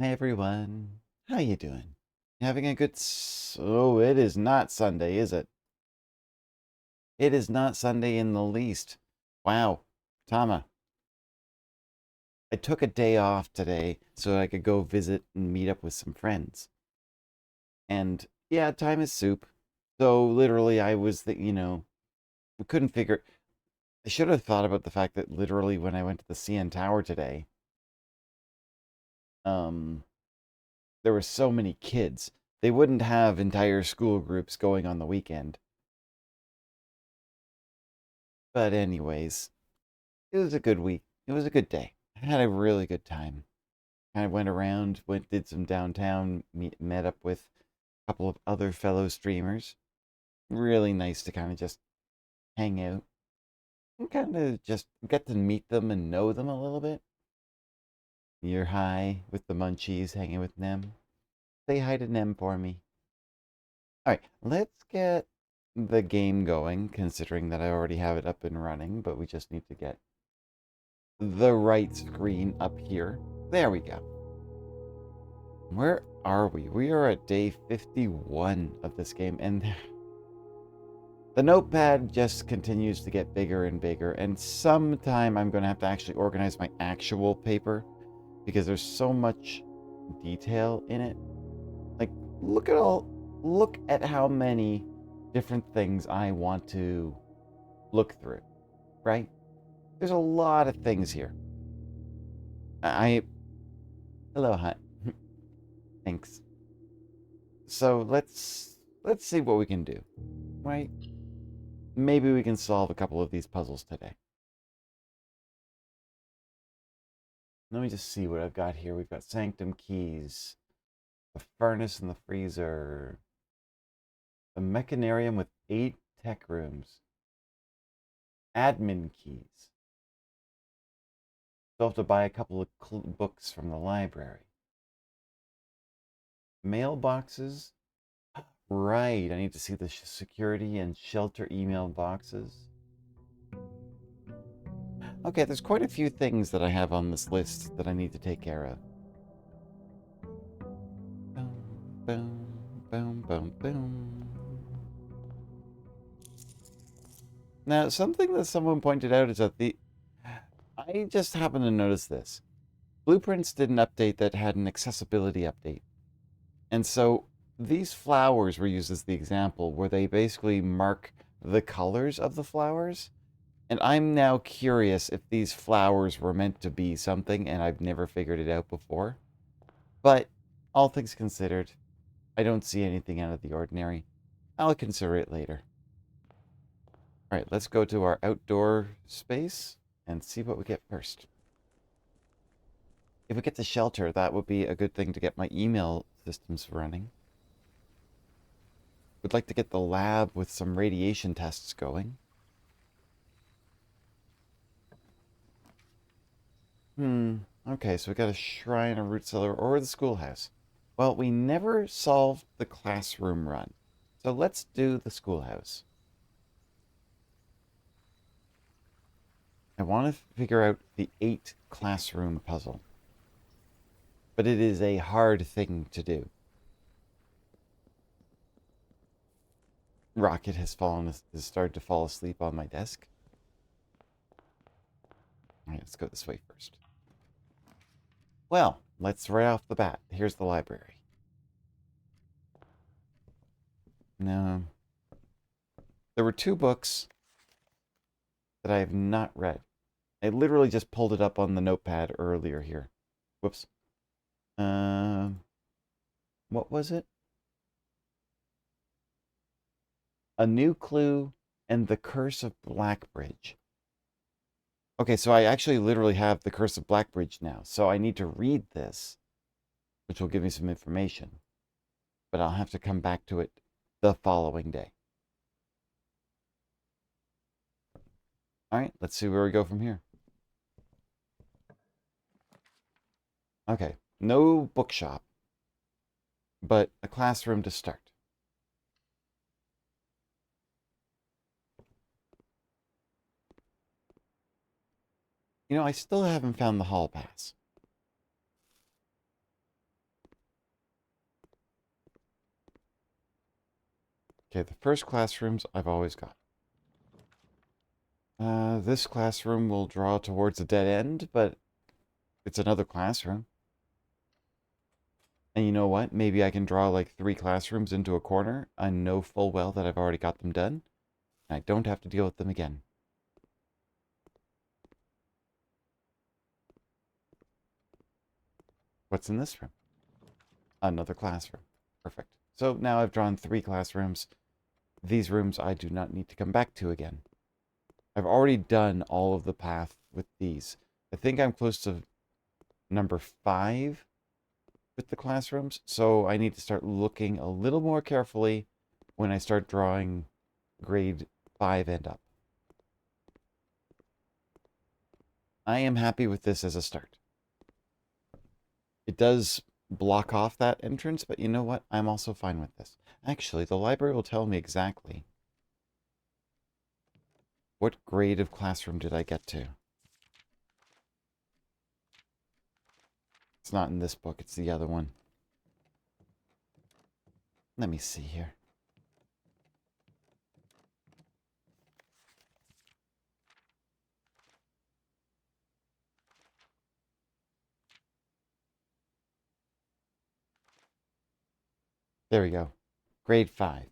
Hi everyone. How you doing? Having a good Oh, it is not Sunday, is it? It is not Sunday in the least. Wow. Tama, I took a day off today so I could go visit and meet up with some friends. And yeah, time is soup. So literally we couldn't figure I should have thought about the fact that literally when I went to the CN Tower today, um there were so many kids. They wouldn't have entire school groups going on the weekend. But anyways, it was a good week. It was a good day. I had a really good time. Kind of went around, did some downtown, met up with a couple of other fellow streamers. Really nice to kind of just hang out and kind of just get to meet them and know them a little bit. You're high with the munchies, hanging with Nem. Say hi to Nem for me. All right, let's get the game going, considering that I already have it up and running, but we just need to get the right screen up here. There we go. Where are we? We are at day 51 of this game, and the notepad just continues to get bigger and bigger, and sometime I'm going to have to actually organize my actual paper because there's so much detail in it. Like, look at how many different things I want to look through, right? There's a lot of things here. I Hello, hi. Thanks. So let's see what we can do. Right? Maybe we can solve a couple of these puzzles today. Let me just see what I've got here. We've got sanctum keys, the furnace and the freezer, the mechanarium with 8 tech rooms, admin keys. Still have to buy a couple of books from the library. Mailboxes. Right, I need to see the security and shelter email boxes. Okay, there's quite a few things that I have on this list that I need to take care of. Boom, boom, boom, boom, boom. Now, something that someone pointed out is that I just happened to notice this. Blueprints did an update that had an accessibility update. And so these flowers were used as the example where they basically mark the colors of the flowers. And I'm now curious if these flowers were meant to be something and I've never figured it out before. But all things considered, I don't see anything out of the ordinary. I'll consider it later. All right, let's go to our outdoor space and see what we get first. If we get the shelter, that would be a good thing to get my email systems running. Would like to get the lab with some radiation tests going. Okay, so we got a shrine, a root cellar, or the schoolhouse. Well, we never solved the classroom run. So let's do the schoolhouse. I want to figure out the 8 classroom puzzle. But it is a hard thing to do. Rocket has started to fall asleep on my desk. All right, let's go this way first. Well, let's right off the bat. Here's the library. No. There were 2 books that I have not read. I literally just pulled it up on the notepad earlier here. Whoops. What was it? A New Clue and The Curse of Blackbridge. Okay, so I actually literally have The Curse of Blackbridge now. So I need to read this, which will give me some information. But I'll have to come back to it the following day. All right, let's see where we go from here. Okay, no bookshop, but a classroom to start. You know, I still haven't found the hall pass. Okay, the first classrooms I've always got. This classroom will draw towards a dead end, but it's another classroom. And you know what? Maybe I can draw like 3 classrooms into a corner. I know full well that I've already got them done. And I don't have to deal with them again. What's in this room? Another classroom. Perfect. So now I've drawn 3 classrooms. These rooms I do not need to come back to again. I've already done all of the path with these. I think I'm close to number 5 with the classrooms, so I need to start looking a little more carefully when I start drawing grade 5 and up. I am happy with this as a start. It does block off that entrance, but you know what? I'm also fine with this. Actually, the library will tell me exactly what grade of classroom did I get to. It's not in this book, it's the other one. Let me see here. There we go. Grade 5.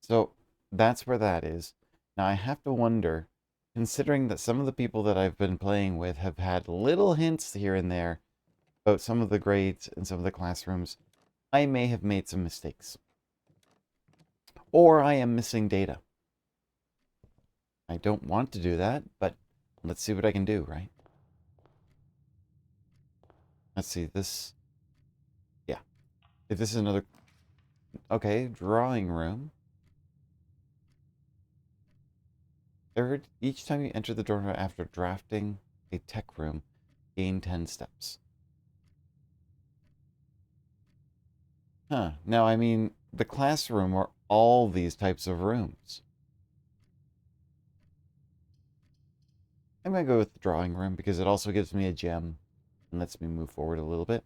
So that's where that is. Now I have to wonder, considering that some of the people that I've been playing with have had little hints here and there about some of the grades and some of the classrooms, I may have made some mistakes. Or I am missing data. I don't want to do that, but let's see what I can do, right? Let's see, this... Yeah. If this is another... Okay, drawing room. Each time you enter the door after drafting a tech room, gain 10 steps. Huh. Now, I mean, the classroom are all these types of rooms. I'm going to go with the drawing room because it also gives me a gem and lets me move forward a little bit.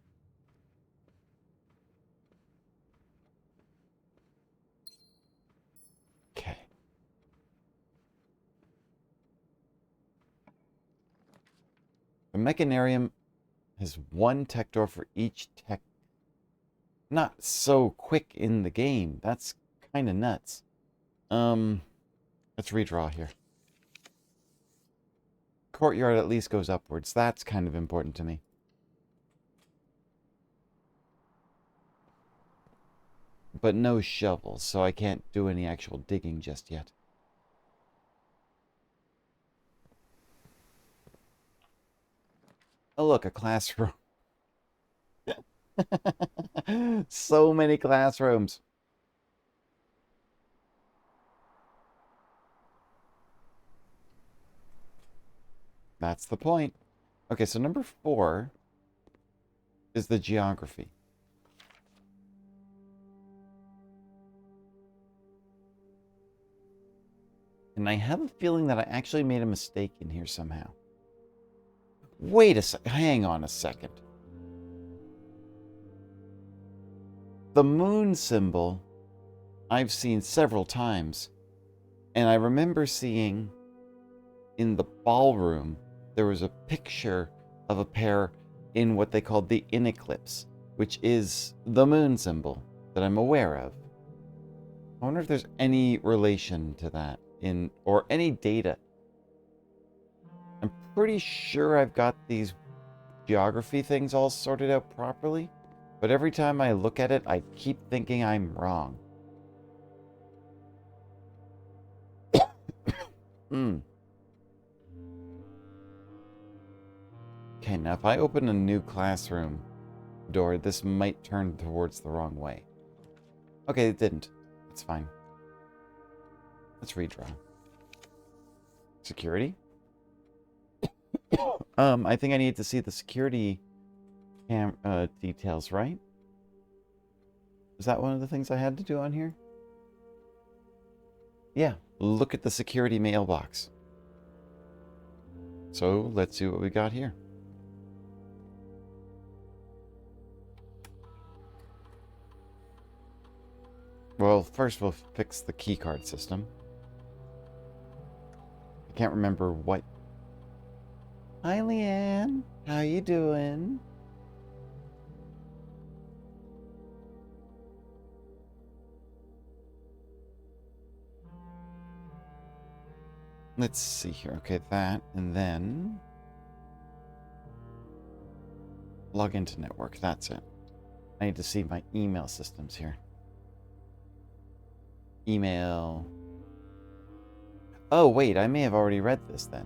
Okay. The Mechanarium has 1 tech door for each tech. Not so quick in the game. That's kind of nuts. Let's redraw here. Courtyard at least goes upwards. That's kind of important to me. But no shovels, so I can't do any actual digging just yet. Oh, look, a classroom. So many classrooms. That's the point. Okay, so number 4 is the geography. And I have a feeling that I actually made a mistake in here somehow. Wait a sec. Hang on a second. The moon symbol I've seen several times. And I remember seeing in the ballroom, there was a picture of a pair in what they called the in eclipse, which is the moon symbol that I'm aware of. I wonder if there's any relation to that or any data. I'm pretty sure I've got these geography things all sorted out properly, but every time I look at it, I keep thinking I'm wrong. Okay, now if I open a new classroom door, this might turn towards the wrong way. Okay, it didn't. It's fine. Let's redraw. Security? I think I need to see the security details, right? Is that one of the things I had to do on here? Yeah, look at the security mailbox. So let's see what we got here. Well, first we'll fix the keycard system. I can't remember what... Hi, Leanne. How you doing? Let's see here. Okay, that, and then... log into network. That's it. I need to see my email systems here. Email... Oh, wait, I may have already read this then.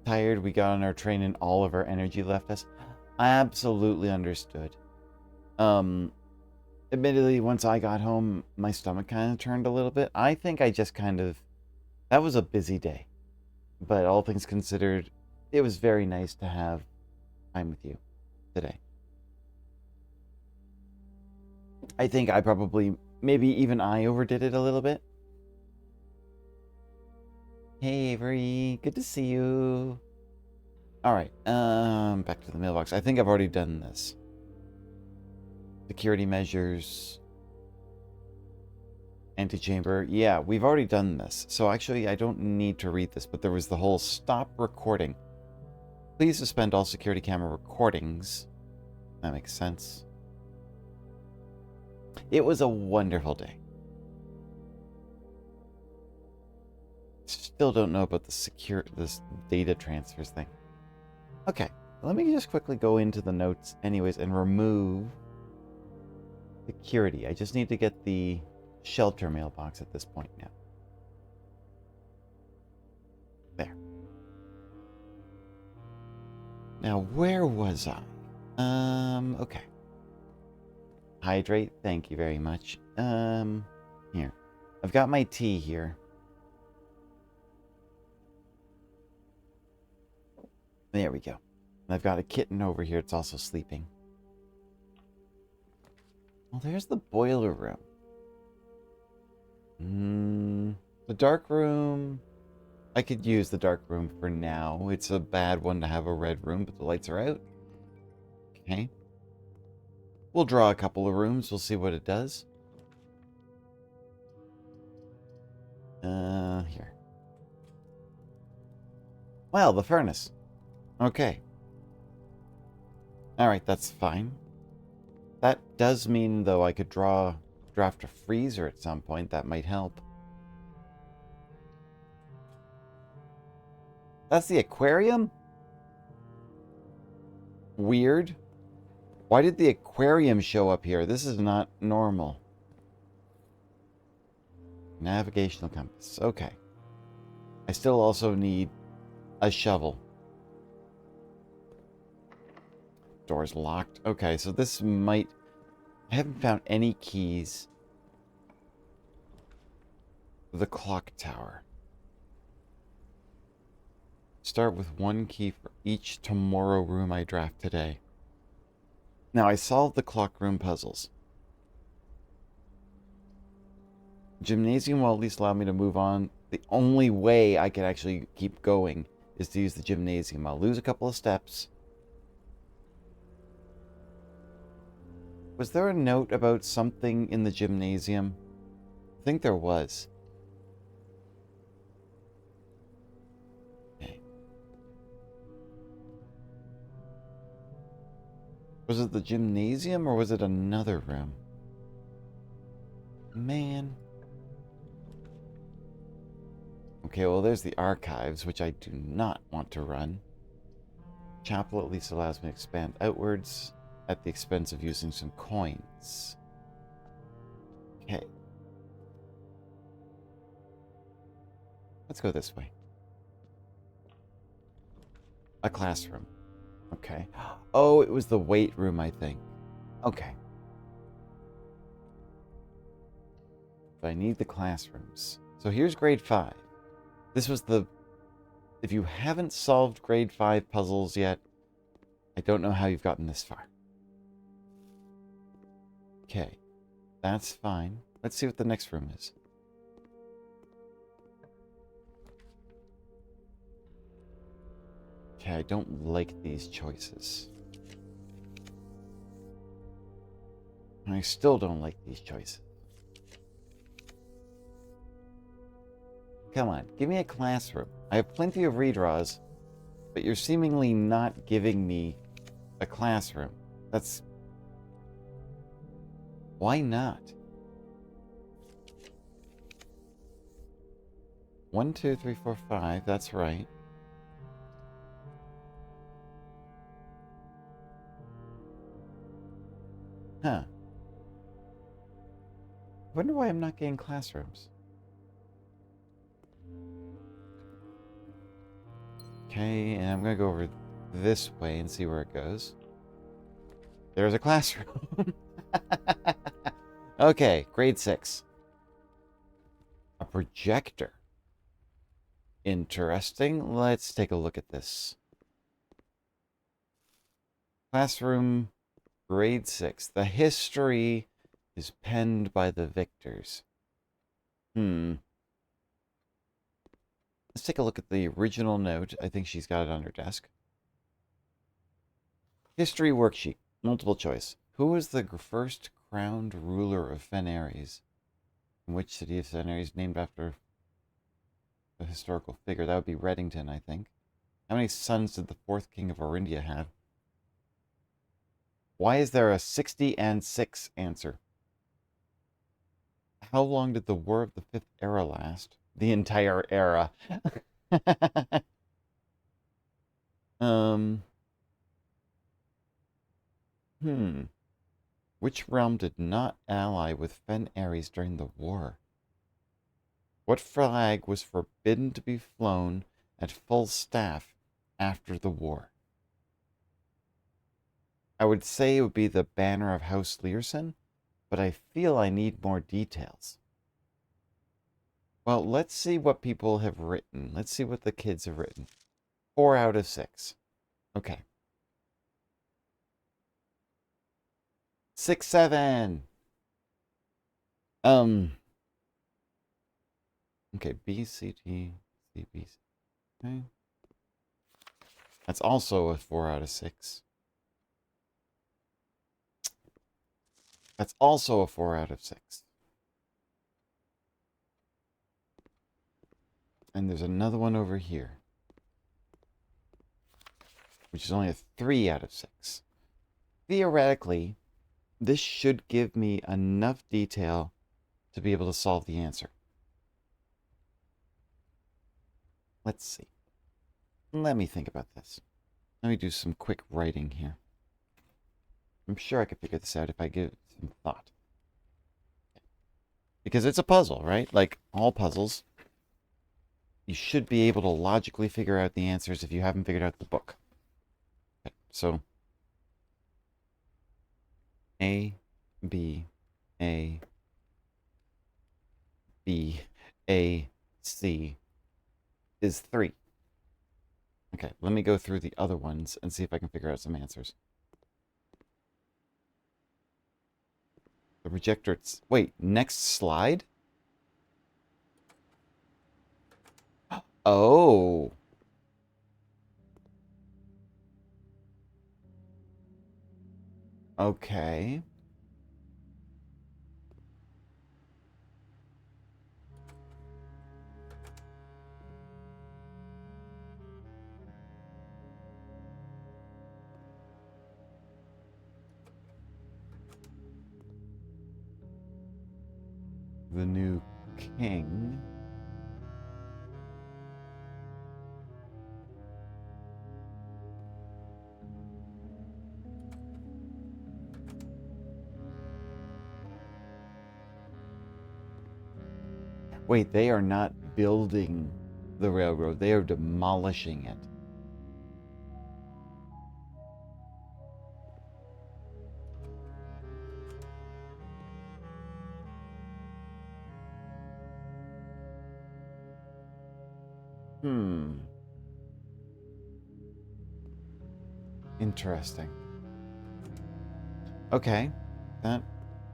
Tired, we got on our train and all of our energy left us. Absolutely understood. Admittedly, once I got home, my stomach kind of turned a little bit. I think I just kind of... That was a busy day. But all things considered, it was very nice to have time with you today. I think I probably... Maybe even I overdid it a little bit. Hey, Avery. Good to see you. Alright, back to the mailbox. I think I've already done this. Security measures. Antechamber. Yeah, we've already done this. So actually, I don't need to read this, but there was the whole stop recording. Please suspend all security camera recordings. That makes sense. It was a wonderful day. Still don't know about this data transfers thing. Okay, let me just quickly go into the notes anyways and remove security. I just need to get the shelter mailbox at this point now. There. Now, where was I? Okay. Hydrate, thank you very much. Here. I've got my tea here. There we go. And I've got a kitten over here. It's also sleeping. Well, there's the boiler room. The dark room... I could use the dark room for now. It's a bad one to have a red room, but the lights are out. Okay. We'll draw a couple of rooms. We'll see what it does. Here. Well, the furnace. Okay. Alright, that's fine. That does mean, though, I could draft a freezer at some point. That might help. That's the aquarium? Weird. Why did the aquarium show up here? This is not normal. Navigational compass. Okay. I still also need a shovel. Door's locked. Okay, so this might... I haven't found any keys for the clock tower. Start with one key for each tomorrow room I draft today. Now, I solved the clock room puzzles. Gymnasium will at least allow me to move on. The only way I can actually keep going is to use the gymnasium. I'll lose a couple of steps. Was there a note about something in the gymnasium? I think there was. Okay. Was it the gymnasium or was it another room? Man. Okay, well, there's the archives, which I do not want to run. Chapel at least allows me to expand outwards at the expense of using some coins. Okay. Let's go this way. A classroom. Okay. Oh, it was the weight room, I think. Okay. But I need the classrooms. So here's grade 5. This was the... If you haven't solved grade 5 puzzles yet, I don't know how you've gotten this far. Okay. That's fine. Let's see what the next room is. Okay, I don't like these choices. I still don't like these choices. Come on, give me a classroom. I have plenty of redraws, but you're seemingly not giving me a classroom. That's... Why not? 1, 2, 3, 4, 5. That's right. Huh. Wonder why I'm not getting classrooms. Okay, and I'm gonna go over this way and see where it goes. There's a classroom. Okay, grade 6. A projector. Interesting. Let's take a look at this. Classroom, grade 6. The history is penned by the victors. Let's take a look at the original note. I think she's got it on her desk. History worksheet. Multiple choice. Who was the first crowned ruler of Fenares? In which city of Fenares named after a historical figure? That would be Reddington, I think. How many sons did the fourth king of Orindia have? Why is there a 60 and 6 answer? How long did the War of the Fifth Era last? The entire era. um. Which realm did not ally with Fenares during the war? What flag was forbidden to be flown at full staff after the war? I would say it would be the banner of House Learson, but I feel I need more details. Well, let's see what people have written. Let's see what the kids have written. 4 out of 6. Okay. 6, 7. Okay, B, C, D, C, B, C. Okay. That's also a 4 out of 6. That's also a 4 out of 6. And there's another one over here, which is only a 3 out of 6. Theoretically, this should give me enough detail to be able to solve the answer. Let's see. Let me think about this. Let me do some quick writing here. I'm sure I could figure this out if I give some thought. Because it's a puzzle, right? Like all puzzles, you should be able to logically figure out the answers if you haven't figured out the book. Okay, so A, B, A, B, A, C is 3. Okay, let me go through the other ones and see if I can figure out some answers. The projector... Wait, next slide? Oh. Okay. The new king. Wait, they are not building the railroad. They are demolishing it. Interesting. Okay. That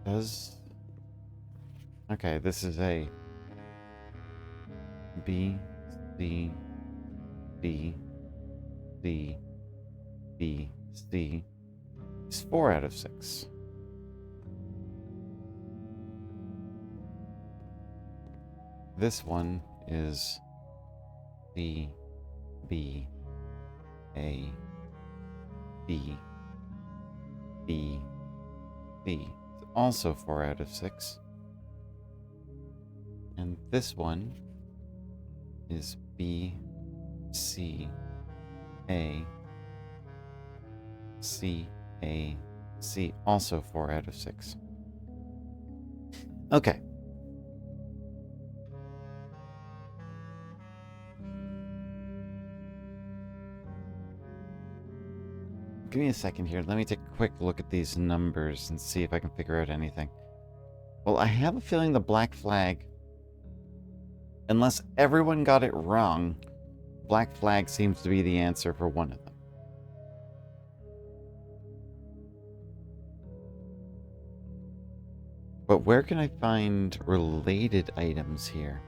does... Okay, this is a B, C, D, C, B, C. It's 4 out of 6. this one is C, B, A, B, B, C. It's also 4 out of 6. And this one is B, C, A, C, A, C. Also 4 out of 6. Okay. Give me a second here. Let me take a quick look at these numbers and see if I can figure out anything. Well, I have a feeling the black flag, unless everyone got it wrong, black flag seems to be the answer for one of them. But where can I find related items here?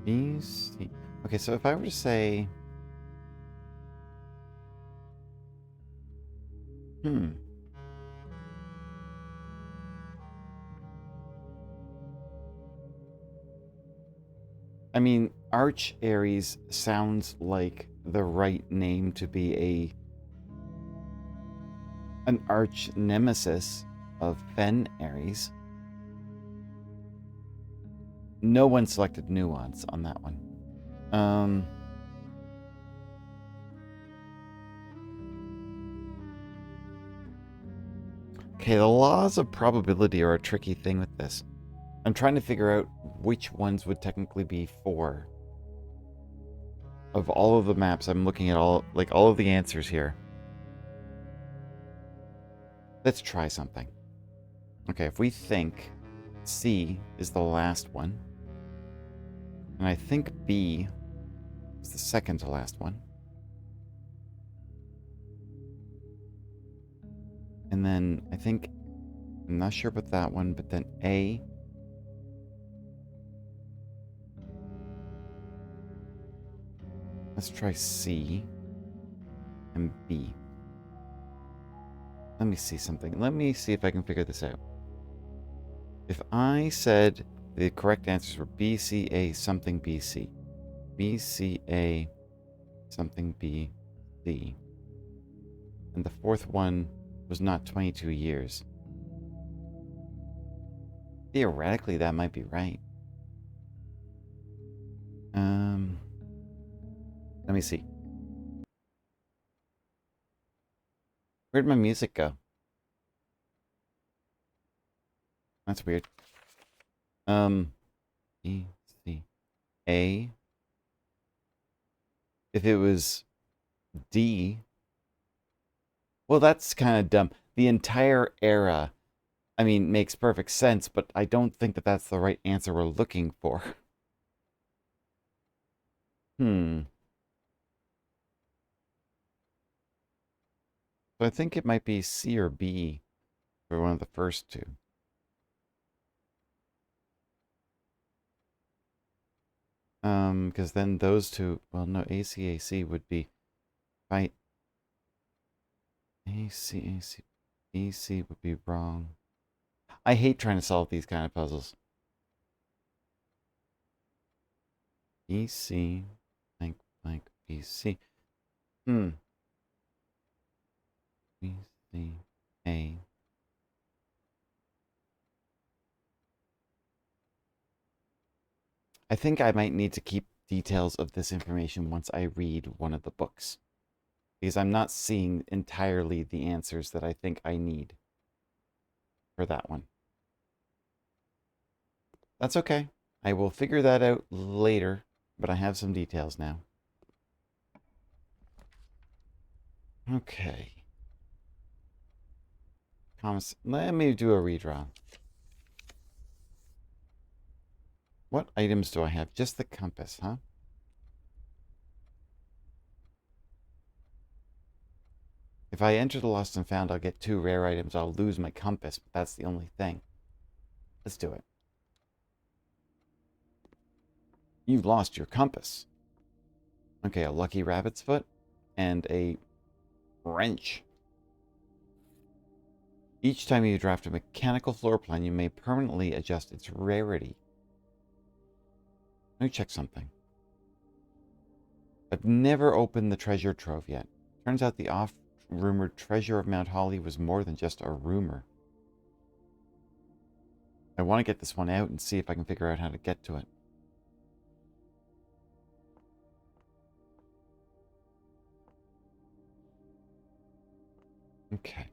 B, C. Okay, so if I were to say... I mean, Arch Ares sounds like the right name to be an arch nemesis of Fen Ares. No one selected nuance on that one. Okay, the laws of probability are a tricky thing with this. I'm trying to figure out which ones would technically be 4. Of all of the maps, I'm looking at all of the answers here. Let's try something. Okay, if we think C is the last one, and I think B is the second to last one, and then I think, I'm not sure about that one, but then A. Let's try C and B. Let me see something. Let me see if I can figure this out. If I said the correct answers were B, C, A, something, B, C. B, C, A, something, B, C. And the fourth one was not 22 years. Theoretically, that might be right. Let me see. Where'd my music go? That's weird. B, C, A. If it was D, well, that's kind of dumb. The entire era, I mean, makes perfect sense, but I don't think that that's the right answer we're looking for. So I think it might be C or B for one of the first two. Because then those two, well, no, ACAC would be, right? ACAC, BC would be wrong. I hate trying to solve these kind of puzzles. BC, blank, blank, BC. BC, A. I think I might need to keep details of this information once I read one of the books, because I'm not seeing entirely the answers that I think I need for that one. That's okay. I will figure that out later, but I have some details now. Okay. Thomas, let me do a redraw. What items do I have? Just the compass, huh? If I enter the lost and found, I'll get 2 rare items. I'll lose my compass, but that's the only thing. Let's do it. You've lost your compass. Okay, a lucky rabbit's foot and a wrench. Each time you draft a mechanical floor plan, you may permanently adjust its rarity. Let me check something. I've never opened the treasure trove yet. Turns out the oft-rumored treasure of Mount Holly was more than just a rumor. I want to get this one out and see if I can figure out how to get to it. Okay.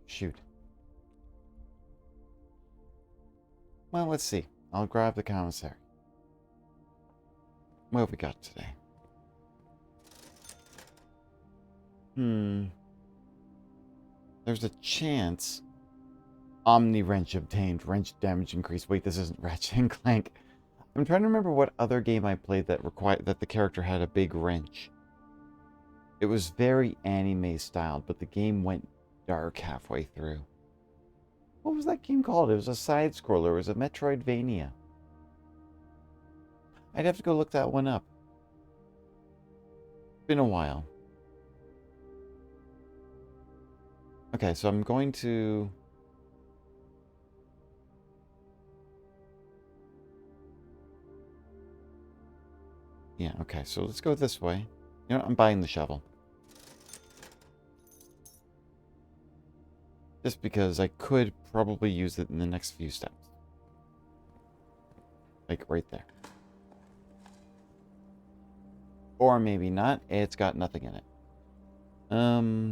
Shoot. Well, let's see. I'll grab the commissary. What have we got today? There's a chance. Omni wrench obtained. Wrench damage increased. Wait, this isn't Ratchet and Clank. I'm trying to remember what other game I played that required that the character had a big wrench. It was very anime styled, but the game went dark halfway through. What was that game called? It was a side scroller. It was a Metroidvania. I'd have to go look that one up. It's been a while. Okay, so I'm going to... Yeah, okay, so let's go this way. You know what? I'm buying the shovel. Just because I could probably use it in the next few steps. Like right there. Or maybe not. It's got nothing in it.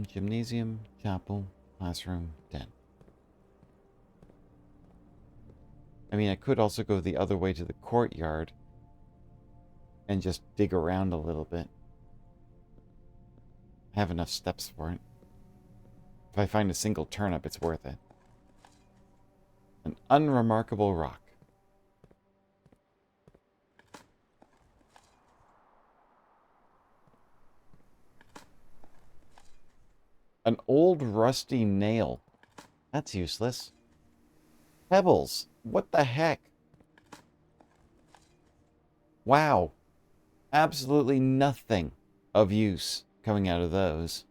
Gymnasium, chapel, classroom, den. I mean, I could also go the other way to the courtyard and just dig around a little bit. I have enough steps for it. If I find a single turnip, it's worth it. An unremarkable rock. An old rusty nail. That's useless. Pebbles. What the heck? Wow. Absolutely nothing of use coming out of those.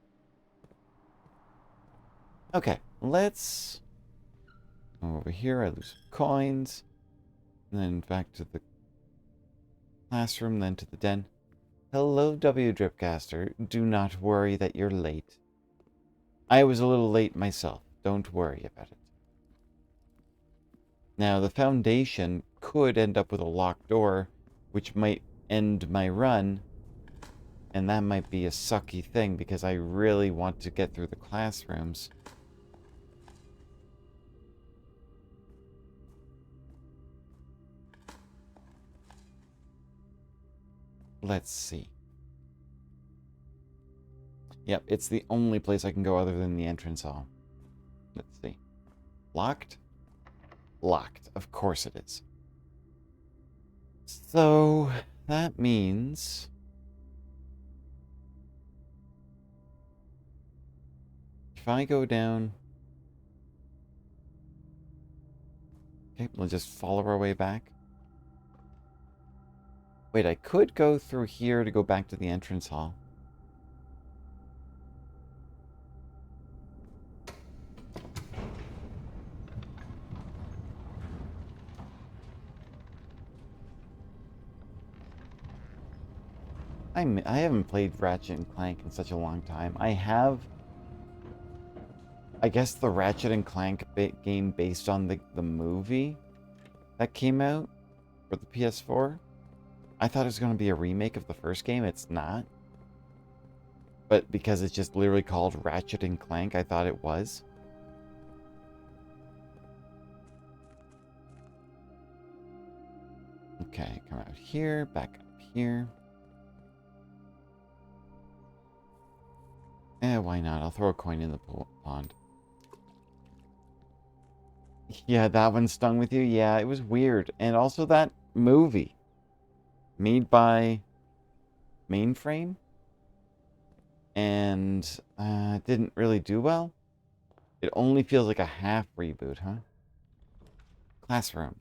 Okay, let's go over here. I lose coins. And then back to the classroom, then to the den. Hello, W. Dripcaster. Do not worry that you're late. I was a little late myself. Don't worry about it. Now, the Foundation could end up with a locked door, which might end my run. And that might be a sucky thing, because I really want to get through the classrooms. Let's see. Yep, it's the only place I can go other than the entrance hall. Let's see. Locked? Locked. Of course it is. So, that means... if I go down... okay, we'll just follow our way back. Wait, I could go through here to go back to the entrance hall. I haven't played Ratchet and Clank in such a long time. I have, I guess, the Ratchet and Clank game based on the movie that came out for the PS4. I thought it was going to be a remake of the first game. It's not. But because it's just literally called Ratchet and Clank, I thought it was. Okay, come out here, back up here. Why not? I'll throw a coin in the pond. Yeah, that one stung with you? Yeah, it was weird. And also that movie. Made by Mainframe? and didn't really do well. It only feels like a half reboot, huh? Classroom.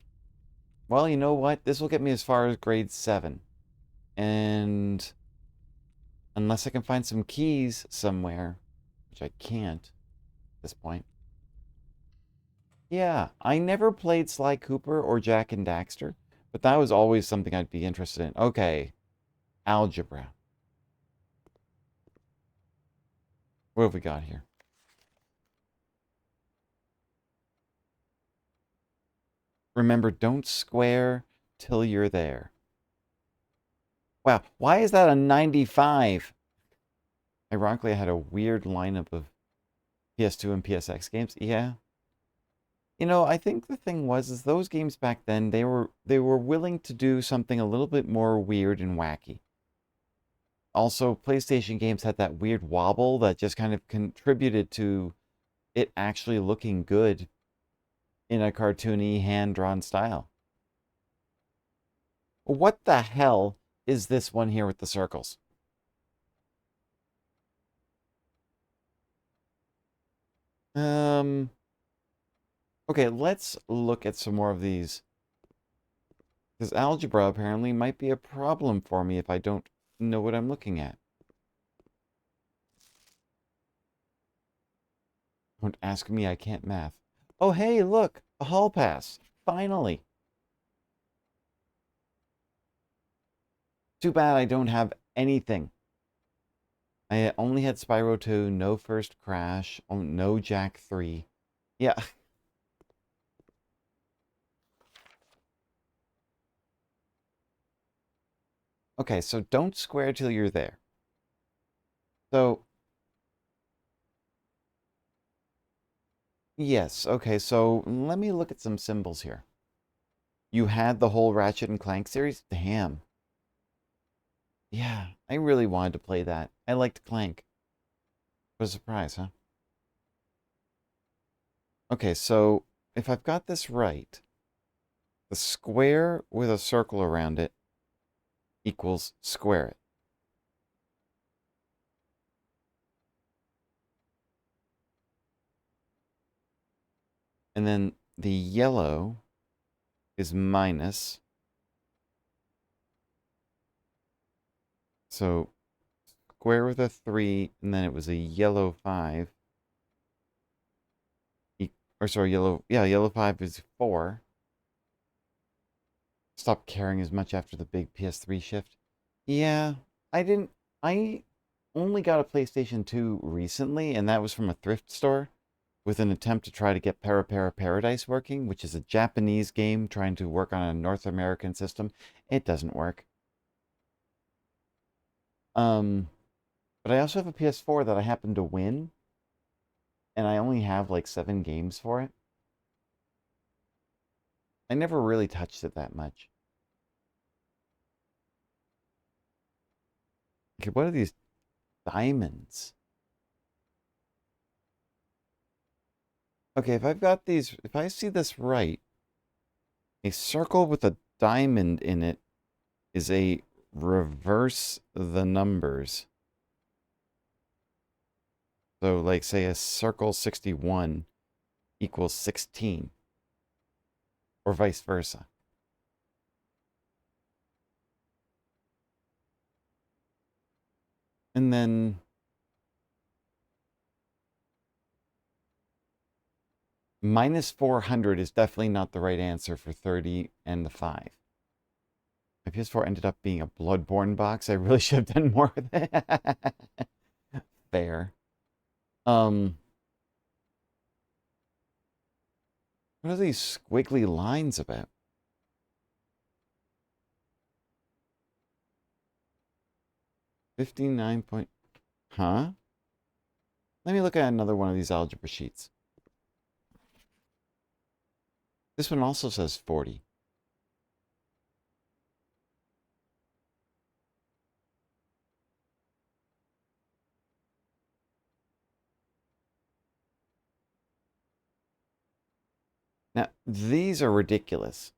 Well, you know what? This will get me as far as grade 7. And unless I can find some keys somewhere, which I can't at this point. Yeah, I never played Sly Cooper or Jack and Daxter, but that was always something I'd be interested in. Okay, algebra. What have we got here? Remember, don't square till you're there. Wow, why is that a 95? Ironically, I had a weird lineup of PS2 and PSX games. Yeah. You know, I think the thing was is those games back then they were willing to do something a little bit more weird and wacky. Also, PlayStation games had that weird wobble that just kind of contributed to it actually looking good in a cartoony hand-drawn style. What the hell is this one here with the circles? Um, okay, let's look at some more of these. Because algebra apparently might be a problem for me if I don't know what I'm looking at. Don't ask me, I can't math. Oh, hey, look, a hall pass. Finally. Too bad I don't have anything. I only had Spyro 2, no First Crash, no Jack 3. Yeah. Okay, so don't square till you're there. So, yes, okay, so let me look at some symbols here. You had the whole Ratchet and Clank series? Damn. Yeah, I really wanted to play that. I liked Clank. What a surprise, huh? Okay, so if I've got this right, the square with a circle around it equals square it. And then the yellow is minus. So square with a 3, and then it was a yellow 5. Or sorry, yellow 5 is 4. Stop caring as much after the big PS3 shift. Yeah, I didn't. I only got a PlayStation 2 recently, and that was from a thrift store with an attempt to try to get Para Paradise working, which is a Japanese game trying to work on a North American system. It doesn't work. Um, but I also have a PS4 that I happened to win, and I only have like 7 games for it. I never really touched it that much. Okay, what are these diamonds? Okay, if I've got these, if I see this right, a circle with a diamond in it is a reverse the numbers. So, like, say a circle 61 equals 16, or vice versa. And then minus 400 is definitely not the right answer for 30 and the 5. My PS4 ended up being a Bloodborne box. I really should have done more with it. Fair. Um, what are these squiggly lines about? 59 point... Huh? Let me look at another one of these algebra sheets. This one also says 40. Now, these are ridiculous.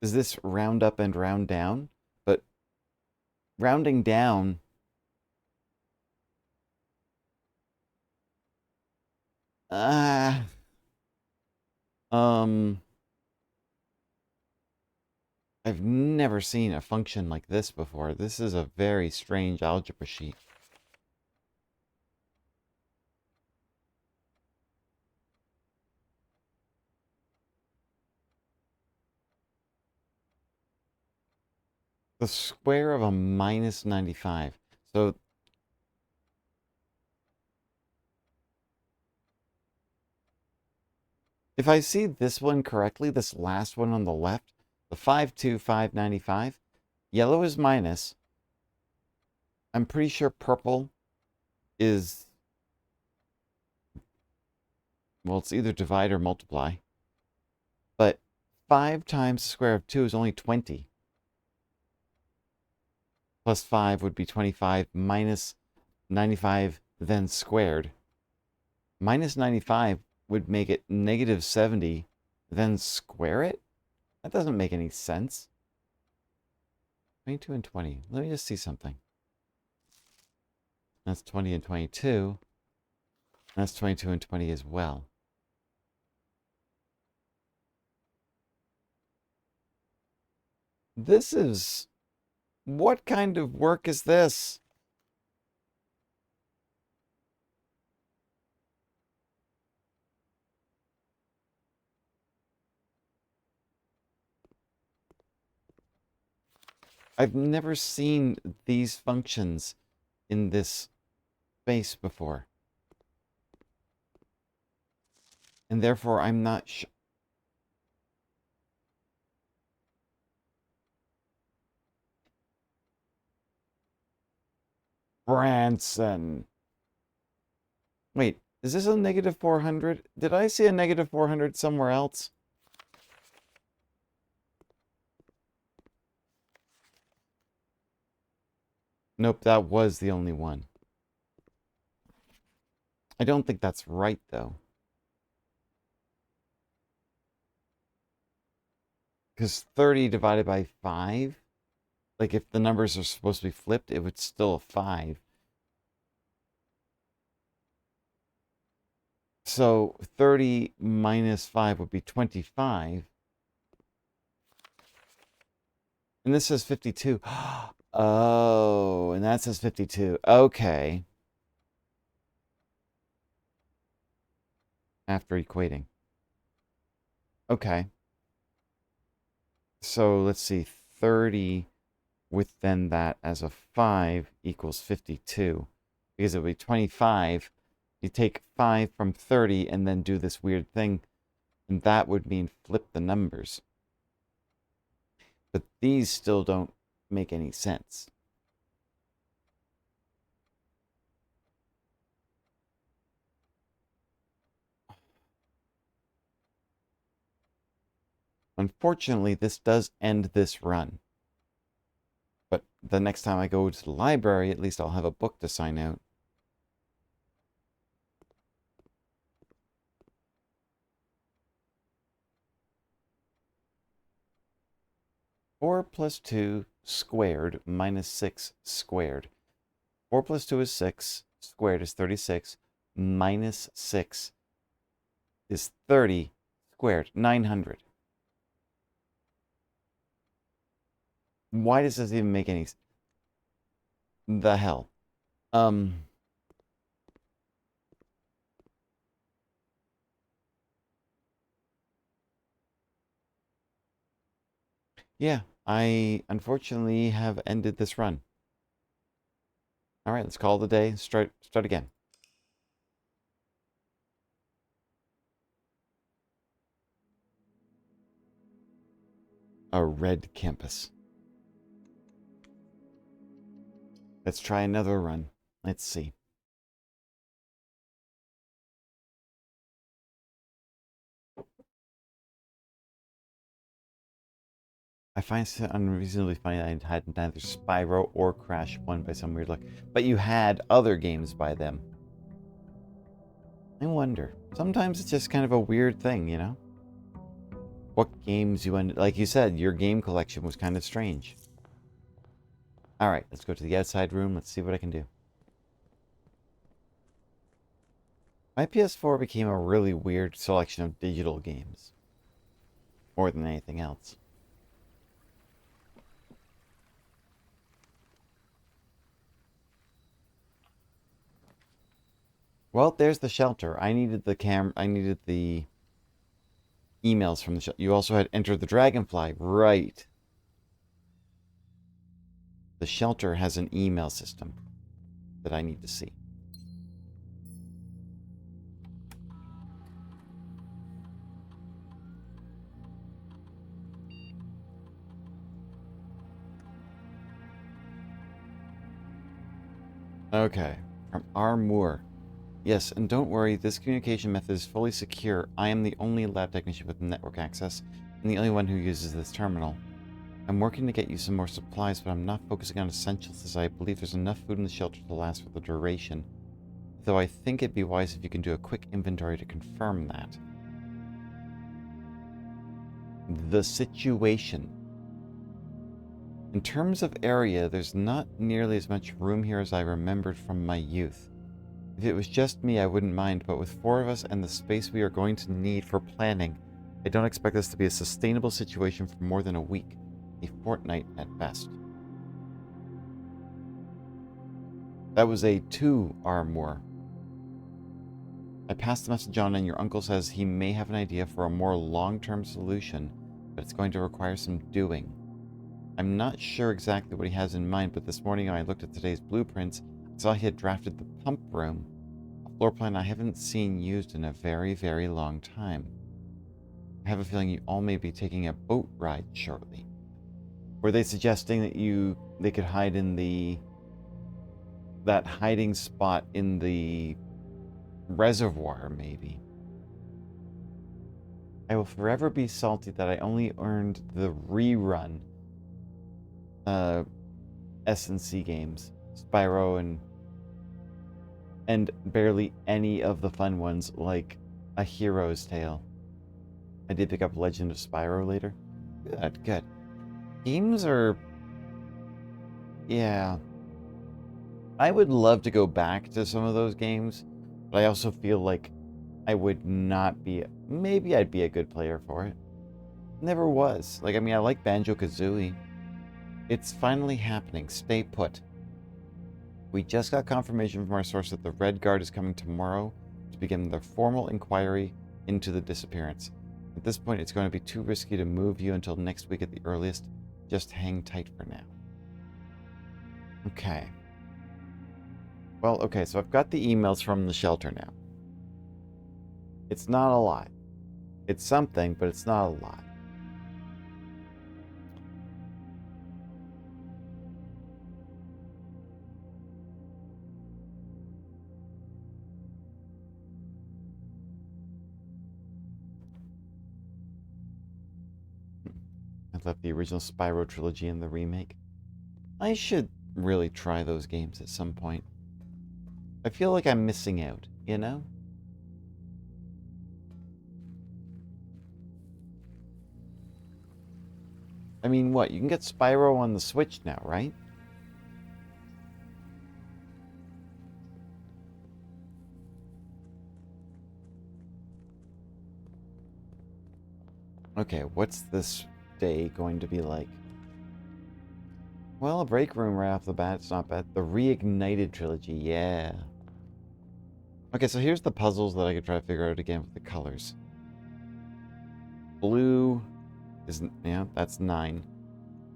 Is this round up and round down? But rounding down Uh, um, I've never seen a function like this before. This is a very strange algebra sheet. The square of a minus 95. So if I see this one correctly, this last one on the left, the 52595, yellow is minus. I'm pretty sure purple is, well, it's either divide or multiply. But 5 times the square of 2 is only 20. Plus 5 would be 25 minus 95 then squared. Minus 95 would make it negative 70 then square it? That doesn't make any sense. 22 and 20. Let me just see something. That's 20 and 22. That's 22 and 20 as well. This is... What kind of work is this? I've never seen these functions in this space before. And therefore, I'm not sure. Branson. Wait, is this a negative 400? Did I see a negative 400 somewhere else? Nope, that was the only one. I don't think that's right, though. Because 30 divided by 5, like if the numbers are supposed to be flipped, it would still a 5. So 30 minus 5 would be 25. And this says 52. Oh, and that says 52. Okay. After equating. Okay. So let's see. 30 with then that as a 5 equals 52. Because it would be 25. You take 5 from 30 and then do this weird thing. And that would mean flip the numbers. But these still don't make any sense. Unfortunately, this does end this run. But the next time I go to the library, at least I'll have a book to sign out. Four plus 2 squared minus 6 squared. 4 plus 2 is 6. Squared is 36. Minus 6 is 30. Squared, 900. Why does this even make any... The hell? Yeah, I unfortunately have ended this run. All right, let's call it a day. Start again. A red campus. Let's try another run. Let's see. I find it unreasonably funny that I had neither Spyro or Crash 1 by some weird luck. But you had other games by them. I wonder. Sometimes it's just kind of a weird thing, you know? What games you ended... Like you said, your game collection was kind of strange. Alright, let's go to the outside room. Let's see what I can do. My PS4 became a really weird selection of digital games, more than anything else. Well, there's the shelter. I needed the emails from the shelter. You also had Enter the Dragonfly, right? The shelter has an email system that I need to see. Okay, from R. Moore. Yes, and don't worry, this communication method is fully secure. I am the only lab technician with network access, and the only one who uses this terminal. I'm working to get you some more supplies, but I'm not focusing on essentials as I believe there's enough food in the shelter to last for the duration. Though I think it'd be wise if you can do a quick inventory to confirm that. The situation. In terms of area, there's not nearly as much room here as I remembered from my youth. If it was just me, I wouldn't mind, but with 4 of us and the space we are going to need for planning, I don't expect this to be a sustainable situation for more than a week, a fortnight at best. That was a 2 armor. I passed the message on, and your uncle says he may have an idea for a more long-term solution, but it's going to require some doing. I'm not sure exactly what he has in mind, but this morning when I looked at today's blueprints, I saw he had drafted the pump room, a floor plan I haven't seen used in a very, very long time. I have a feeling you all may be taking a boat ride shortly. Were they suggesting that they could hide in that hiding spot in the reservoir, maybe? I will forever be salty that I only earned the rerun S&C games, Spyro and barely any of the fun ones like A Hero's Tale. I did pick up Legend of Spyro later. Good. Games are... yeah. I would love to go back to some of those games, but I also feel like I would not be... maybe I'd be a good player for it. Never was. Like, I mean, I like Banjo-Kazooie. It's finally happening. Stay put. We just got confirmation from our source that the Red Guard is coming tomorrow to begin their formal inquiry into the disappearance. At this point, it's going to be too risky to move you until next week at the earliest. Just hang tight for now. Okay. Well, okay, so I've got the emails from the shelter now. It's not a lot. It's something, but it's not a lot. I left the original Spyro trilogy and the remake. I should really try those games at some point. I feel like I'm missing out, you know? I mean, what? You can get Spyro on the Switch now, right? Okay, what's this day going to be like? Well, a break room right off the bat, it's not bad. The Reignited trilogy, yeah. Okay, so here's the puzzles that I could try to figure out again with the colors. Blue is, yeah, that's 9.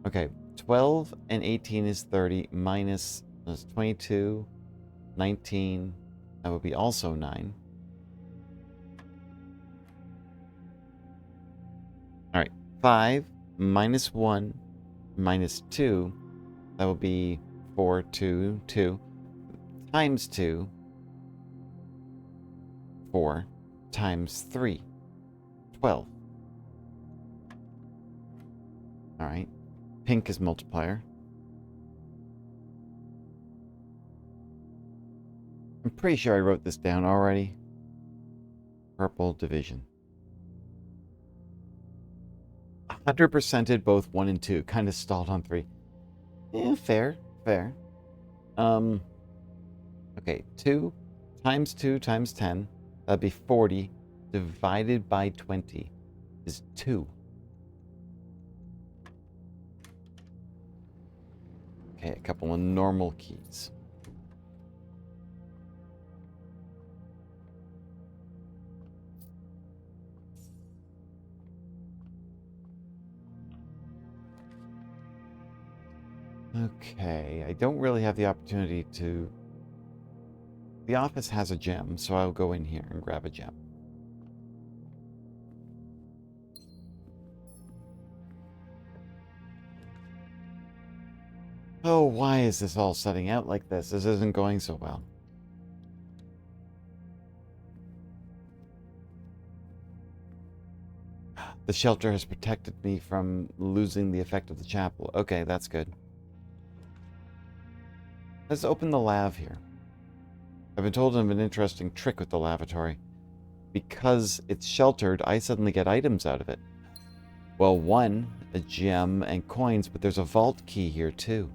Okay, 12 and 18 is 30, minus that's 22, 19, that would be also 9. Alright, 5 minus 1 minus 2, that will be 4, 2, 2, times 2, 4, times 3, 12. Alright, pink is multiplier. I'm pretty sure I wrote this down already. Purple division. 100%ed both 1 and 2. Kind of stalled on 3. Yeah, fair. Okay, 2 times 10. That'd be 40 divided by 20 is 2. Okay, a couple of normal keys. Okay, I don't really have the opportunity to... The office has a gem, so I'll go in here and grab a gem. Oh, why is this all setting out like this? This isn't going so well. The shelter has protected me from losing the effect of the chapel. Okay, that's good. Let's open the lav here. I've been told of an interesting trick with the lavatory. Because it's sheltered, I suddenly get items out of it. Well, one, a gem and coins, but there's a vault key here too.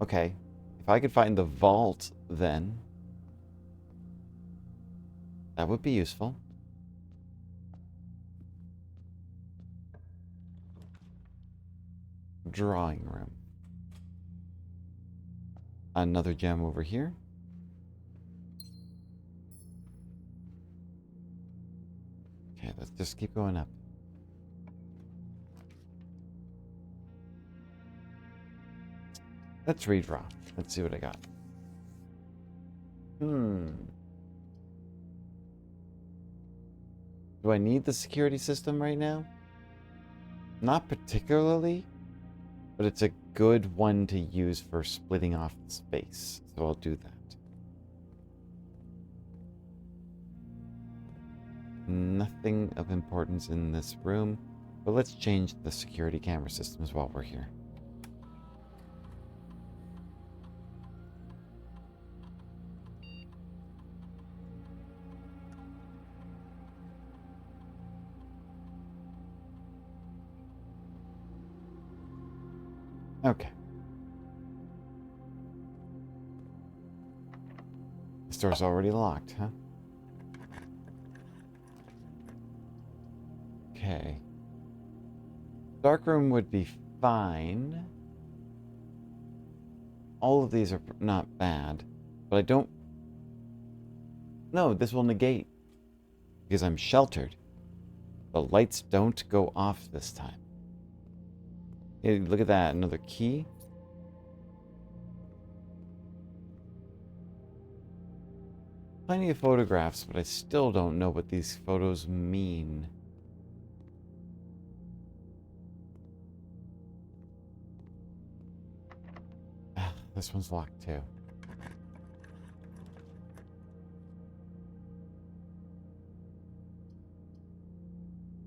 Okay, if I could find the vault, then that would be useful. Drawing room. Another gem over here. Okay, let's just keep going up. Let's redraw. Let's see what I got. Do I need the security system right now? Not particularly, but it's a good one to use for splitting off the space, so I'll do that. Nothing of importance in this room, but let's change the security camera systems while we're here. Okay. The door's already locked, huh? Okay. Darkroom would be fine. All of these are not bad, but I don't... No, this will negate. Because I'm sheltered. The lights don't go off this time. Hey, look at that, another key. Plenty of photographs, but I still don't know what these photos mean. This one's locked too.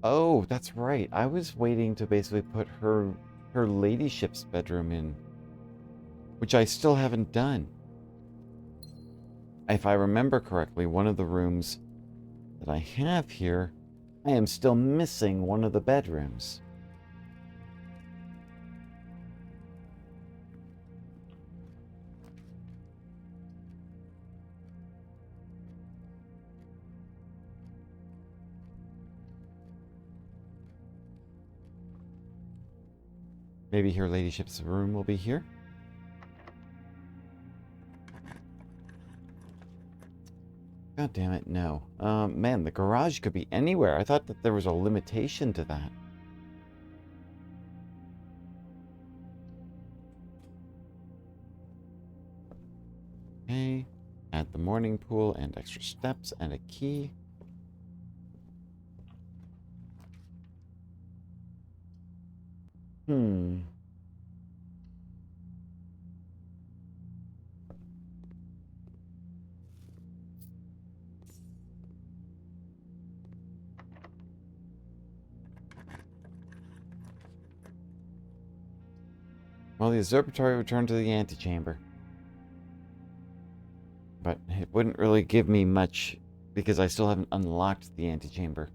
Oh, that's right. I was waiting to basically put her ladyship's bedroom in, which I still haven't done. If I remember correctly, one of the rooms that I have here, I am still missing one of the bedrooms. Maybe her ladyship's room will be here? God damn it, no. Man, the garage could be anywhere. I thought that there was a limitation to that. Okay. Add the morning pool and extra steps and a key. Well, the observatory returned to the antechamber. But it wouldn't really give me much because I still haven't unlocked the antechamber.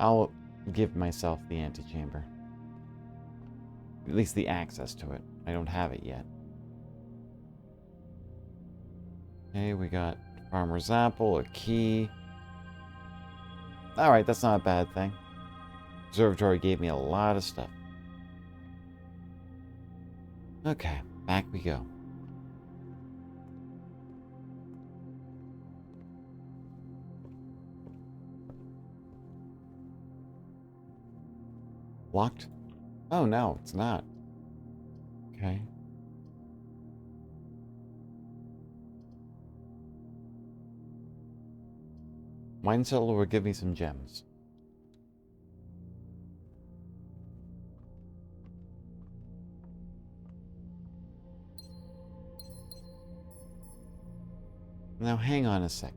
I'll give myself the antechamber. At least the access to it. I don't have it yet. Okay, we got Farmer's Apple, a key. Alright, that's not a bad thing. Observatory gave me a lot of stuff. Okay, back we go. Locked? Oh, no, it's not. Okay. Mine cellar will give me some gems. Now, hang on a second.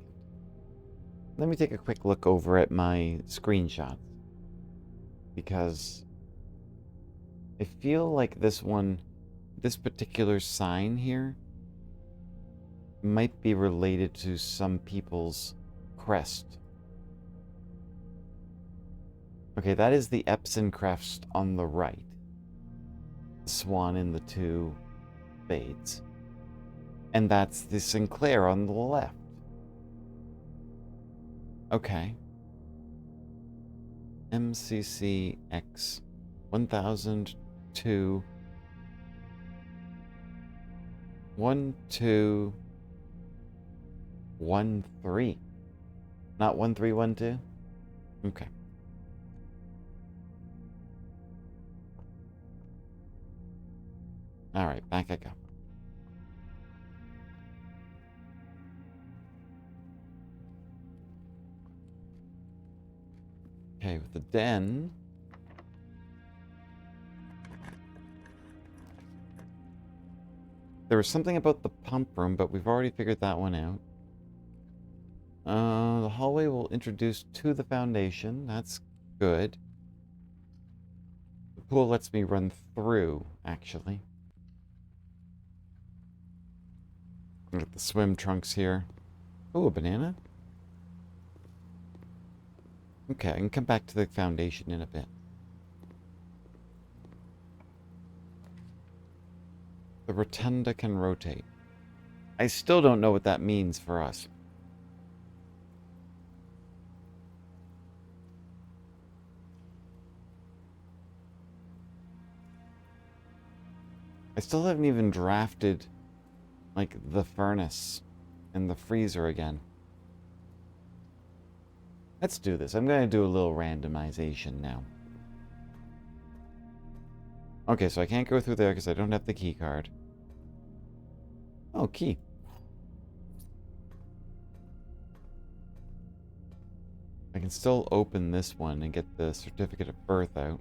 Let me take a quick look over at my screenshots. Because I feel like this particular sign here, might be related to some people's crest. Okay, that is the Epson crest on the right. The swan in the two spades. And that's the Sinclair on the left. Okay. MCCX 1002 1213. Not 1312? Okay. Alright, back I go. Okay, with the den. There was something about the pump room, but we've already figured that one out. The hallway will introduce to the foundation. That's good. The pool lets me run through, actually. Got the swim trunks here. Oh, a banana? Okay, I can come back to the foundation in a bit. The rotunda can rotate. I still don't know what that means for us. I still haven't even drafted, like, the furnace and the freezer again. Let's do this. I'm going to do a little randomization now. Okay, so I can't go through there because I don't have the key card. Oh, key. I can still open this one and get the certificate of birth out.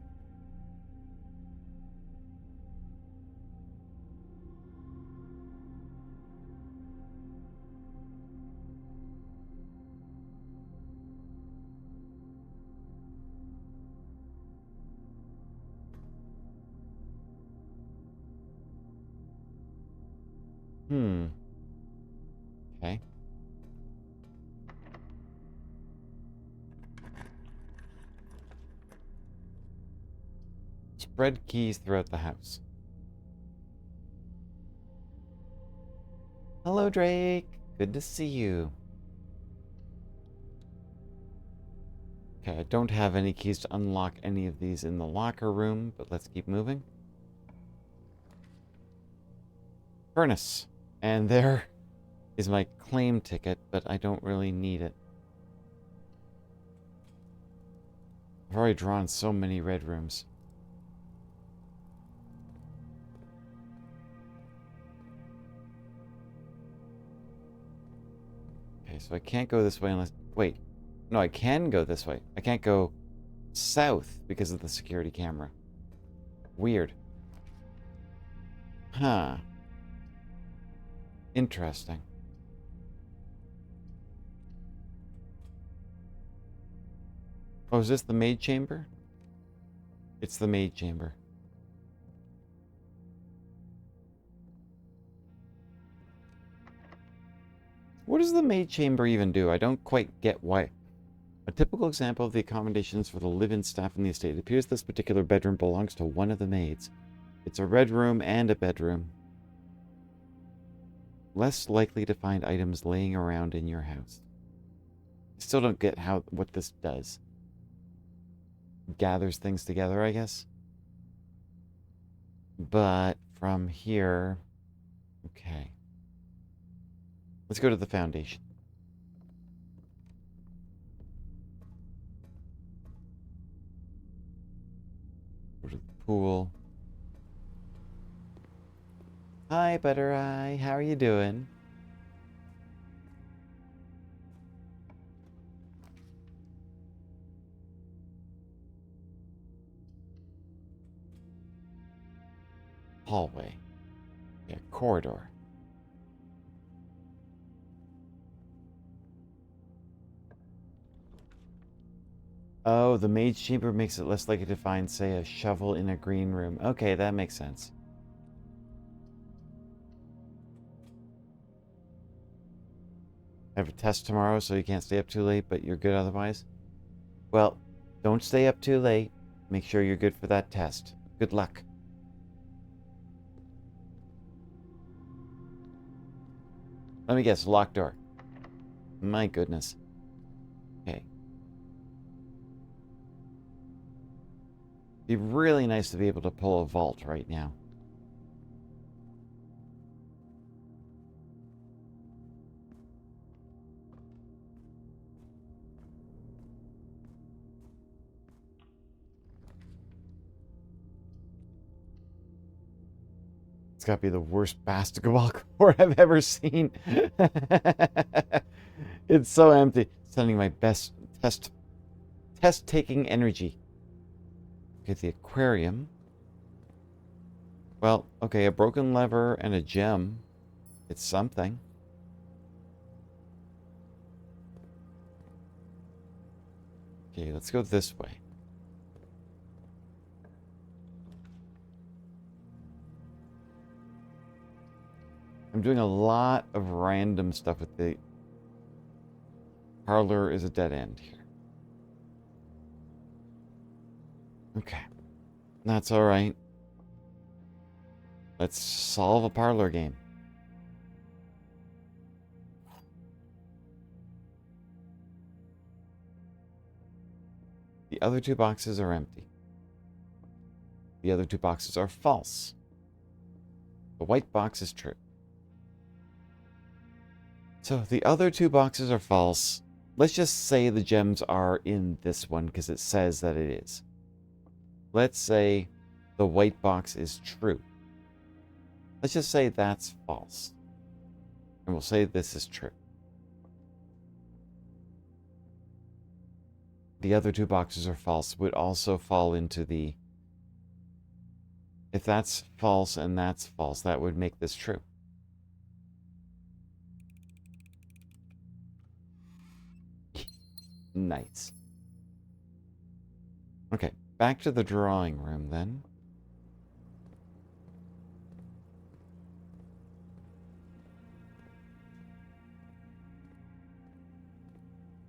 Okay. Spread keys throughout the house. Hello, Drake. Good to see you. Okay, I don't have any keys to unlock any of these in the locker room, but let's keep moving. Furnace. And there is my claim ticket, but I don't really need it. I've already drawn so many red rooms. Okay, so I can't go this way unless... Wait. No, I can go this way. I can't go south because of the security camera. Weird. Huh. Interesting. Oh, is this the maid chamber? It's the maid chamber. What does the maid chamber even do? I don't quite get why. A typical example of the accommodations for the live-in staff in the estate. It appears this particular bedroom belongs to one of the maids. It's a red room and a bedroom. Less likely to find items laying around in your house. I still don't get what this does. Gathers things together, I guess. But from here... Okay. Let's go to the foundation. Go to the pool. Hi, Butter Eye. How are you doing? Hallway. Yeah, corridor. Oh, the maid's chamber makes it less likely to find, say, a shovel in a green room. Okay, that makes sense. I have a test tomorrow, so you can't stay up too late, but you're good otherwise? Well, don't stay up too late. Make sure you're good for that test. Good luck. Let me guess, locked door. My goodness. Okay. It'd be really nice to be able to pull a vault right now. It's got to be the worst basketball court I've ever seen. It's so empty. Sending my best test-taking energy. Okay, the aquarium. Well, okay, a broken lever and a gem. It's something. Okay, let's go this way. I'm doing a lot of random stuff with the parlor is a dead end here. Okay. That's alright. Let's solve a parlor game. The other two boxes are empty. The other two boxes are false. The white box is true. So the other two boxes are false. Let's just say the gems are in this one because it says that it is. Let's say the white box is true. Let's just say that's false. And we'll say this is true. The other two boxes are false would also fall into the... If that's false and that's false, that would make this true. Nice. Okay, back to the drawing room then.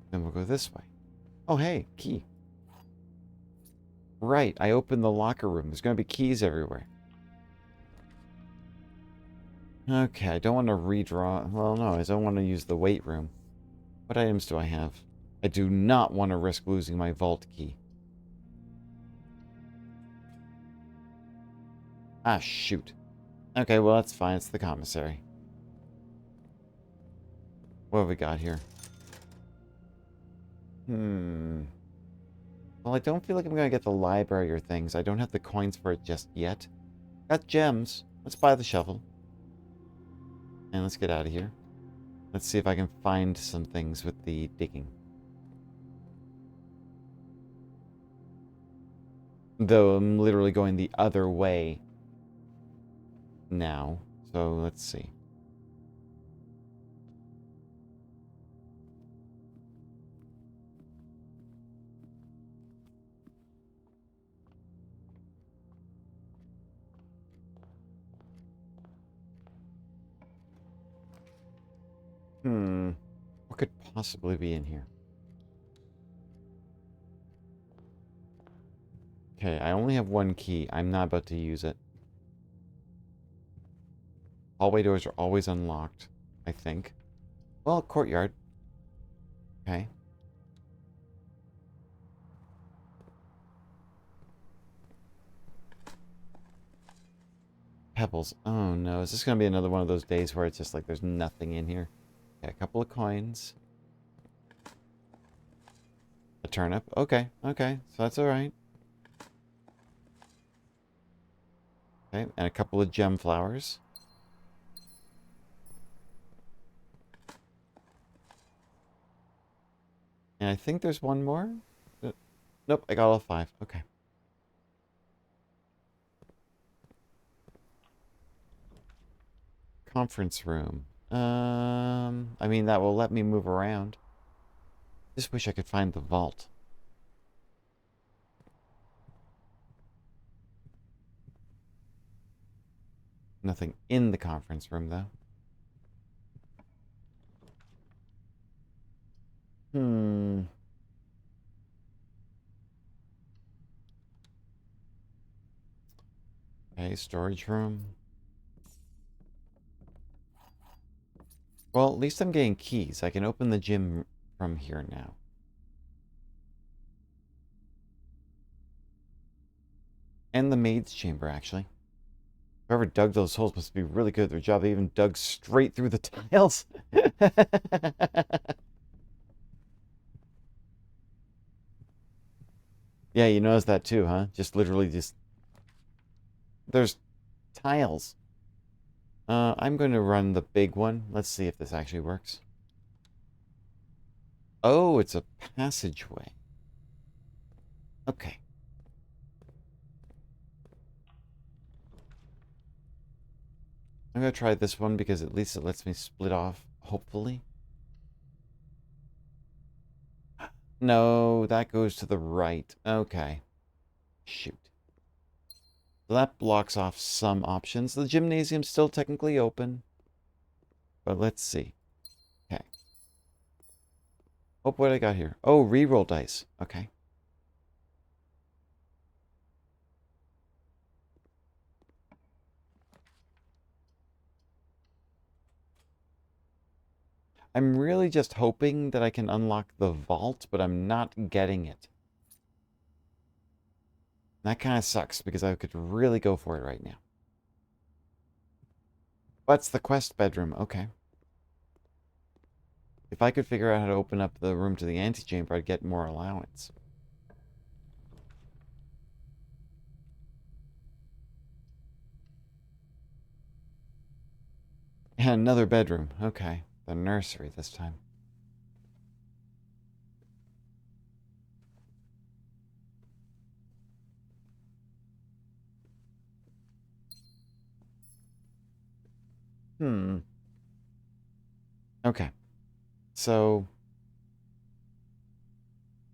Then we'll go this way. Oh, hey, key. Right, I opened the locker room. There's going to be keys everywhere. Okay, I don't want to redraw. Well, no, I don't want to use the weight room. What items do I have? I do not want to risk losing my vault key. Ah, shoot. Okay, well, that's fine. It's the commissary. What have we got here? Well, I don't feel like I'm going to get the library or things. I don't have the coins for it just yet. Got gems. Let's buy the shovel. And let's get out of here. Let's see if I can find some things with the digging. Though I'm literally going the other way now. So let's see. What could possibly be in here? Okay, I only have one key. I'm not about to use it. Hallway doors are always unlocked, I think. Well, courtyard. Okay. Pebbles. Oh no, is this going to be another one of those days where it's just like there's nothing in here? Okay, a couple of coins. A turnip. Okay, okay, so that's alright. Okay, and a couple of gem flowers. And I think there's one more. Nope, I got all 5. Okay. Conference room. I mean, that will let me move around. Just wish I could find the vault. Nothing in the conference room, though. Hmm. Okay, storage room. Well, at least I'm getting keys. I can open the gym from here now. And the maid's chamber, actually. Whoever dug those holes must be really good at their job. They even dug straight through the tiles. Yeah, you noticed that too, huh? Just literally just... There's tiles. I'm going to run the big one. Let's see if this actually works. Oh, it's a passageway. Okay. I'm going to try this one because at least it lets me split off, hopefully. No, that goes to the right. Okay. Shoot. So that blocks off some options. The gymnasium's still technically open. But let's see. Okay. Oh, what I got here? Oh, reroll dice. Okay. I'm really just hoping that I can unlock the vault, but I'm not getting it. That kind of sucks because I could really go for it right now. What's the quest bedroom? Okay. If I could figure out how to open up the room to the antechamber, I'd get more allowance. And another bedroom. Okay. The nursery this time. Hmm. Okay. So,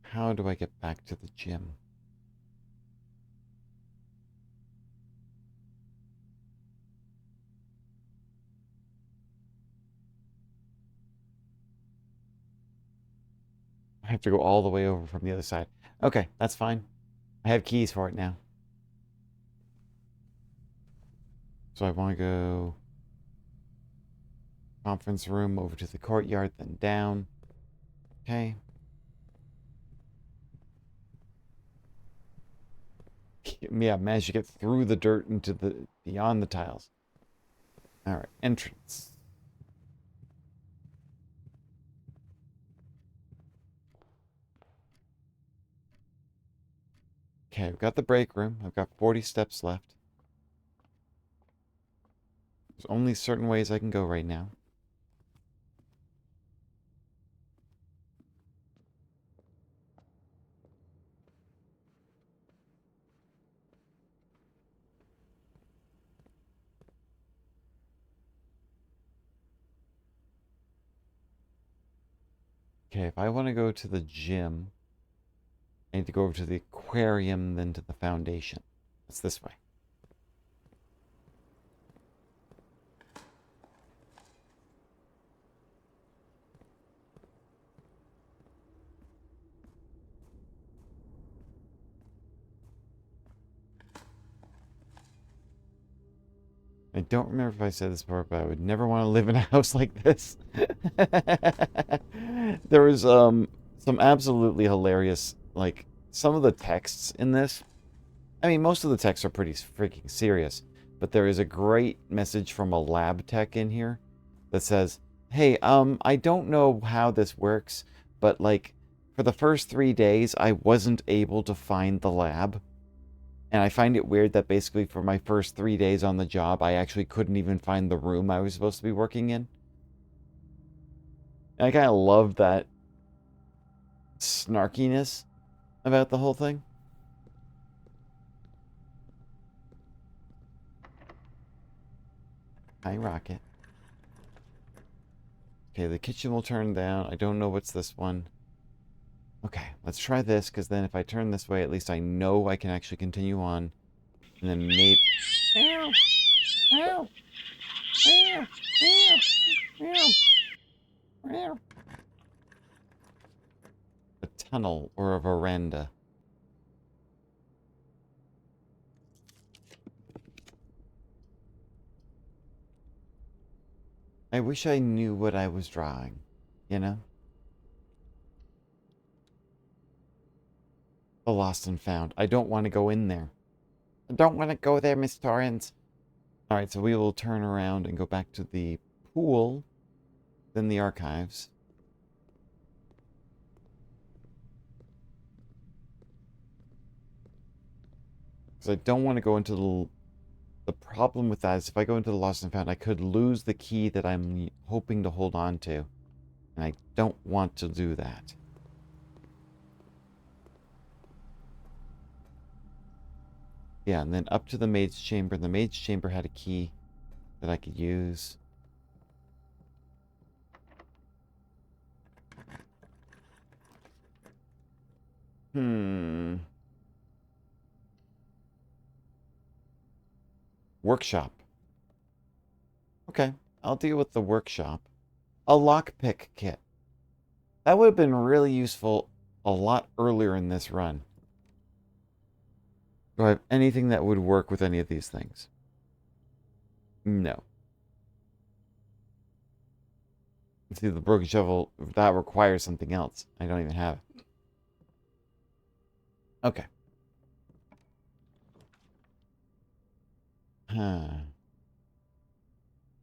how do I get back to the gym? I have to go all the way over from the other side. Okay, that's fine. I have keys for it now. So I want to go conference room over to the courtyard, then down. Okay. Yeah, managed to get through the dirt into the beyond the tiles. All right, entrance. Okay, I've got the break room. I've got 40 steps left. There's only certain ways I can go right now. Okay, if I want to go to the gym, I need to go over to the aquarium, then to the foundation. It's this way. I don't remember if I said this before, but I would never want to live in a house like this. There was some absolutely hilarious, like, some of the texts in this. I mean, most of the texts are pretty freaking serious, but there is a great message from a lab tech in here that says, "Hey, I don't know how this works, but like for the first 3 days I wasn't able to find the lab. And I find it weird that basically for my first 3 days on the job, I actually couldn't even find the room I was supposed to be working in." And I kind of love that snarkiness about the whole thing. Hi, Rocket. Okay, the kitchen will turn down. I don't know what's this one. Okay, let's try this, because then if I turn this way, at least I know I can actually continue on. And then maybe... Meow! Meow! Meow! Meow! Meow! A tunnel or a veranda. I wish I knew what I was drawing, you know? The lost and found. I don't want to go in there. I don't want to go there, Miss Torrance. Alright, so we will turn around and go back to the pool, then the archives. Because I don't want to go into the problem with that is if I go into the lost and found, I could lose the key that I'm hoping to hold on to. And I don't want to do that. Yeah, and then up to the maid's chamber. The maid's chamber had a key that I could use. Workshop. Okay, I'll deal with the workshop. A lockpick kit. That would have been really useful a lot earlier in this run. Do I have anything that would work with any of these things? No. See, the broken shovel, that requires something else. I don't even have it. Okay.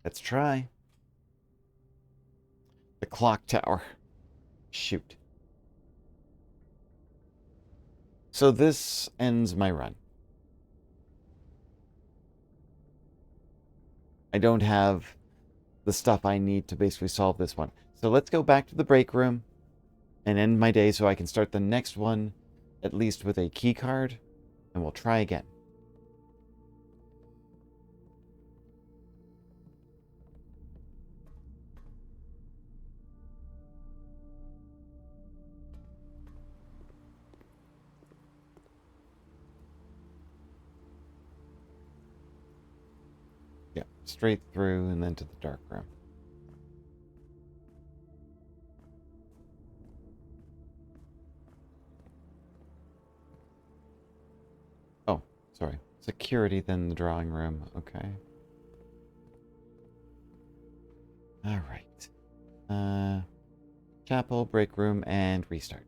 Let's try. The clock tower. Shoot. So this ends my run. I don't have the stuff I need to basically solve this one. So let's go back to the break room and end my day so I can start the next one at least with a key card, and we'll try again. Yeah, straight through and then to the dark room. Oh, sorry. Security, then the drawing room. Okay. All right. Chapel, break room, and restart.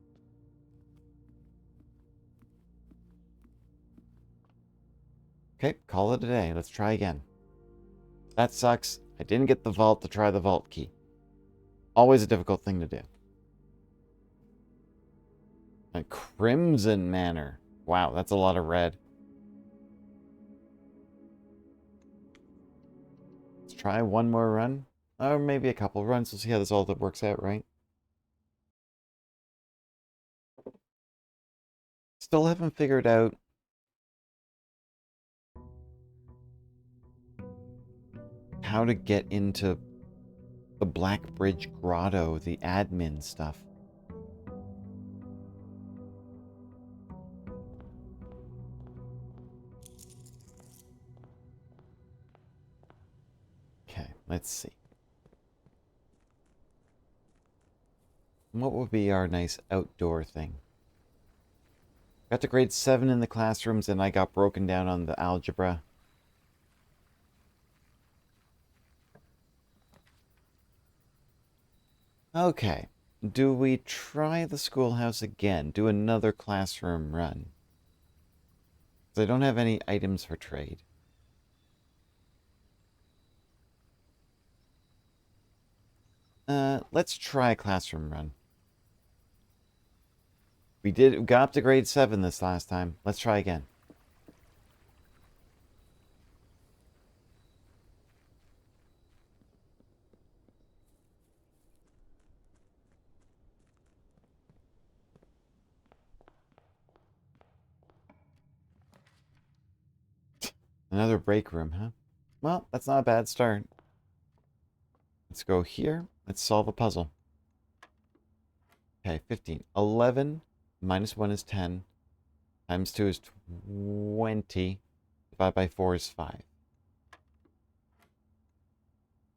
Okay, call it a day. Let's try again. That sucks. I didn't get the vault to try the vault key. Always a difficult thing to do. A Crimson Manor. Wow, that's a lot of red. Let's try one more run. Or maybe a couple runs. We'll see how this all works out, right? Still haven't figured out how to get into the Black Bridge Grotto, the admin stuff. Okay, let's see. What would be our nice outdoor thing? Got to grade 7 in the classrooms and I got broken down on the algebra. Okay. Do we try the schoolhouse again? Do another classroom run? 'Cause I don't have any items for trade. Let's try a classroom run. We got up to grade 7 this last time. Let's try again. Another break room, huh? Well, that's not a bad start. Let's go here. Let's solve a puzzle. Okay, 15. 11 minus 1 is 10. Times 2 is 20. Divided by 4 is 5.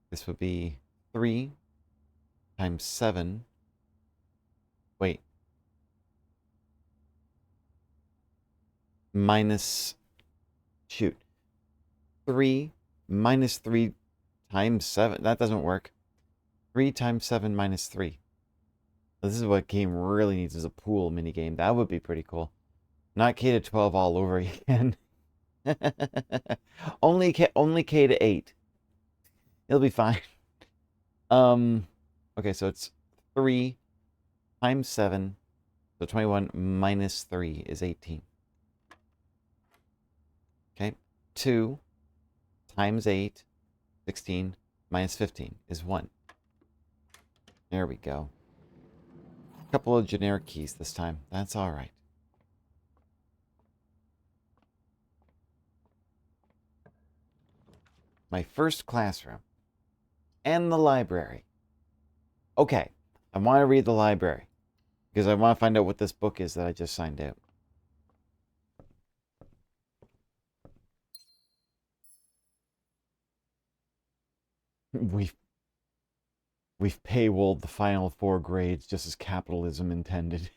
This would be 3 times 7. Wait. Minus... Shoot. 3 minus 3 times 7. That doesn't work. 3 times 7 minus 3. This is what game really needs, is a pool minigame. That would be pretty cool. Not K to 12 all over again. only K to 8. It'll be fine. Okay, so it's 3 times 7. So 21 minus 3 is 18. Okay. 2 times 8, 16, minus 15 is 1. There we go. A couple of generic keys this time. That's all right. My first classroom. And the library. Okay, I want to read the library because I want to find out what this book is that I just signed out. We've paywalled the final 4 grades just as capitalism intended.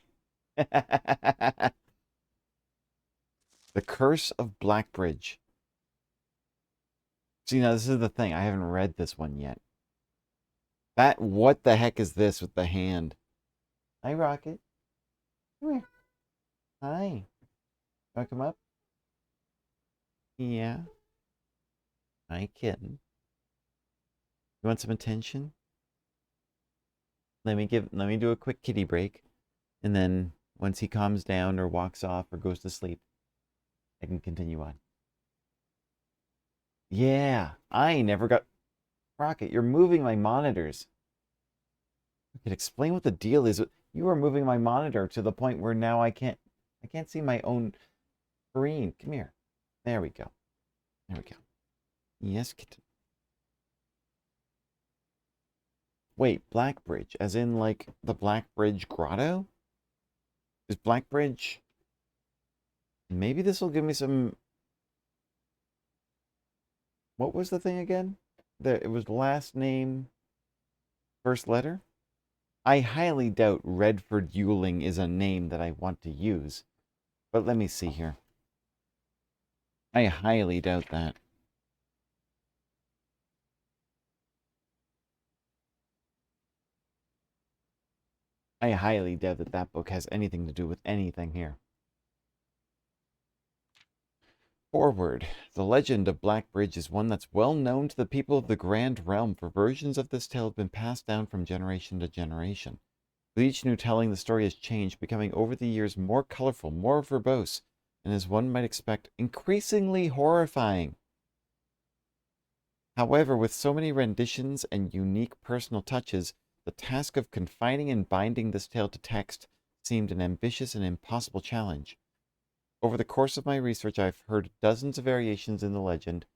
The Curse of Blackbridge. See, now this is the thing. I haven't read this one yet. What the heck is this with the hand? Hi, Rocket. Come here. Hi. Want to come up? Yeah. Hi, kitten. You want some attention? Let me do a quick kitty break. And then once he calms down or walks off or goes to sleep, I can continue on. Yeah, I never got... Rocket, you're moving my monitors. I can explain what the deal is. You are moving my monitor to the point where now I can't see my own screen. Come here. There we go. There we go. Yes, kitten. Wait, Blackbridge, as in like the Blackbridge Grotto? Is Blackbridge... Maybe this will give me some... What was the thing again? It was last name, first letter? I highly doubt Redford Ewing is a name that I want to use. But let me see here. I highly doubt that. I highly doubt that that book has anything to do with anything here. Forward. The legend of Blackbridge is one that's well known to the people of the Grand Realm, for versions of this tale have been passed down from generation to generation. With each new telling, the story has changed, becoming over the years more colorful, more verbose, and as one might expect, increasingly horrifying. However, with so many renditions and unique personal touches, the task of confining and binding this tale to text seemed an ambitious and impossible challenge. Over the course of my research, I've heard dozens of variations in the legend,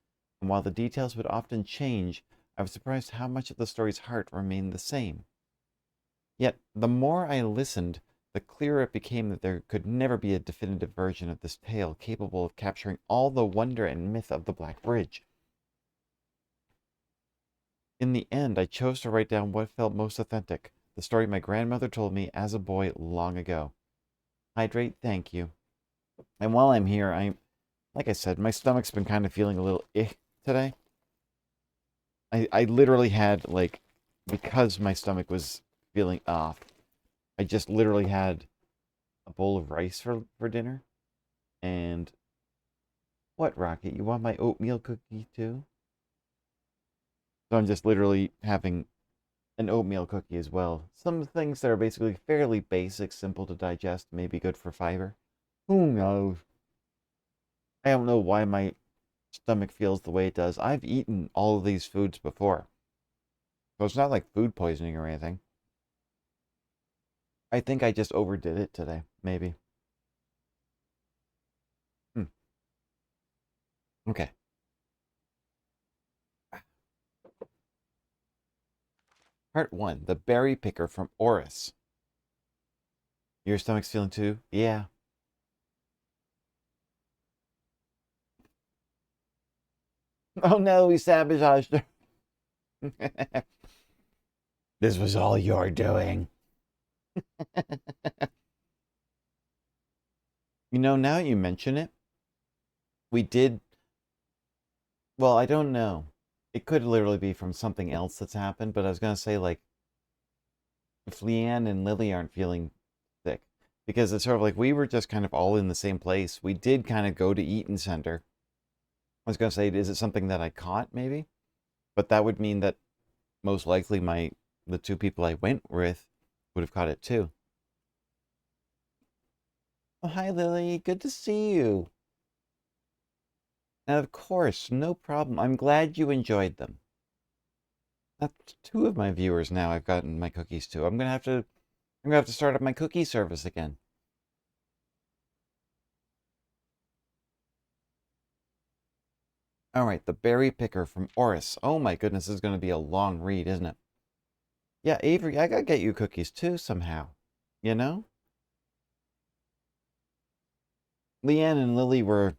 and while the details would often change, I was surprised how much of the story's heart remained the same. Yet, the more I listened, the clearer it became that there could never be a definitive version of this tale capable of capturing all the wonder and myth of the Black Bridge. In the end, I chose to write down what felt most authentic, the story my grandmother told me as a boy long ago. Hydrate, thank you. And while I'm here, like I said, my stomach's been kind of feeling a little today. I literally had, like, because my stomach was feeling off. I just literally had a bowl of rice for dinner. And what, Rocket? You want my oatmeal cookie too? So I'm just literally having an oatmeal cookie as well. Some things that are basically fairly basic, simple to digest, may be good for fiber. Who knows? I don't know why my stomach feels the way it does. I've eaten all of these foods before. So it's not like food poisoning or anything. I think I just overdid it today, maybe. Hmm. Okay. Part 1, the berry picker from Oris. Your stomach's feeling too? Yeah. Oh no, we sabotaged her. This was all your doing. Now you mention it, we did. Well, I don't know. It could literally be from something else that's happened, but I was going to say, like, if Leanne and Lily aren't feeling sick, because it's sort of like we were just kind of all in the same place. We did kind of go to Eaton Center. I was going to say, is it something that I caught, maybe? But that would mean that most likely the two people I went with would have caught it too. Oh, hi, Lily. Good to see you. And of course, no problem. I'm glad you enjoyed them. That's two of my viewers now I've gotten my cookies to. I'm gonna have to start up my cookie service again. All right, the berry picker from Oris. Oh my goodness, this is gonna be a long read, isn't it? Yeah, Avery, I gotta get you cookies too somehow. You know? Leanne and Lily were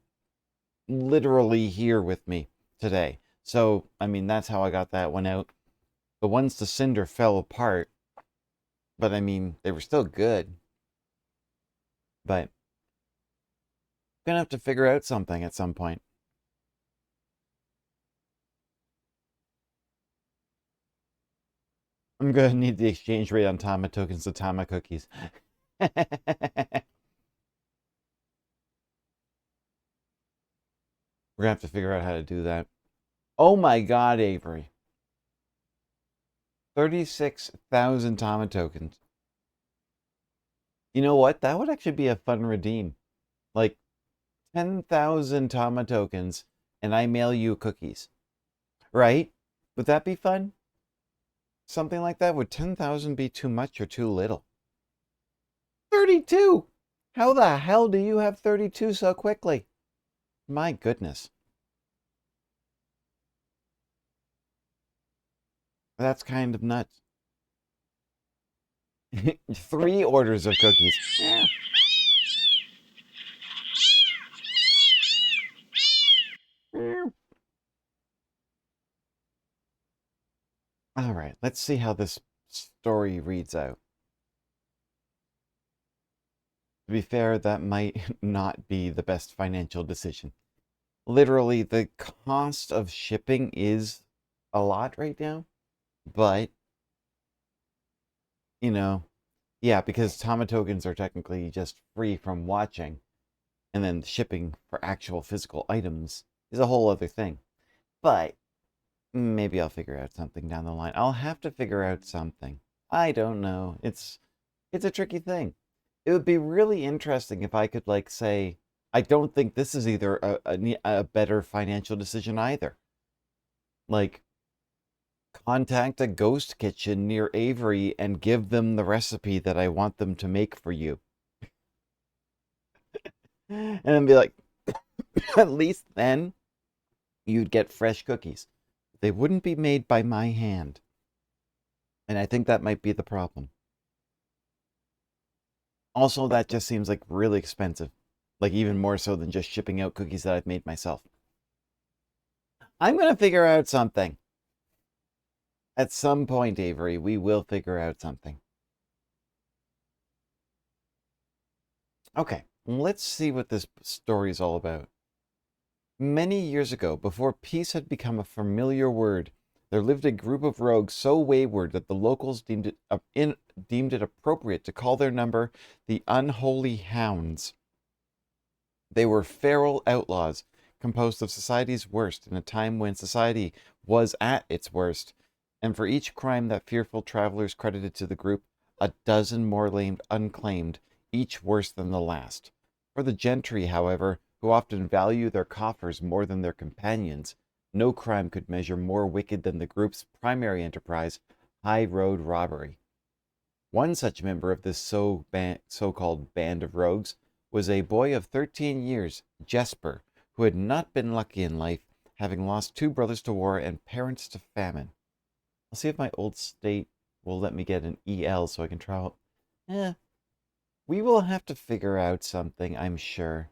literally here with me today. So, I mean, that's how I got that one out. The ones to Cinder fell apart, but I mean, they were still good. But I'm gonna have to figure out something at some point. I'm gonna need the exchange rate on Tama tokens to Tama cookies. We're gonna have to figure out how to do that. Oh my god, Avery. 36,000 Tama tokens. You know what? That would actually be a fun redeem. Like 10,000 Tama tokens, and I mail you cookies. Right? Would that be fun? Something like that? Would 10,000 be too much or too little? 32! How the hell do you have 32 so quickly? My goodness. That's kind of nuts. 3 orders of cookies. Yeah. All right, let's see how this story reads out. To be fair, that might not be the best financial decision. Literally, the cost of shipping is a lot right now, but, you know, yeah, because Tama tokens are technically just free from watching, and then shipping for actual physical items is a whole other thing. But maybe I'll figure out something down the line. I'll have to figure out something. I don't know. It's a tricky thing. It would be really interesting if I could like say, I don't think this is either a better financial decision either. Like contact a ghost kitchen near Avery and give them the recipe that I want them to make for you. And then be like, at least then you'd get fresh cookies. They wouldn't be made by my hand. And I think that might be the problem. Also, that just seems like really expensive. Like even more so than just shipping out cookies that I've made myself. I'm going to figure out something. At some point, Avery, we will figure out something. Okay, let's see what this story is all about. Many years ago, before peace had become a familiar word, there lived a group of rogues so wayward that the locals deemed it appropriate to call their number the Unholy Hounds. They were feral outlaws, composed of society's worst in a time when society was at its worst, and for each crime that fearful travelers credited to the group, a dozen more lay unclaimed, each worse than the last. For the gentry, however, who often value their coffers more than their companions, no crime could measure more wicked than the group's primary enterprise, high road robbery. One such member of this so-called band of rogues was a boy of 13 years, Jesper, who had not been lucky in life, having lost two brothers to war and parents to famine. I'll see if my old state will let me get an EL so I can travel. We will have to figure out something, I'm sure.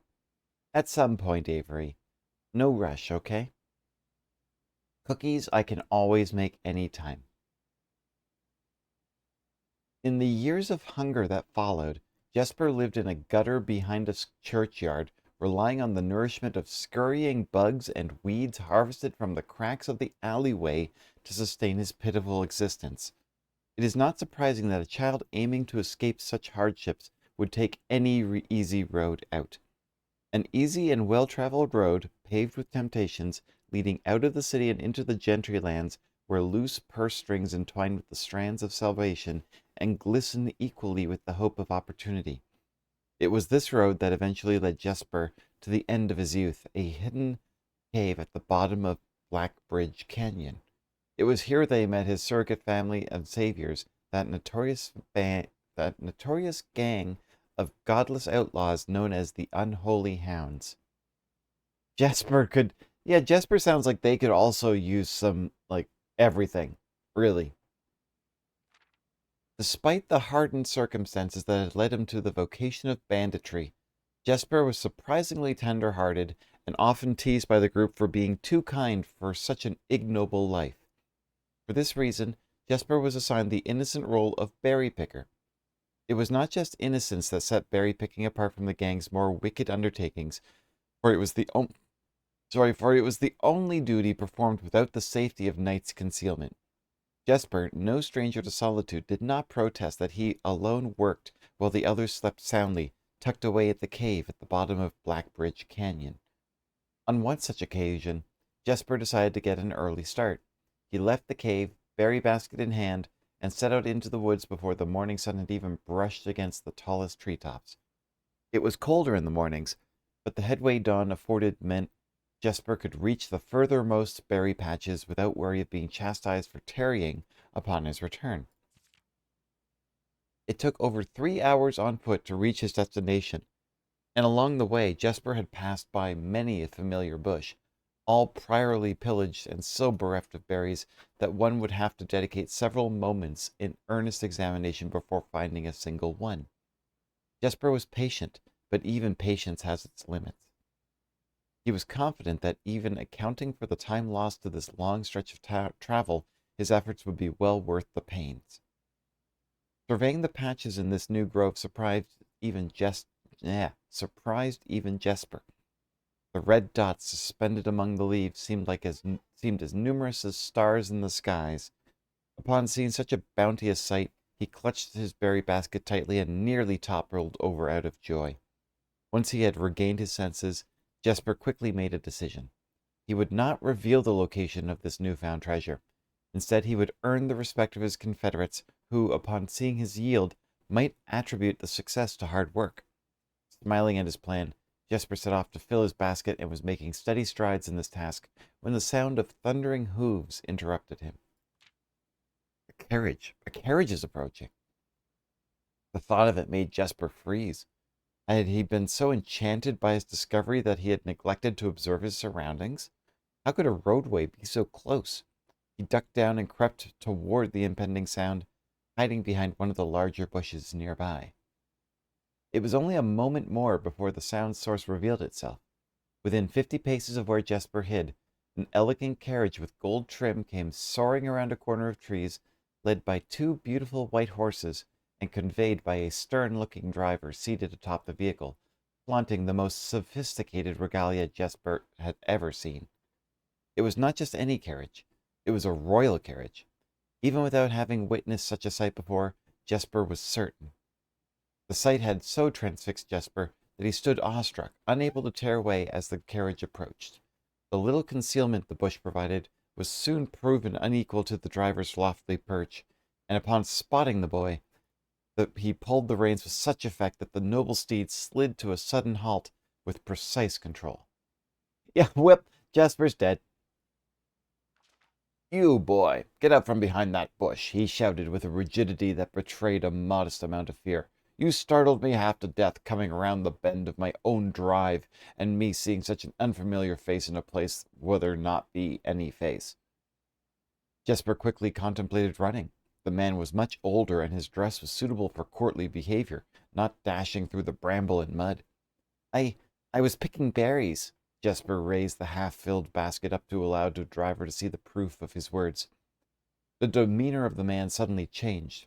At some point, Avery. No rush, okay? Cookies I can always make any time. In the years of hunger that followed, Jesper lived in a gutter behind a churchyard, relying on the nourishment of scurrying bugs and weeds harvested from the cracks of the alleyway to sustain his pitiful existence. It is not surprising that a child aiming to escape such hardships would take any easy road out. An easy and well-traveled road, paved with temptations, leading out of the city and into the gentry lands, where loose purse strings entwine with the strands of salvation and glisten equally with the hope of opportunity. It was this road that eventually led Jesper to the end of his youth, a hidden cave at the bottom of Black Bridge Canyon. It was here they met his surrogate family of saviors, that notorious gang of godless outlaws known as the Unholy Hounds. Jesper sounds like they could also use some, everything, really. Despite the hardened circumstances that had led him to the vocation of banditry, Jesper was surprisingly tender-hearted and often teased by the group for being too kind for such an ignoble life. For this reason, Jesper was assigned the innocent role of berry picker. It was not just innocence that set berry picking apart from the gang's more wicked undertakings, for it was the only duty performed without the safety of night's concealment. Jesper, no stranger to solitude, did not protest that he alone worked while the others slept soundly, tucked away at the cave at the bottom of Black Bridge Canyon. On one such occasion, Jesper decided to get an early start. He left the cave, berry basket in hand, and set out into the woods before the morning sun had even brushed against the tallest treetops. It was colder in the mornings, but the headway dawn afforded meant Jesper could reach the furthermost berry patches without worry of being chastised for tarrying upon his return. It took over 3 hours on foot to reach his destination, and along the way Jesper had passed by many a familiar bush, all priorly pillaged and so bereft of berries that one would have to dedicate several moments in earnest examination before finding a single one. Jesper was patient, but even patience has its limits. He was confident that even accounting for the time lost to this long stretch of travel, his efforts would be well worth the pains. Surveying the patches in this new grove surprised even Jesper. The red dots suspended among the leaves seemed as numerous as stars in the skies. Upon seeing such a bounteous sight, he clutched his berry basket tightly and nearly toppled over out of joy. Once he had regained his senses, Jesper quickly made a decision. He would not reveal the location of this newfound treasure. Instead, he would earn the respect of his confederates, who, upon seeing his yield, might attribute the success to hard work. Smiling at his plan, Jesper set off to fill his basket and was making steady strides in this task when the sound of thundering hooves interrupted him. A carriage is approaching. The thought of it made Jesper freeze. Had he been so enchanted by his discovery that he had neglected to observe his surroundings? How could a roadway be so close? He ducked down and crept toward the impending sound, hiding behind one of the larger bushes nearby. It was only a moment more before the sound source revealed itself. Within 50 paces of where Jesper hid, an elegant carriage with gold trim came soaring around a corner of trees, led by two beautiful white horses, and conveyed by a stern-looking driver seated atop the vehicle, flaunting the most sophisticated regalia Jesper had ever seen. It was not just any carriage. It was a royal carriage. Even without having witnessed such a sight before, Jesper was certain. The sight had so transfixed Jesper that he stood awestruck, unable to tear away as the carriage approached. The little concealment the bush provided was soon proven unequal to the driver's lofty perch, and upon spotting the boy, he pulled the reins with such effect that the noble steed slid to a sudden halt with precise control. Yeah, whip, Jesper's dead. You, boy, get up from behind that bush, he shouted with a rigidity that betrayed a modest amount of fear. You startled me half to death coming around the bend of my own drive, and me seeing such an unfamiliar face in a place where there not be any face. Jesper quickly contemplated running. The man was much older, and his dress was suitable for courtly behavior, not dashing through the bramble and mud. I was picking berries. Jesper raised the half-filled basket up to allow the driver to see the proof of his words. The demeanor of the man suddenly changed.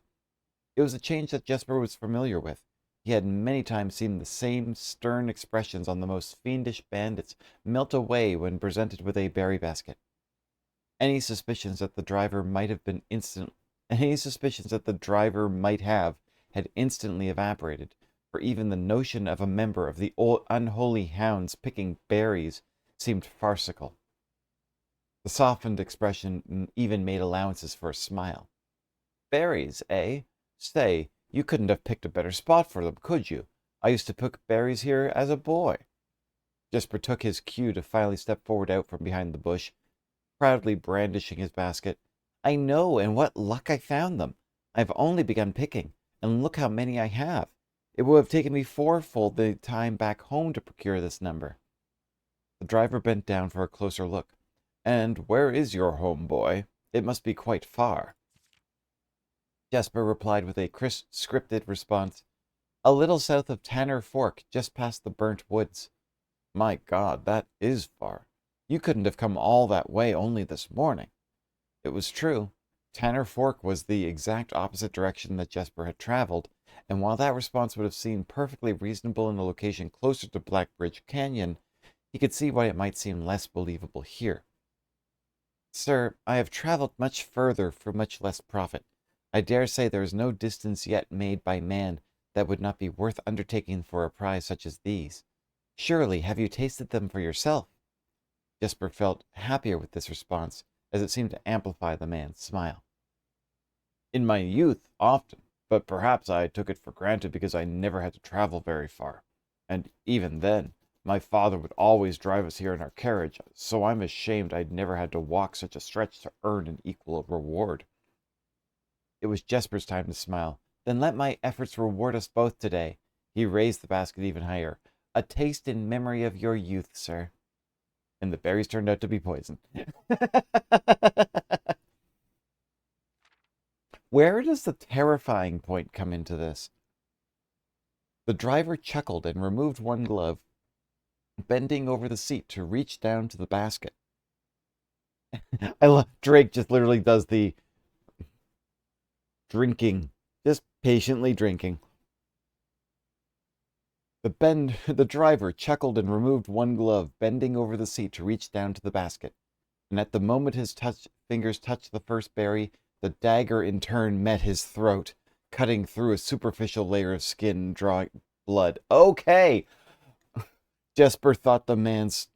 It was a change that Jesper was familiar with. He had many times seen the same stern expressions on the most fiendish bandits melt away when presented with a berry basket. Any suspicions that the driver might have had instantly evaporated, for even the notion of a member of the old unholy hounds picking berries seemed farcical. The softened expression even made allowances for a smile. Berries, eh? Say, you couldn't have picked a better spot for them, could you? I used to pick berries here as a boy. Jesper took his cue to finally step forward out from behind the bush, proudly brandishing his basket. I know, and what luck I found them. I've only begun picking, and look how many I have. It would have taken me fourfold the time back home to procure this number. The driver bent down for a closer look. And where is your home, boy? It must be quite far. Jesper replied with a crisp, scripted response. A little south of Tanner Fork, just past the burnt woods. My God, that is far. You couldn't have come all that way only this morning. It was true. Tanner Fork was the exact opposite direction that Jesper had traveled, and while that response would have seemed perfectly reasonable in a location closer to Blackbridge Canyon, he could see why it might seem less believable here. Sir, I have traveled much further for much less profit. I dare say there is no distance yet made by man that would not be worth undertaking for a prize such as these. Surely, have you tasted them for yourself? Jesper felt happier with this response, as it seemed to amplify the man's smile. In my youth, often, but perhaps I took it for granted because I never had to travel very far. And even then, my father would always drive us here in our carriage, so I'm ashamed I'd never had to walk such a stretch to earn an equal reward. It was Jesper's time to smile. Then let my efforts reward us both today. He raised the basket even higher. A taste in memory of your youth, sir. And the berries turned out to be poison. Where does the terrifying point come into this? The driver chuckled and removed one glove, bending over the seat to reach down to the basket. I love Drake just literally does the drinking, just patiently drinking. The driver chuckled and removed one glove, bending over the seat to reach down to the basket. And at the moment his fingers touched the first berry, the dagger in turn met his throat, cutting through a superficial layer of skin and drawing blood. Okay! Jesper caught the man's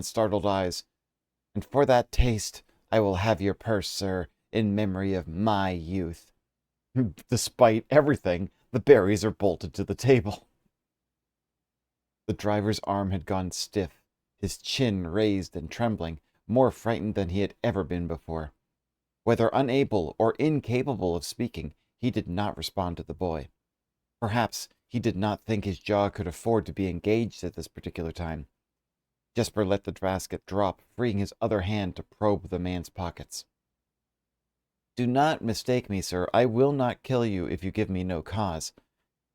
startled eyes. And for that taste, I will have your purse, sir, in memory of my youth. Despite everything, the berries are bolted to the table. The driver's arm had gone stiff, his chin raised and trembling, more frightened than he had ever been before. Whether unable or incapable of speaking, he did not respond to the boy. Perhaps he did not think his jaw could afford to be engaged at this particular time. Jesper let the basket drop, freeing his other hand to probe the man's pockets. Do not mistake me, sir. I will not kill you if you give me no cause.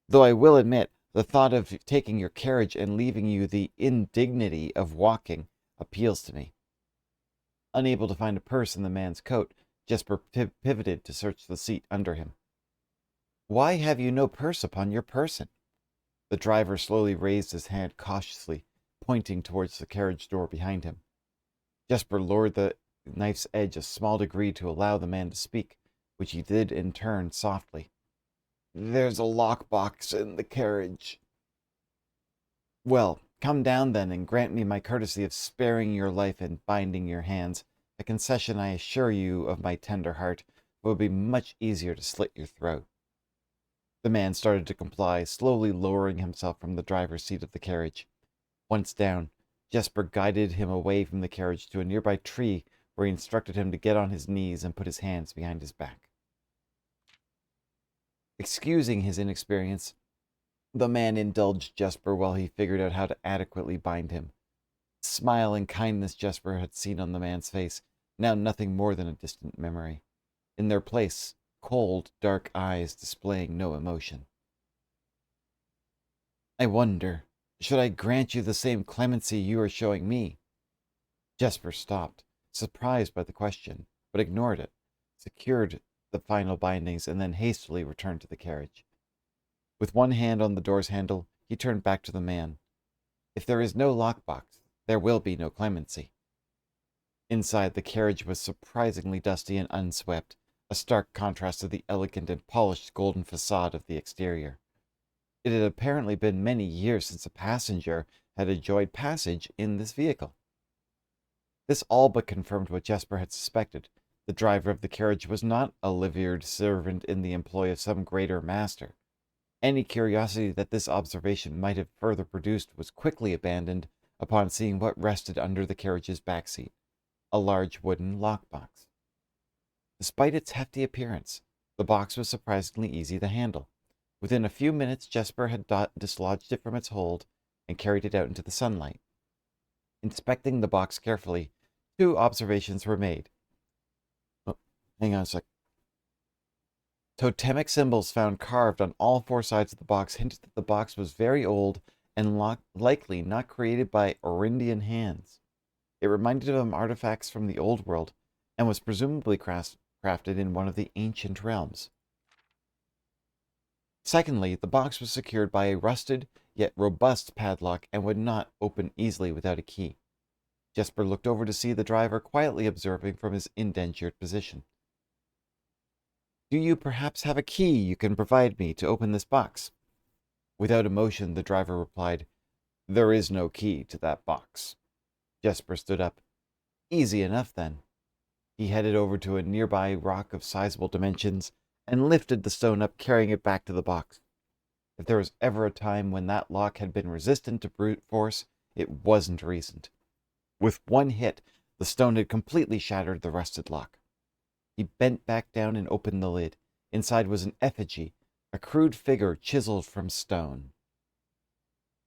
Though I will admit, the thought of taking your carriage and leaving you the indignity of walking appeals to me. Unable to find a purse in the man's coat, Jesper pivoted to search the seat under him. Why have you no purse upon your person? The driver slowly raised his hand cautiously, pointing towards the carriage door behind him. Jesper lowered the knife's edge a small degree to allow the man to speak, which he did in turn softly. There's a lockbox in the carriage. Well, come down then and grant me my courtesy of sparing your life and binding your hands, a concession I assure you of my tender heart will be much easier to slit your throat. The man started to comply, slowly lowering himself from the driver's seat of the carriage. Once down, Jesper guided him away from the carriage to a nearby tree where he instructed him to get on his knees and put his hands behind his back. Excusing his inexperience, the man indulged Jesper while he figured out how to adequately bind him. The smile and kindness Jesper had seen on the man's face, now nothing more than a distant memory. In their place, cold, dark eyes displaying no emotion. I wonder, should I grant you the same clemency you are showing me? Jesper stopped, surprised by the question, but ignored it, secured the final bindings, and then hastily returned to the carriage. With one hand on the door's handle, he turned back to the man. If there is no lockbox, there will be no clemency. Inside, the carriage was surprisingly dusty and unswept, a stark contrast to the elegant and polished golden facade of the exterior. It had apparently been many years since a passenger had enjoyed passage in this vehicle. This all but confirmed what Jesper had suspected. The driver of the carriage was not a livered servant in the employ of some greater master. Any curiosity that this observation might have further produced was quickly abandoned upon seeing what rested under the carriage's back seat, a large wooden lockbox. Despite its hefty appearance, the box was surprisingly easy to handle. Within a few minutes, Jesper had dislodged it from its hold and carried it out into the sunlight. Inspecting the box carefully, two observations were made. Oh, hang on a sec. Totemic symbols found carved on all four sides of the box hinted that the box was very old and likely not created by Orindian hands. It reminded him of artifacts from the old world and was presumably crafted in one of the ancient realms. Secondly, the box was secured by a rusted yet robust padlock and would not open easily without a key. Jesper looked over to see the driver quietly observing from his indentured position. Do you perhaps have a key you can provide me to open this box? Without emotion, the driver replied, There is no key to that box. Jesper stood up. Easy enough, then. He headed over to a nearby rock of sizable dimensions and lifted the stone up, carrying it back to the box. If there was ever a time when that lock had been resistant to brute force, it wasn't recent. With one hit, the stone had completely shattered the rusted lock. He bent back down and opened the lid. Inside was an effigy, a crude figure chiseled from stone.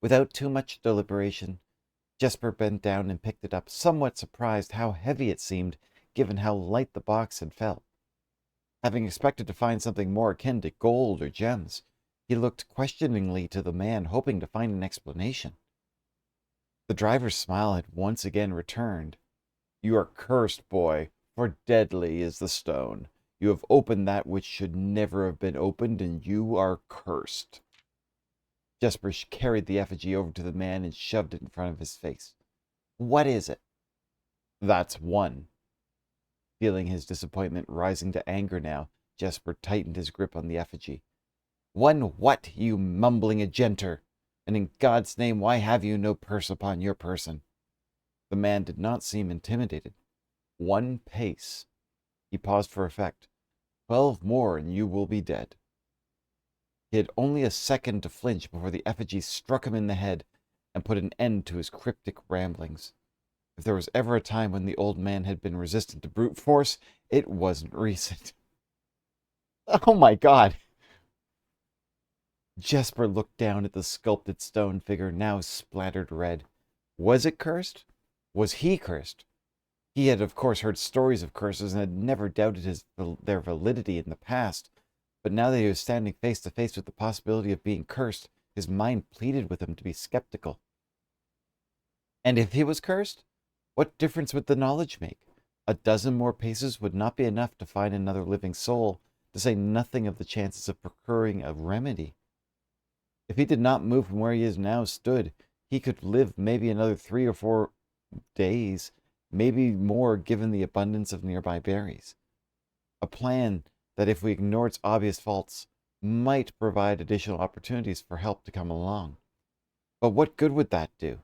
Without too much deliberation, Jesper bent down and picked it up, somewhat surprised how heavy it seemed, given how light the box had felt. Having expected to find something more akin to gold or gems, he looked questioningly to the man, hoping to find an explanation. The driver's smile had once again returned. You are cursed, boy, for deadly is the stone. You have opened that which should never have been opened, and you are cursed. Jesper carried the effigy over to the man and shoved it in front of his face. What is it? That's one. Feeling his disappointment rising to anger now, Jesper tightened his grip on the effigy. One what, you mumbling agenter? And in God's name, why have you no purse upon your person? The man did not seem intimidated. One pace. He paused for effect. 12 more and you will be dead. He had only a second to flinch before the effigy struck him in the head and put an end to his cryptic ramblings. If there was ever a time when the old man had been resistant to brute force, it wasn't recent. Oh my God! Jesper looked down at the sculpted stone figure, now splattered red. Was it cursed? Was he cursed? He had, of course, heard stories of curses and had never doubted their validity in the past, but now that he was standing face to face with the possibility of being cursed, his mind pleaded with him to be skeptical. And if he was cursed, what difference would the knowledge make? A dozen more paces would not be enough to find another living soul, to say nothing of the chances of procuring a remedy. If he did not move from where he is now stood, he could live maybe another 3 or 4 days, maybe more given the abundance of nearby berries. A plan that, if we ignore its obvious faults, might provide additional opportunities for help to come along. But what good would that do?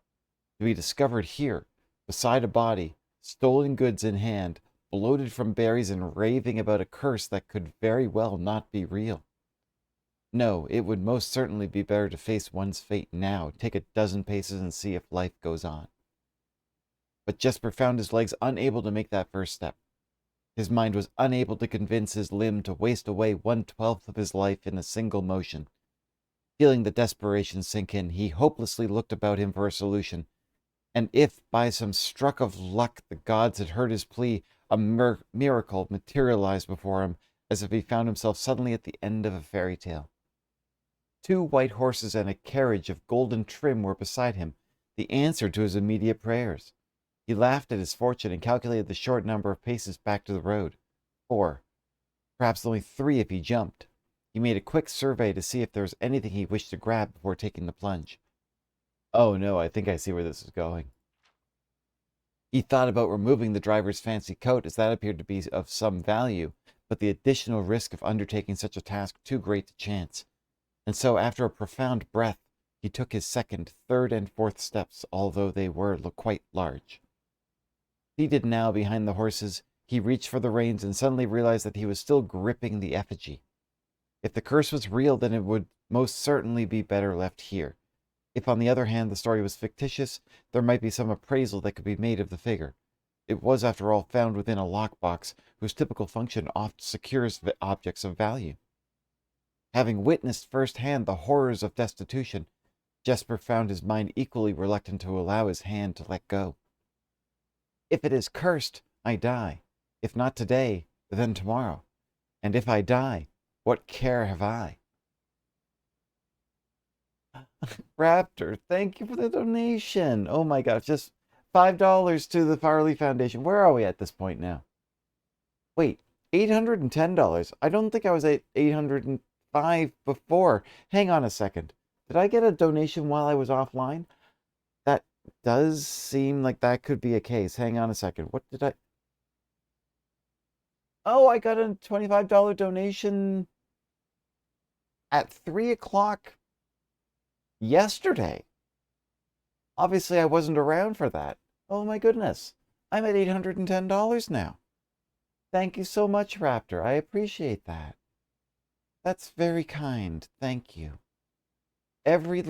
To be discovered here, beside a body, stolen goods in hand, bloated from berries and raving about a curse that could very well not be real. No, it would most certainly be better to face one's fate now, take a dozen paces and see if life goes on. But Jesper found his legs unable to make that first step. His mind was unable to convince his limb to waste away 1/12 of his life in a single motion. Feeling the desperation sink in, he hopelessly looked about him for a solution. And if, by some stroke of luck, the gods had heard his plea, a miracle materialized before him, as if he found himself suddenly at the end of a fairy tale. 2 white horses and a carriage of golden trim were beside him, the answer to his immediate prayers. He laughed at his fortune and calculated the short number of paces back to the road. 4. Perhaps only 3 if he jumped. He made a quick survey to see if there was anything he wished to grab before taking the plunge. Oh no, I think I see where this is going. He thought about removing the driver's fancy coat, as that appeared to be of some value, but the additional risk of undertaking such a task too great to chance. And so, after a profound breath, he took his second, third, and fourth steps, although they were quite large. Seated now behind the horses, he reached for the reins and suddenly realized that he was still gripping the effigy. If the curse was real, then it would most certainly be better left here. If, on the other hand, the story was fictitious, there might be some appraisal that could be made of the figure. It was, after all, found within a lockbox, whose typical function oft secures objects of value. Having witnessed firsthand the horrors of destitution, Jesper found his mind equally reluctant to allow his hand to let go. If it is cursed, I die. If not today, then tomorrow. And if I die, what care have I? Raptor, thank you for the donation. Oh my gosh, just $5 to the Farley Foundation. Where are we at this point now? Wait, $810. I don't think I was at 805 before. Hang on a second. Did I get a donation while I was offline? That does seem like that could be a case. Hang on a second. What did I... Oh, I got a $25 donation at 3 o'clock yesterday. Obviously, I wasn't around for that. Oh my goodness. I'm at $810 now. Thank you so much, Raptor. I appreciate that. That's very kind. Thank you. Every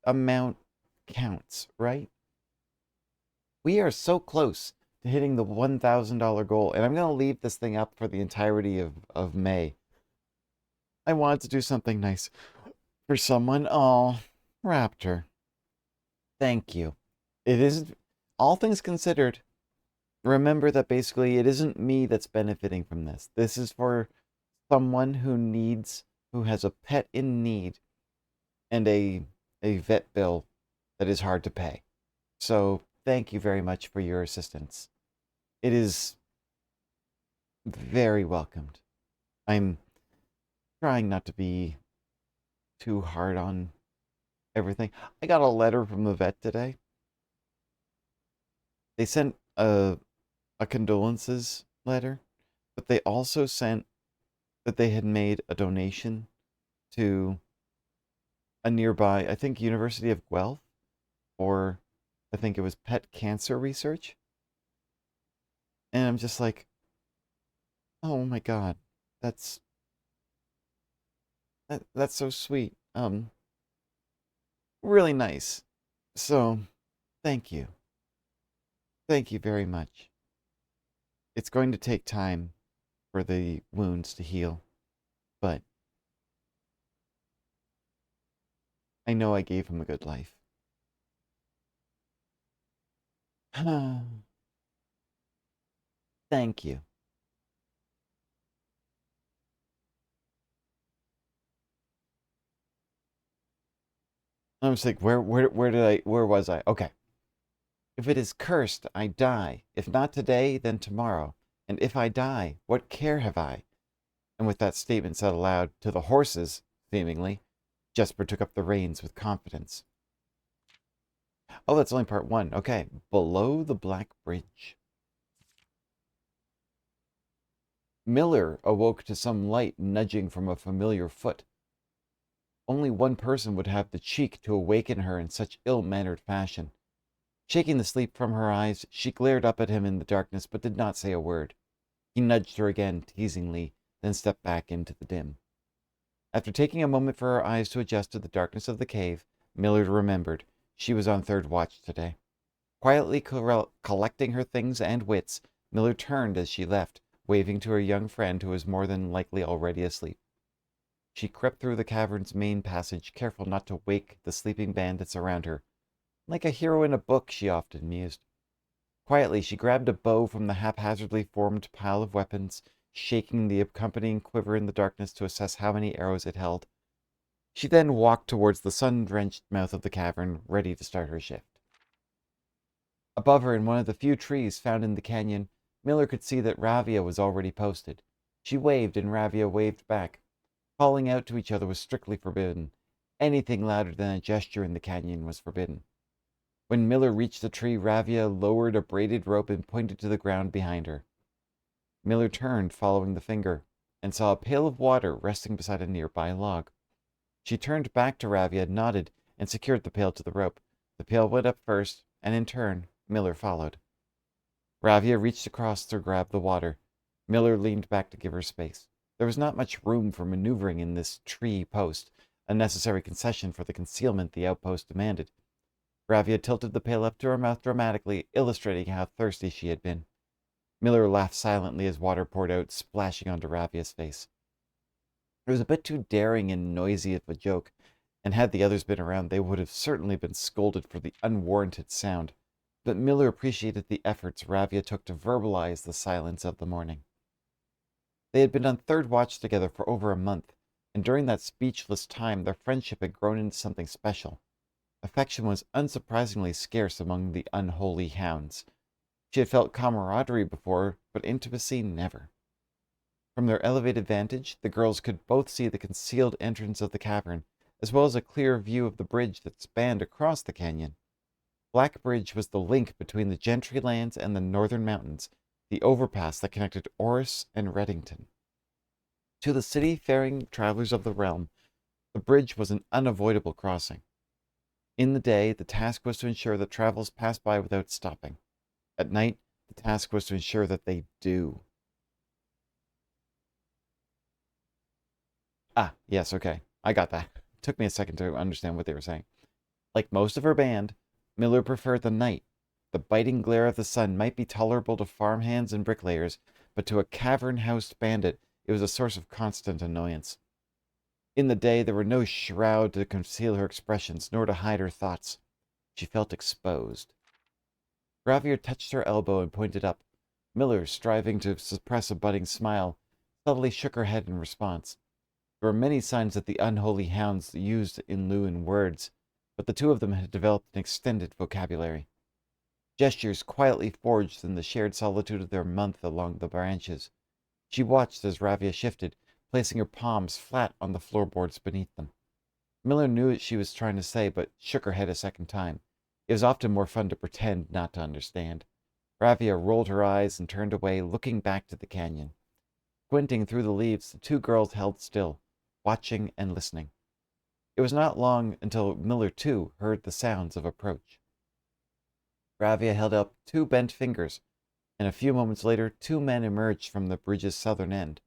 amount counts, right? We are so close to hitting the $1,000 goal, and I'm going to leave this thing up for the entirety of May. I wanted to do something nice for someone. Oh, Raptor. Thank you. It isn't, all things considered, remember that basically it isn't me that's benefiting from this. This is for someone who has a pet in need and a vet bill that is hard to pay. So thank you very much for your assistance. It is very welcomed. I'm trying not to be too hard on everything. I got a letter from the vet today. They sent a condolences letter, but they also sent that they had made a donation to a nearby, I think, University of Guelph, or I think it was pet cancer research. And I'm just like, oh my God, that's so sweet. Really nice. So, thank you. Thank you very much. It's going to take time for the wounds to heal, but I know I gave him a good life. Thank you. I was like, where was I? Okay. If it is cursed, I die. If not today, then tomorrow. And if I die, what care have I? And with that statement said aloud to the horses, seemingly, Jesper took up the reins with confidence. Oh, that's only part 1. Okay. Below the Black Bridge. Miller awoke to some light nudging from a familiar foot. Only one person would have the cheek to awaken her in such ill-mannered fashion. Shaking the sleep from her eyes, she glared up at him in the darkness but did not say a word. He nudged her again, teasingly, then stepped back into the dim. After taking a moment for her eyes to adjust to the darkness of the cave, Miller remembered she was on third watch today. Quietly collecting her things and wits, Miller turned as she left, waving to her young friend who was more than likely already asleep. She crept through the cavern's main passage, careful not to wake the sleeping bandits around her. Like a hero in a book, she often mused. Quietly, she grabbed a bow from the haphazardly formed pile of weapons, shaking the accompanying quiver in the darkness to assess how many arrows it held. She then walked towards the sun-drenched mouth of the cavern, ready to start her shift. Above her, in one of the few trees found in the canyon, Miller could see that Ravia was already posted. She waved, and Ravia waved back. Calling out to each other was strictly forbidden. Anything louder than a gesture in the canyon was forbidden. When Miller reached the tree, Ravia lowered a braided rope and pointed to the ground behind her. Miller turned, following the finger, and saw a pail of water resting beside a nearby log. She turned back to Ravia, nodded, and secured the pail to the rope. The pail went up first, and in turn, Miller followed. Ravia reached across to grab the water. Miller leaned back to give her space. There was not much room for maneuvering in this tree post, a necessary concession for the concealment the outpost demanded. Ravia tilted the pail up to her mouth dramatically, illustrating how thirsty she had been. Miller laughed silently as water poured out, splashing onto Ravia's face. It was a bit too daring and noisy of a joke, and had the others been around, they would have certainly been scolded for the unwarranted sound. But Miller appreciated the efforts Ravia took to verbalize the silence of the morning. They had been on third watch together for over a month, and during that speechless time their friendship had grown into something special. Affection was unsurprisingly scarce among the unholy hounds. She had felt camaraderie before, but intimacy never. From their elevated vantage, the girls could both see the concealed entrance of the cavern, as well as a clear view of the bridge that spanned across the canyon. Black Bridge was the link between the Gentry lands and the northern mountains, the overpass that connected Oris and Reddington. To the city-faring travelers of the realm, the bridge was an unavoidable crossing. In the day, the task was to ensure that travelers passed by without stopping. At night, the task was to ensure that they do. Ah, yes, okay. I got that. It took me a second to understand what they were saying. Like most of her band, Miller preferred the night. The biting glare of the sun might be tolerable to farmhands and bricklayers, but to a cavern-housed bandit, it was a source of constant annoyance. In the day, there were no shroud to conceal her expressions, nor to hide her thoughts. She felt exposed. Gravier touched her elbow and pointed up. Miller, striving to suppress a budding smile, subtly shook her head in response. There were many signs that the unholy hounds used in Luin words, but the two of them had developed an extended vocabulary. Gestures quietly forged in the shared solitude of their month along the branches. She watched as Ravia shifted, placing her palms flat on the floorboards beneath them. Miller knew what she was trying to say, but shook her head a second time. It was often more fun to pretend not to understand. Ravia rolled her eyes and turned away, looking back to the canyon. Squinting through the leaves, the two girls held still, watching and listening. It was not long until Miller, too, heard the sounds of approach. Ravia held up two bent fingers, and a few moments later, two men emerged from the bridge's southern end.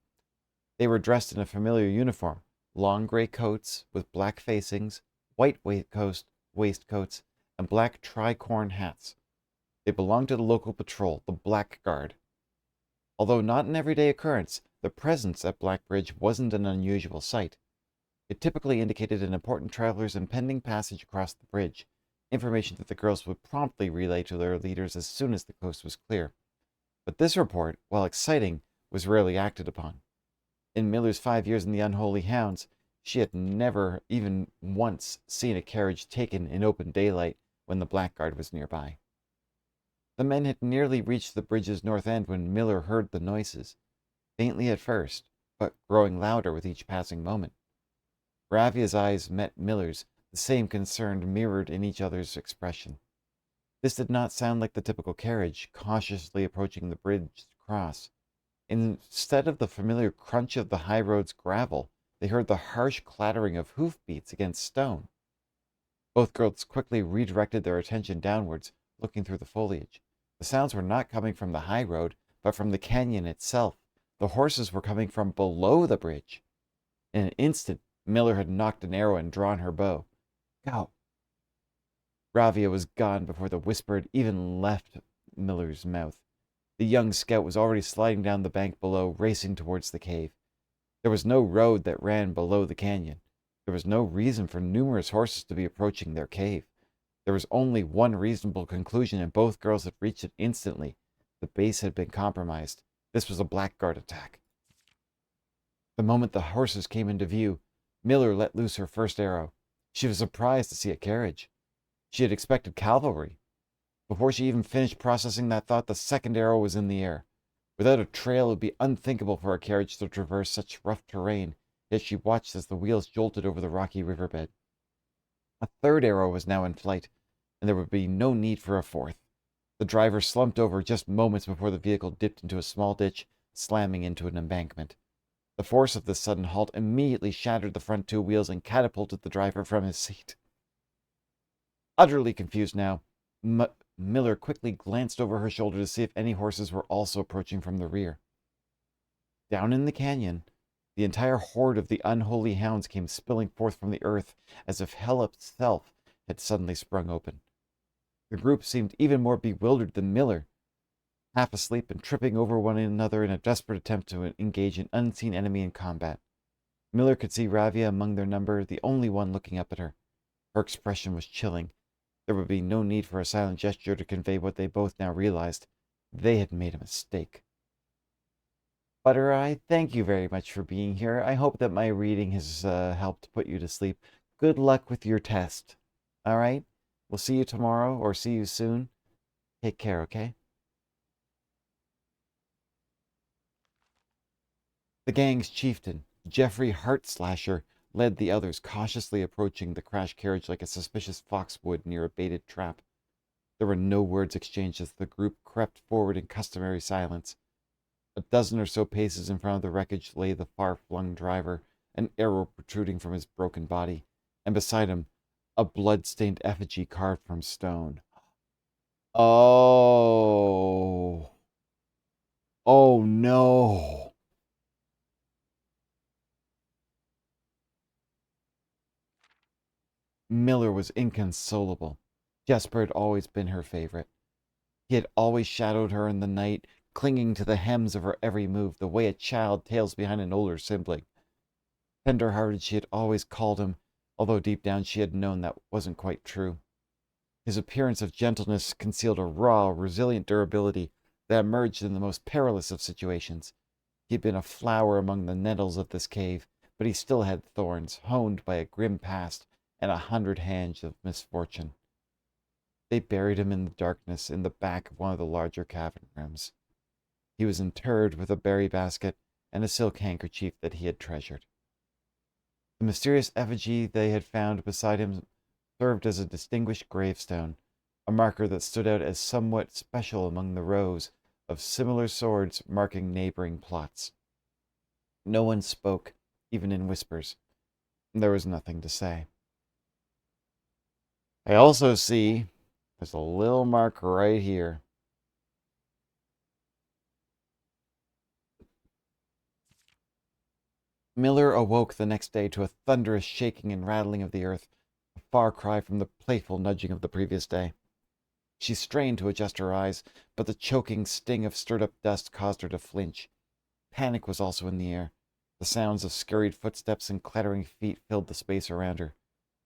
They were dressed in a familiar uniform, long gray coats with black facings, white waistcoats, and black tricorn hats. They belonged to the local patrol, the Black Guard. Although not an everyday occurrence, their presence at Black Bridge wasn't an unusual sight. It typically indicated an important traveler's impending passage across the bridge, information that the girls would promptly relay to their leaders as soon as the coast was clear. But this report, while exciting, was rarely acted upon. In Miller's 5 years in the Unholy Hounds, she had never even once seen a carriage taken in open daylight when the blackguard was nearby. The men had nearly reached the bridge's north end when Miller heard the noises, faintly at first, but growing louder with each passing moment. Ravia's eyes met Miller's, the same concern mirrored in each other's expression. This did not sound like the typical carriage, cautiously approaching the bridge cross. Instead of the familiar crunch of the high road's gravel, they heard the harsh clattering of hoofbeats against stone. Both girls quickly redirected their attention downwards, looking through the foliage. The sounds were not coming from the high road, but from the canyon itself. The horses were coming from below the bridge. In an instant, Miller had nocked an arrow and drawn her bow. Go! Ravia was gone before the whisper had even left Miller's mouth. The young scout was already sliding down the bank below, racing towards the cave. There was no road that ran below the canyon. There was no reason for numerous horses to be approaching their cave. There was only one reasonable conclusion, and both girls had reached it instantly. The base had been compromised. This was a blackguard attack. The moment the horses came into view, Miller let loose her first arrow. She was surprised to see a carriage. She had expected cavalry. Before she even finished processing that thought, the second arrow was in the air. Without a trail, it would be unthinkable for a carriage to traverse such rough terrain, yet she watched as the wheels jolted over the rocky riverbed. A third arrow was now in flight, and there would be no need for a fourth. The driver slumped over just moments before the vehicle dipped into a small ditch, slamming into an embankment. The force of this sudden halt immediately shattered the front two wheels and catapulted the driver from his seat. Utterly confused now, Miller quickly glanced over her shoulder to see if any horses were also approaching from the rear. Down in the canyon, the entire horde of the unholy hounds came spilling forth from the earth as if hell itself had suddenly sprung open. The group seemed even more bewildered than Miller, half asleep and tripping over one another in a desperate attempt to engage an unseen enemy in combat. Miller could see Ravia among their number, the only one looking up at her. Her expression was chilling. There would be no need for a silent gesture to convey what they both now realized. They had made a mistake. Butter Eye, thank you very much for being here. I hope that my reading has helped put you to sleep. Good luck with your test. All right? We'll see you tomorrow or see you soon. Take care, okay? The gang's chieftain, Jeffrey Heartslasher, led the others, cautiously approaching the crashed carriage like a suspicious fox would near a baited trap. There were no words exchanged as the group crept forward in customary silence. A dozen or so paces in front of the wreckage lay the far-flung driver, an arrow protruding from his broken body, and beside him, a blood-stained effigy carved from stone. Oh. Oh no. Miller was inconsolable. Jesper had always been her favorite. He had always shadowed her in the night, clinging to the hems of her every move, the way a child tails behind an older sibling. Tender-hearted she had always called him, although deep down she had known that wasn't quite true. His appearance of gentleness concealed a raw, resilient durability that emerged in the most perilous of situations. He had been a flower among the nettles of this cave, but he still had thorns, honed by a grim past and 100 hands of misfortune. They buried him in the darkness in the back of one of the larger cavern rooms. He was interred with a berry basket and a silk handkerchief that he had treasured. The mysterious effigy they had found beside him served as a distinguished gravestone, a marker that stood out as somewhat special among the rows of similar swords marking neighboring plots. No one spoke, even in whispers. There was nothing to say. I also see there's a little mark right here. Miller awoke the next day to a thunderous shaking and rattling of the earth, a far cry from the playful nudging of the previous day. She strained to adjust her eyes, but the choking sting of stirred-up dust caused her to flinch. Panic was also in the air. The sounds of scurried footsteps and clattering feet filled the space around her.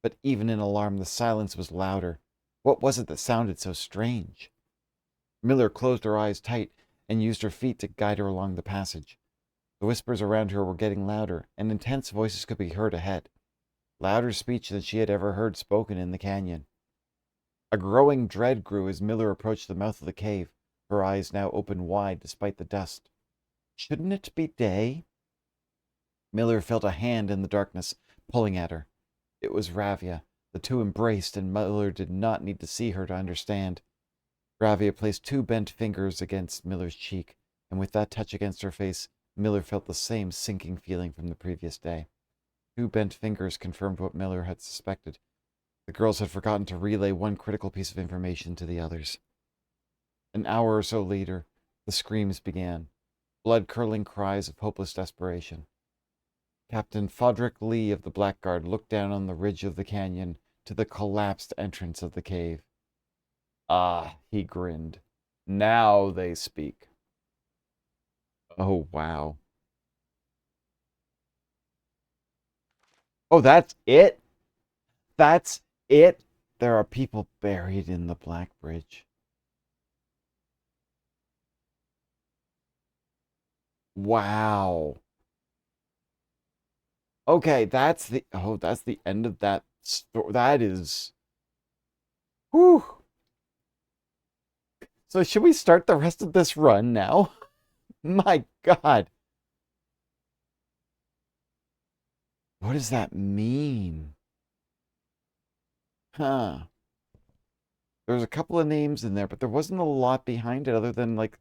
But even in alarm, the silence was louder. What was it that sounded so strange? Miller closed her eyes tight and used her feet to guide her along the passage. The whispers around her were getting louder, and intense voices could be heard ahead. Louder speech than she had ever heard spoken in the canyon. A growing dread grew as Miller approached the mouth of the cave, her eyes now open wide despite the dust. Shouldn't it be day? Miller felt a hand in the darkness, pulling at her. It was Ravia. The two embraced, and Miller did not need to see her to understand. Ravia placed two bent fingers against Miller's cheek, and with that touch against her face, Miller felt the same sinking feeling from the previous day. Two bent fingers confirmed what Miller had suspected. The girls had forgotten to relay one critical piece of information to the others. An hour or so later, the screams began, blood-curdling cries of hopeless desperation. Captain Fodrick Lee of the Blackguard looked down on the ridge of the canyon to the collapsed entrance of the cave. Ah, he grinned. Now they speak. Oh, wow. Oh, that's it? That's it? There are people buried in the Black Bridge. Wow. Okay, that's the end of that story. That is, whew. So should we start the rest of this run now? My God. What does that mean? Huh. There's a couple of names in there, but there wasn't a lot behind it other than, like,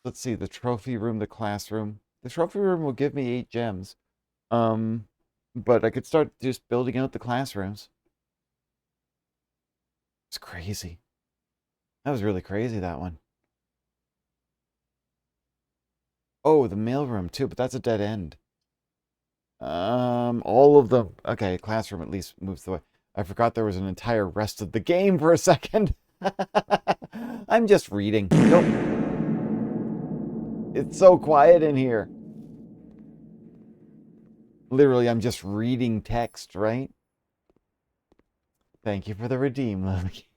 let's see, the trophy room, the classroom. The trophy room will give me 8 gems. Um, but I could start just building out the classrooms. It's crazy. That was really crazy, that one. Oh, the mailroom too, but that's a dead end. All of them. Okay, classroom at least moves the way. I forgot there was an entire rest of the game for a second. I'm just reading. Nope. It's so quiet in here. Literally, I'm just reading text, right? Thank you for the redeem, Lily.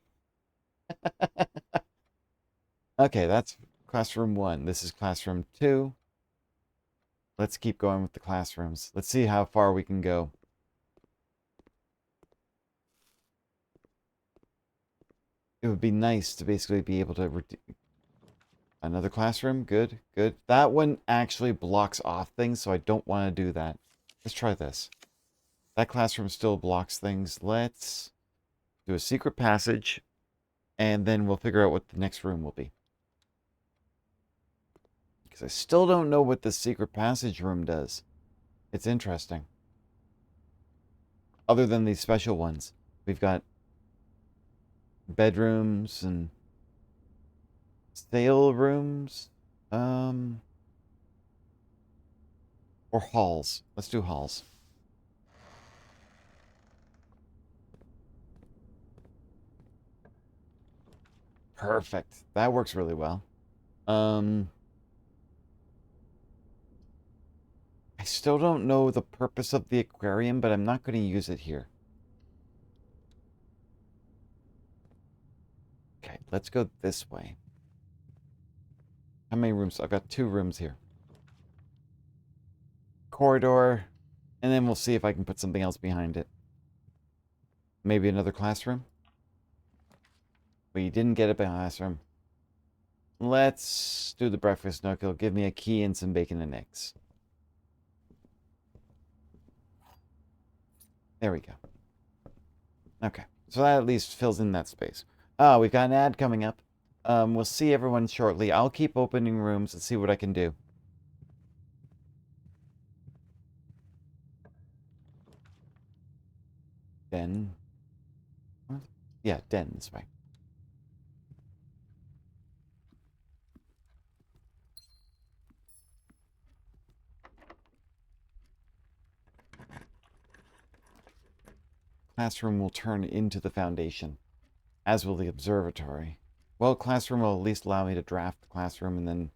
Okay, that's classroom 1. This is classroom 2. Let's keep going with the classrooms. Let's see how far we can go. It would be nice to basically be able to... Another classroom? Good, good. That one actually blocks off things, so I don't want to do that. Let's try this. That classroom still blocks things. Let's do a secret passage, and then we'll figure out what the next room will be. Because I still don't know what the secret passage room does. It's interesting. Other than these special ones. We've got bedrooms and sale rooms. Or halls. Let's do halls. Perfect. That works really well. I still don't know the purpose of the aquarium, but I'm not going to use it here. Okay, let's go this way. How many rooms? I've got 2 rooms here. Corridor, and then we'll see if I can put something else behind it. Maybe another classroom? We didn't get a classroom. Let's do the breakfast nook. It'll give me a key and some bacon and eggs. There we go. Okay, so that at least fills in that space. Oh, we've got an ad coming up. We'll see everyone shortly. I'll keep opening rooms and see what I can do. Den. What? Yeah, den this way. Classroom will turn into the foundation, as will the observatory. Well, classroom will at least allow me to draft the classroom, and then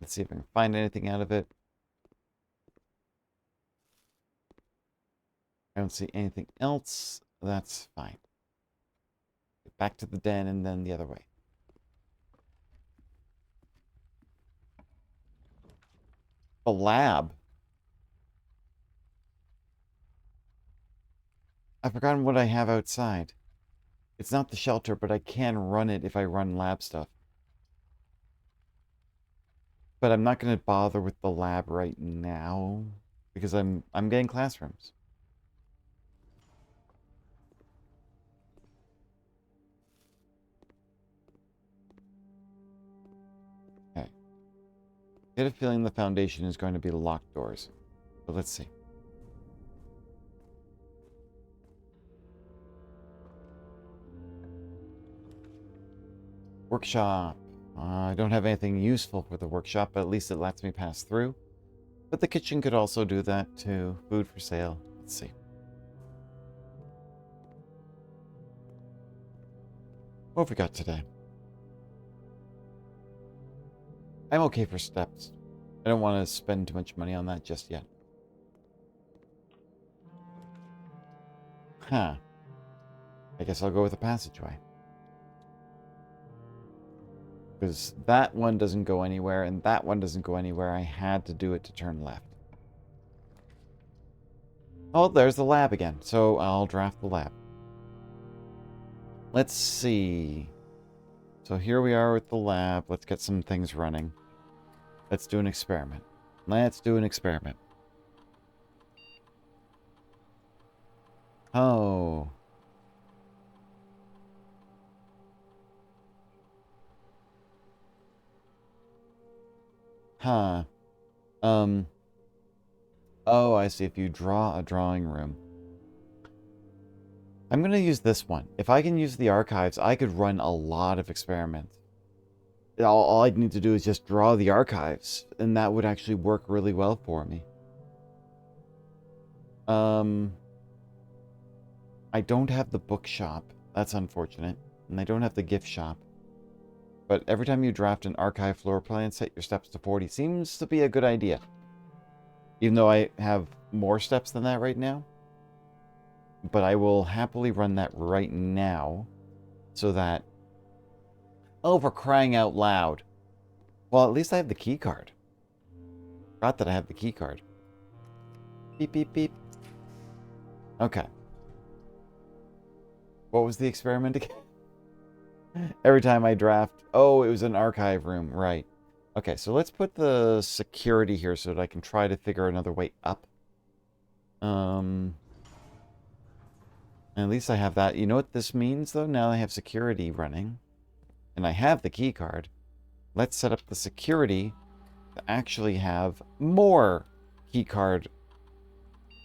let's see if I can find anything out of it. I don't see anything else. That's fine. Back to the den and then the other way. The lab. I've forgotten what I have outside. It's not the shelter, but I can run it if I run lab stuff. But I'm not going to bother with the lab right now because I'm getting classrooms. Get a feeling the foundation is going to be locked doors. But let's see. Workshop. I don't have anything useful for the workshop, but at least it lets me pass through. But the kitchen could also do that too. Food for sale. Let's see. What have we got today? I'm okay for steps. I don't want to spend too much money on that just yet. Huh. I guess I'll go with a passageway. Because that one doesn't go anywhere, and that one doesn't go anywhere. I had to do it to turn left. Oh, there's the lab again. So I'll draft the lab. Let's see. So here we are with the lab. Let's get some things running. Let's do an experiment. Let's do an experiment. Oh. Huh. Oh, I see. If you draw a drawing room. I'm going to use this one. If I can use the archives, I could run a lot of experiments. All I'd need to do is just draw the archives, and that would actually work really well for me. I don't have the bookshop. That's unfortunate. And I don't have the gift shop. But every time you draft an archive floor plan, set your steps to 40 seems to be a good idea. Even though I have more steps than that right now. But I will happily run that right now. So that... Oh, for crying out loud. Well, at least I have the key card. Forgot that I have the key card. Beep, beep, beep. Okay. What was the experiment again? Every time I draft... Oh, it was an archive room. Right. Okay, so let's put the security here so that I can try to figure another way up. At least I have that. You know what this means, though? Now I have security running. And I have the key card. Let's set up the security to actually have more key card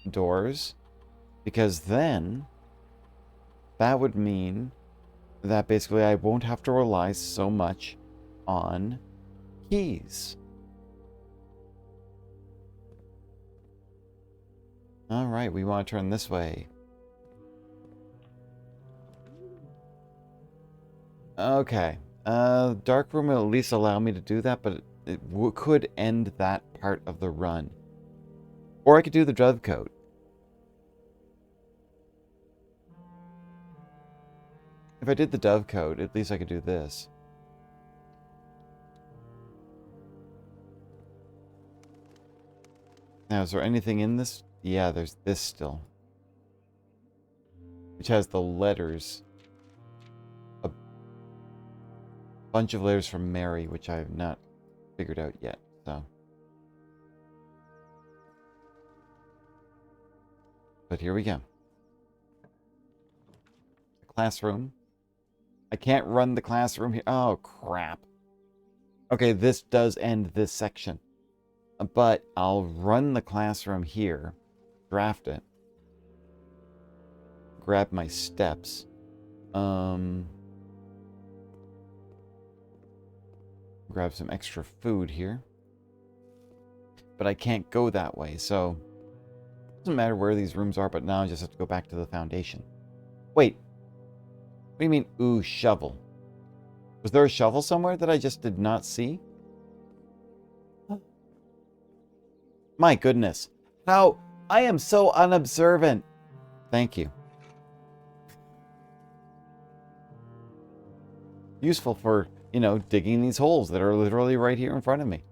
doors. Because then that would mean that basically I won't have to rely so much on keys. Alright, we want to turn this way. Okay. Dark room will at least allow me to do that, but it could end that part of the run. Or I could do the Dovecote. If I did the Dovecote, at least I could do this. Now, is there anything in this? Yeah, there's this still. Which has the letters. A bunch of letters from Mary, which I have not figured out yet, so. But here we go. Classroom. I can't run the classroom here. Oh, crap. Okay, this does end this section. But I'll run the classroom here. Draft it. Grab my steps. Grab some extra food here. But I can't go that way, so... It doesn't matter where these rooms are, but now I just have to go back to the foundation. Wait. What do you mean, ooh, shovel? Was there a shovel somewhere that I just did not see? My goodness. How? I am so unobservant. Thank you. Useful for, you know, digging these holes that are literally right here in front of me.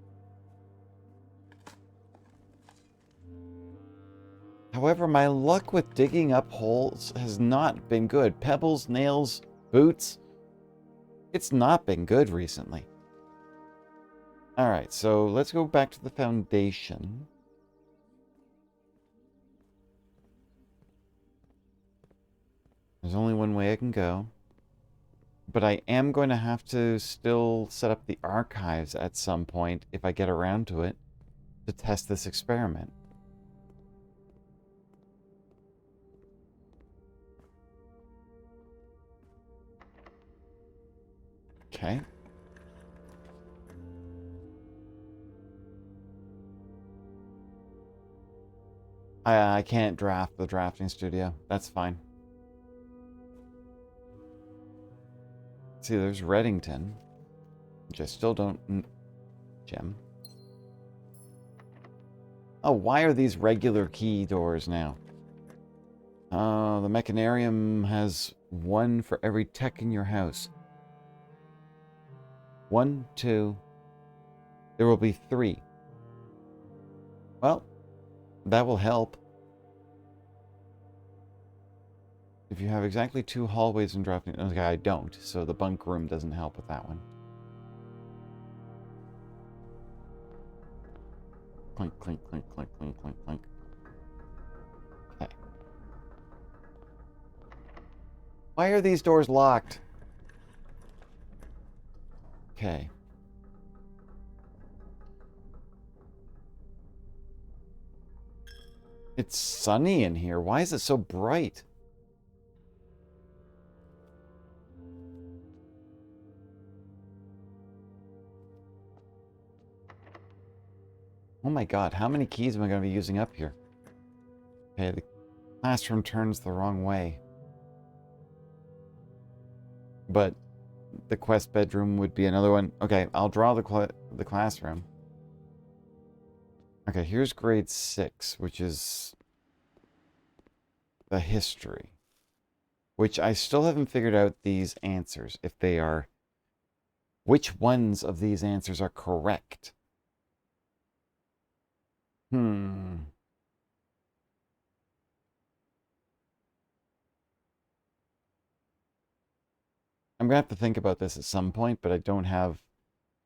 However, my luck with digging up holes has not been good. Pebbles, nails, boots. It's not been good recently. Alright, so let's go back to the foundation. There's only one way I can go. But I am going to have to still set up the archives at some point, if I get around to it, to test this experiment. Okay. I can't draft the drafting studio. That's fine. See, there's Reddington, which I still don't... Gem. Oh, why are these regular key doors now? The Mechanarium has one for every tech in your house. 1, 2. There will be 3. Well, that will help. If you have exactly 2 hallways in drafting... Okay, I don't, so the bunk room doesn't help with that one. Clink, clink, clink, clink, clink, clink, clink. Okay. Why are these doors locked? Okay. It's sunny in here. Why is it so bright? Oh my god, how many keys am I going to be using up here? Okay, the classroom turns the wrong way. But the quest bedroom would be another one. Okay, I'll draw the classroom. Okay, here's grade 6, which is the history. Which I still haven't figured out these answers, if they are... Which ones of these answers are correct? I'm going to have to think about this at some point, but I don't have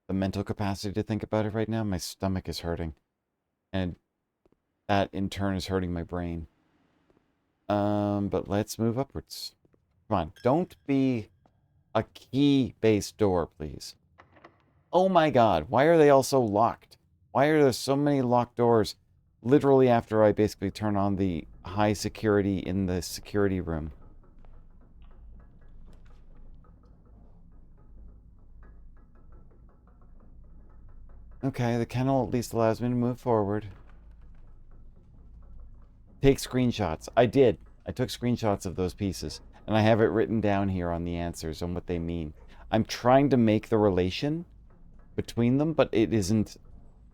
the mental capacity to think about it right now. My stomach is hurting. And that, in turn, is hurting my brain. But let's move upwards. Come on, don't be a key-based door, please. Oh my god, why are they all so locked? Why are there so many locked doors literally after I basically turn on the high security in the security room? Okay, the kennel at least allows me to move forward. Take screenshots. I did. I took screenshots of those pieces, and I have it written down here on the answers on what they mean. I'm trying to make the relation between them, but it isn't...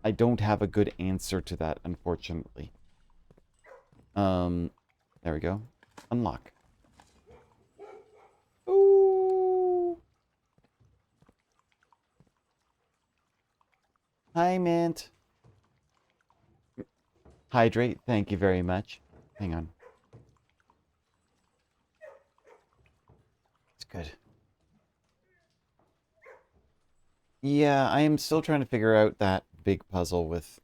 I don't have a good answer to that, unfortunately. There we go. Unlock. Ooh. Hi, Mint. Hydrate, thank you very much. Hang on. It's good. Yeah, I am still trying to figure out that big puzzle with...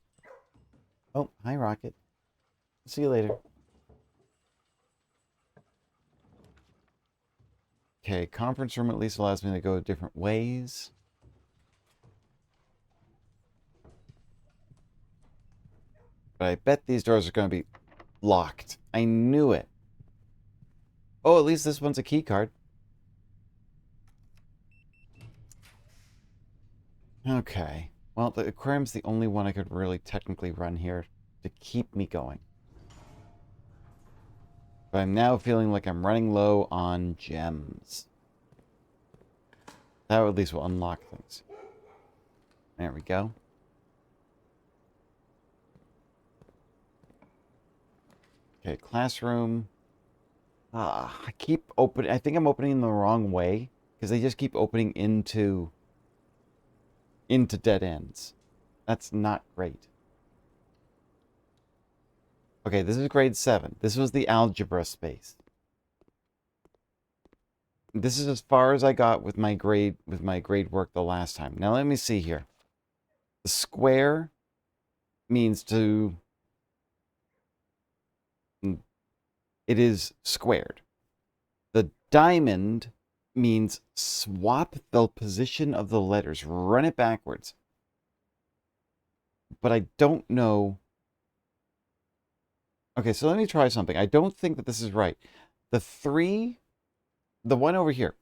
Oh, hi, Rocket. See you later. Okay, conference room at least allows me to go different ways. But I bet these doors are going to be locked. I knew it. Oh, at least this one's a key card. Okay. Well, the aquarium's the only one I could really technically run here to keep me going. But I'm now feeling like I'm running low on gems. That at least will unlock things. There we go. Okay, classroom. I keep opening... I think I'm opening the wrong way, because they just keep opening into dead ends. That's not great. Okay, this is grade 7. This was the algebra space. This is as far as I got with my grade work the last time. Now let me see here. The square means to... It is squared. The diamond means swap the position of the letters, run it backwards. But I don't know. Okay, so let me try something. I don't think that this is right. The one over here,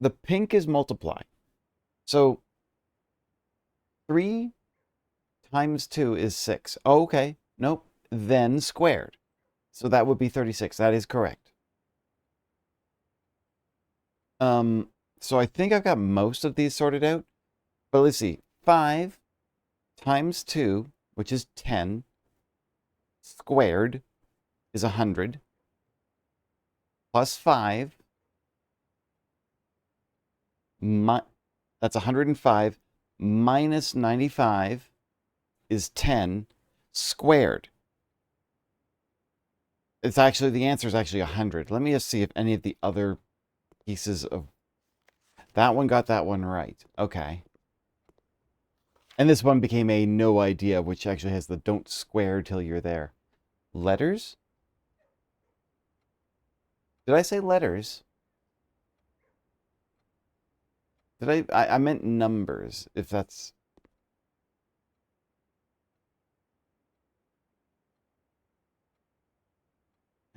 the pink is multiply. So 3 times 2 is 6. Oh, okay. Nope. Then squared. So that would be 36. That is correct. So I think I've got most of these sorted out. But let's see. 5 times 2, which is 10, squared is 100, plus 5, that's 105, minus 95 is 10, squared. It's actually, the answer is actually 100. Let me just see if any of the other pieces of... That one got that one right. Okay. And this one became a no idea, which actually has the don't square till you're there. Letters? Did I say letters? Did I meant numbers, if that's...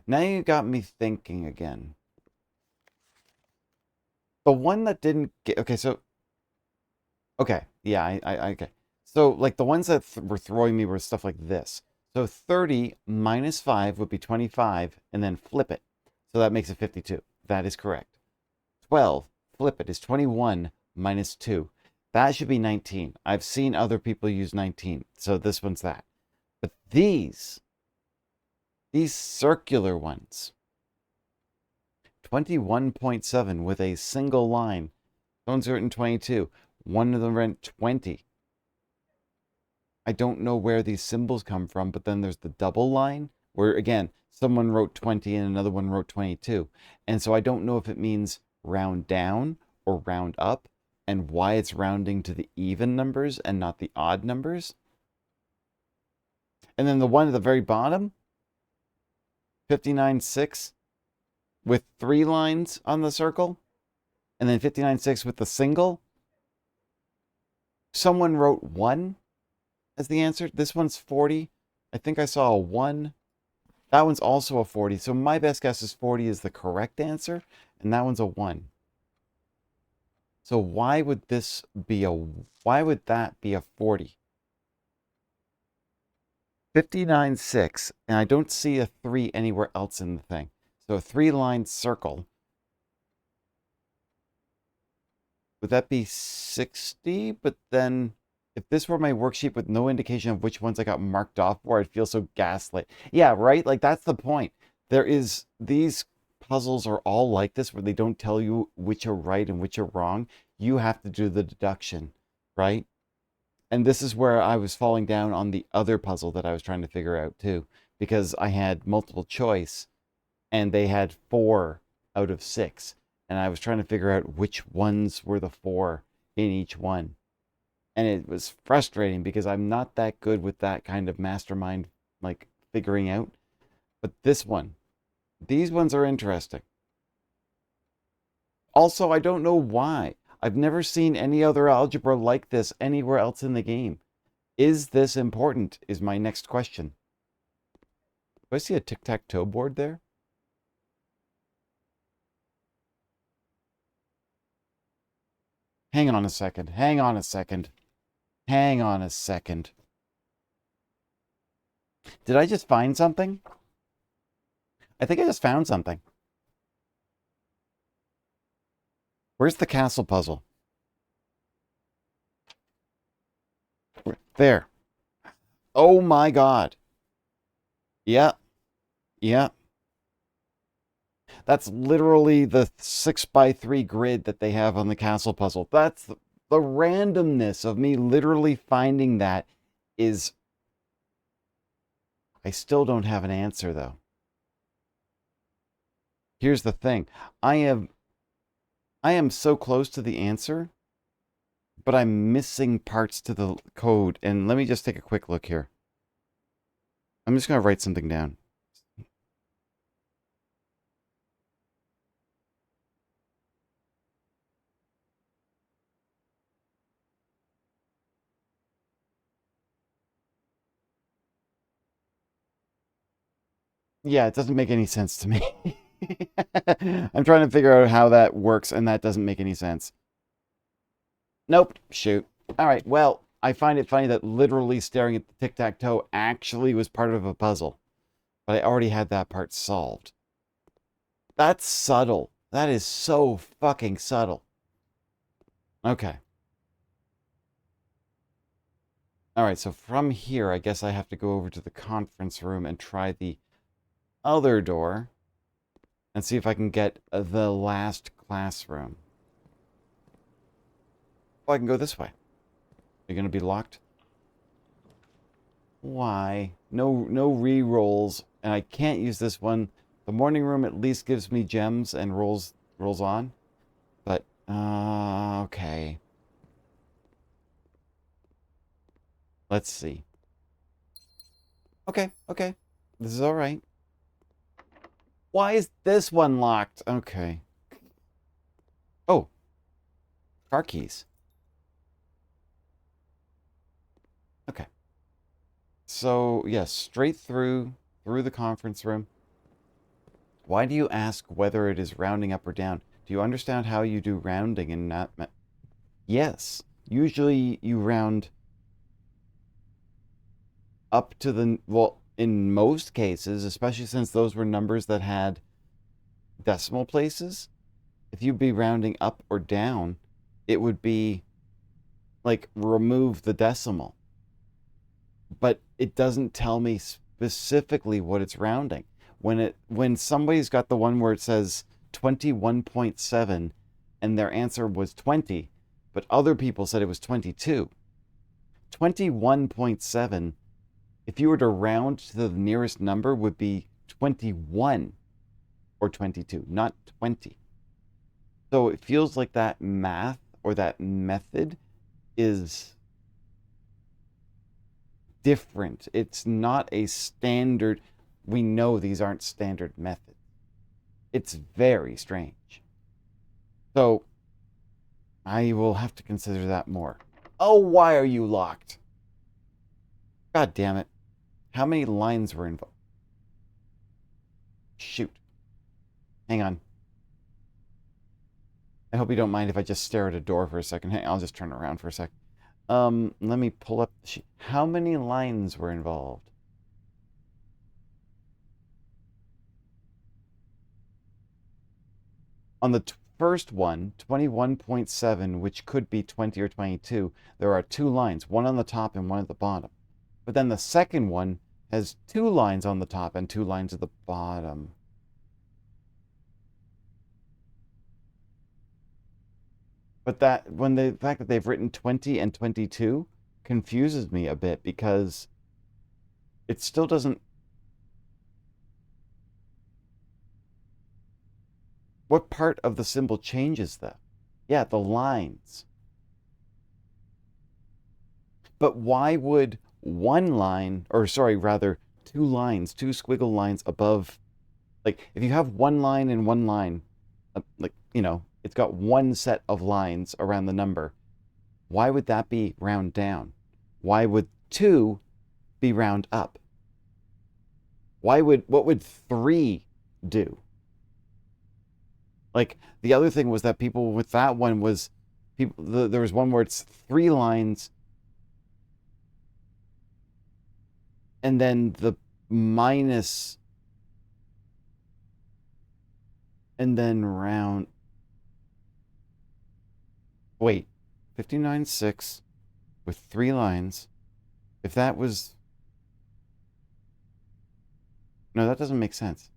Now you got me thinking again. The one that didn't get... Okay, so... Okay, yeah, okay. So, like, the ones that were throwing me were stuff like this. So 30 minus 5 would be 25, and then flip it. So that makes it 52. That is correct. 12, flip it, is 21 minus 2. That should be 19. I've seen other people use 19, so this one's that. But these circular ones, 21.7 with a single line. One's written 22. One of them written 20. I don't know where these symbols come from, but then there's the double line where, again, someone wrote 20 and another one wrote 22. And so I don't know if it means round down or round up and why it's rounding to the even numbers and not the odd numbers. And then the one at the very bottom, 59.6 with 3 lines on the circle, and then 59.6 with the single. Someone wrote 1 as the answer. This one's 40. I think I saw a 1. That one's also a 40. So my best guess is 40 is the correct answer, and that one's a 1. So why would that be a 40? 59.6, and I don't see a 3 anywhere else in the thing. So a 3-line circle. Would that be 60? But then if this were my worksheet with no indication of which ones I got marked off for, I'd feel so gaslit. Yeah, right? Like, that's the point. These puzzles are all like this, where they don't tell you which are right and which are wrong. You have to do the deduction, right? And this is where I was falling down on the other puzzle that I was trying to figure out too, because I had multiple choice and they had 4 out of 6. And I was trying to figure out which ones were the 4 in each one. And it was frustrating because I'm not that good with that kind of mastermind, like, figuring out. But these ones are interesting. Also, I don't know why. I've never seen any other algebra like this anywhere else in the game. Is this important, is my next question. Do I see a tic-tac-toe board there? Hang on a second. Hang on a second. Hang on a second. Did I just find something? I think I just found something. Where's the castle puzzle? There. Oh my god. Yeah. Yeah. That's literally the 6x3 grid that they have on the castle puzzle. That's the randomness of me literally finding that is... I still don't have an answer, though. Here's the thing. I am so close to the answer, but I'm missing parts to the code. And let me just take a quick look here. I'm just going to write something down. Yeah, it doesn't make any sense to me. I'm trying to figure out how that works, and that doesn't make any sense. Nope. Shoot. All right. Well, I find it funny that literally staring at the tic-tac-toe actually was part of a puzzle, but I already had that part solved. That's subtle. That is so fucking subtle. Okay. All right, so from here, I guess I have to go over to the conference room and try the other door and see if I can get the last classroom. Oh, I can go this way. You're going to be locked? Why? No re-rolls, and I can't use this one. The morning room at least gives me gems and rolls on. But, okay. Let's see. Okay. This is all right. Why is this one locked? Okay. Oh, car keys. Okay. So, yes, straight through the conference room. Why do you ask whether it is rounding up or down? Do you understand how you do rounding and not... Yes. Usually you round up to the... Well, in most cases, especially since those were numbers that had decimal places, if you'd be rounding up or down, it would be like remove the decimal. But it doesn't tell me specifically what it's rounding. When somebody's got the one where it says 21.7 and their answer was 20, but other people said it was 22. 21.7, if you were to round to the nearest number, would be 21 or 22, not 20. So it feels like that math or that method is different. It's not a standard. We know these aren't standard methods. It's very strange. So I will have to consider that more. Oh, why are you locked? God damn it. How many lines were involved? Shoot. Hang on. I hope you don't mind if I just stare at a door for a second. Hey, I'll just turn around for a sec. Let me pull up the sheet. How many lines were involved? On the first one, 21.7, which could be 20 or 22, there are two lines, one on the top and one at the bottom. But then the second one has two lines on the top and two lines at the bottom. But the fact that they've written 20 and 22 confuses me a bit because it still doesn't. What part of the symbol changes though? Yeah, the lines. But why would one line, or sorry, rather two lines, two squiggle lines above, like if you have one line and one line, like, it's got one set of lines around the number, why would that be round down? Why would two be round up? What would three do? Like the other thing was that people with that one was there was one where it's three lines and then the minus and then round. Wait, 59.6 with three lines. If that was. No, that doesn't make sense.